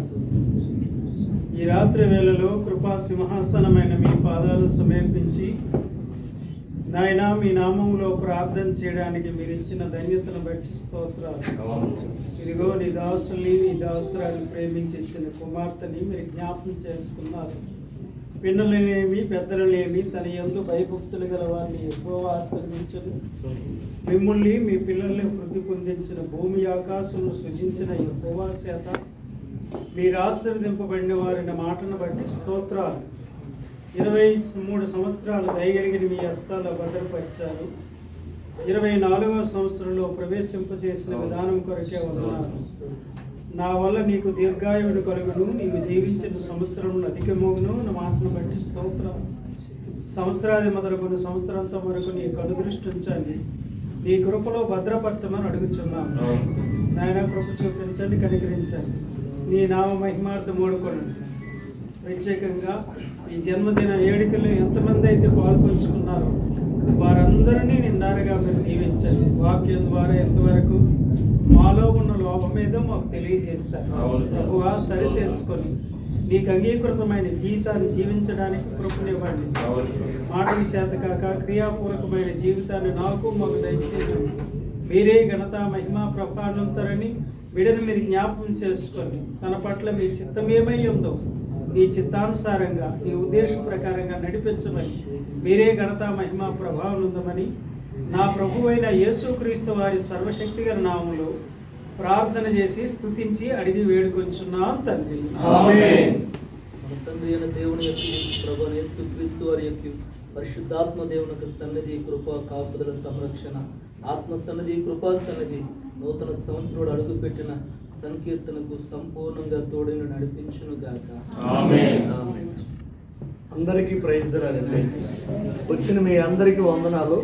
ఈ రాత్రి వేళలో కృపా సింహాసనమైన మీ పాదాలు సమర్పించి నాయనా మీ నామంలో ప్రార్థన చేయడానికి మీరు ఇచ్చిన ధన్యతను బట్టి స్తోత్రాలు. ఇదిగో నీ దాసుల్ని నీ దాసురాన్ని ప్రేమించి ఇచ్చిన కుమార్తెని మీరు జ్ఞాపకం చేసుకున్నారు. పిన్నలనేమి పెద్దలనేమి తన యందు భయభక్తులు గల వారిని ఎక్కువ ఆశ్రయించను. మిమ్మల్ని మీ పిల్లల్ని వృద్ధి పొందించిన భూమి ఆకాశంలో సృజించిన ఎక్కువ చేత మీరు ఆశీర్వదింపబడిన వారిని మాటను బట్టి స్తోత్రాలు. 23 సంవత్సరాలు దయగలిగిన మీ హస్తాల్లో భద్రపరిచారు. 24వ సంవత్సరంలో ప్రవేశింపచేసిన విధానం కొరకే వందనాలు. నా వల్ల నీకు దీర్ఘాయువుడు కలుగును, నీవు జీవించిన సంవత్సరంలో అధికమగును నా మాటను బట్టి స్తోత్రాలు. సంవత్సరాది మొదలుకొని సంవత్సరంతో వరకు నీ కనుదృష్టి ఉంచండి. నీ కృపలో భద్రపరచమని అడుగుచున్నాను. నాయన కృప చూపించండి, కనికరించండి. నీ నామ మహిమార్థం ఓడుకోనండి. ప్రత్యేకంగా ఈ జన్మదిన వేడుకల్లో ఎంతమంది అయితే పాల్పంచుకున్నారో వారందరినీ నిండారుగా మీరు దీవించండి. వాక్యం ద్వారా ఎంతవరకు మాలో ఉన్న లోపమేదో మాకు తెలియజేశారు. ప్రభువా సరిచేసుకొని నీకు అంగీకృతమైన జీవితాన్ని జీవించడానికి కృపనివ్వండి. మాటల చేత కాక క్రియాపూర్వకమైన జీవితాన్ని నాకు మాకు దయచేయండి. మీరే ఘనత మహిమా ప్రభావంతరని బిడ్డను మీరు జ్ఞాపకం చేసుకోండి. తన పట్ల మీ చిత్తమేమై ఉందో నీ చిత్తానుసారంగా నీ ఉద్దేశం ప్రకారంగా నడిపించమని మీరే ఘనత మహిమా ప్రభావం ఉందమని నా ప్రభువైన యేసుక్రీస్తు వారి సర్వశక్తిగల నామములో ప్రార్థన చేసి స్తుతించి అడిగి వేడుకొంచున్నాం తండ్రి. ఆమేన్. మన తండ్రి అయిన దేవుని యొక్క ప్రభువైన యేసుక్రీస్తు వారి యొక్క పరిశుద్ధాత్మ దేవుని యొక్క సన్నిధి, కృప, కాపుదల, సంరక్షణ, ఆత్మ సన్నిధి, కృపా సన్నిధి నూతన సంవత్సరంలో అడుగుపెట్టిన సంకీర్తనకు సంపూర్ణంగా తోడును నడిపించును గాక. ఆమేన్. అందరికీ ప్రైజ్ ది లార్డ్. వచ్చిన మీ అందరికీ వందనాలు.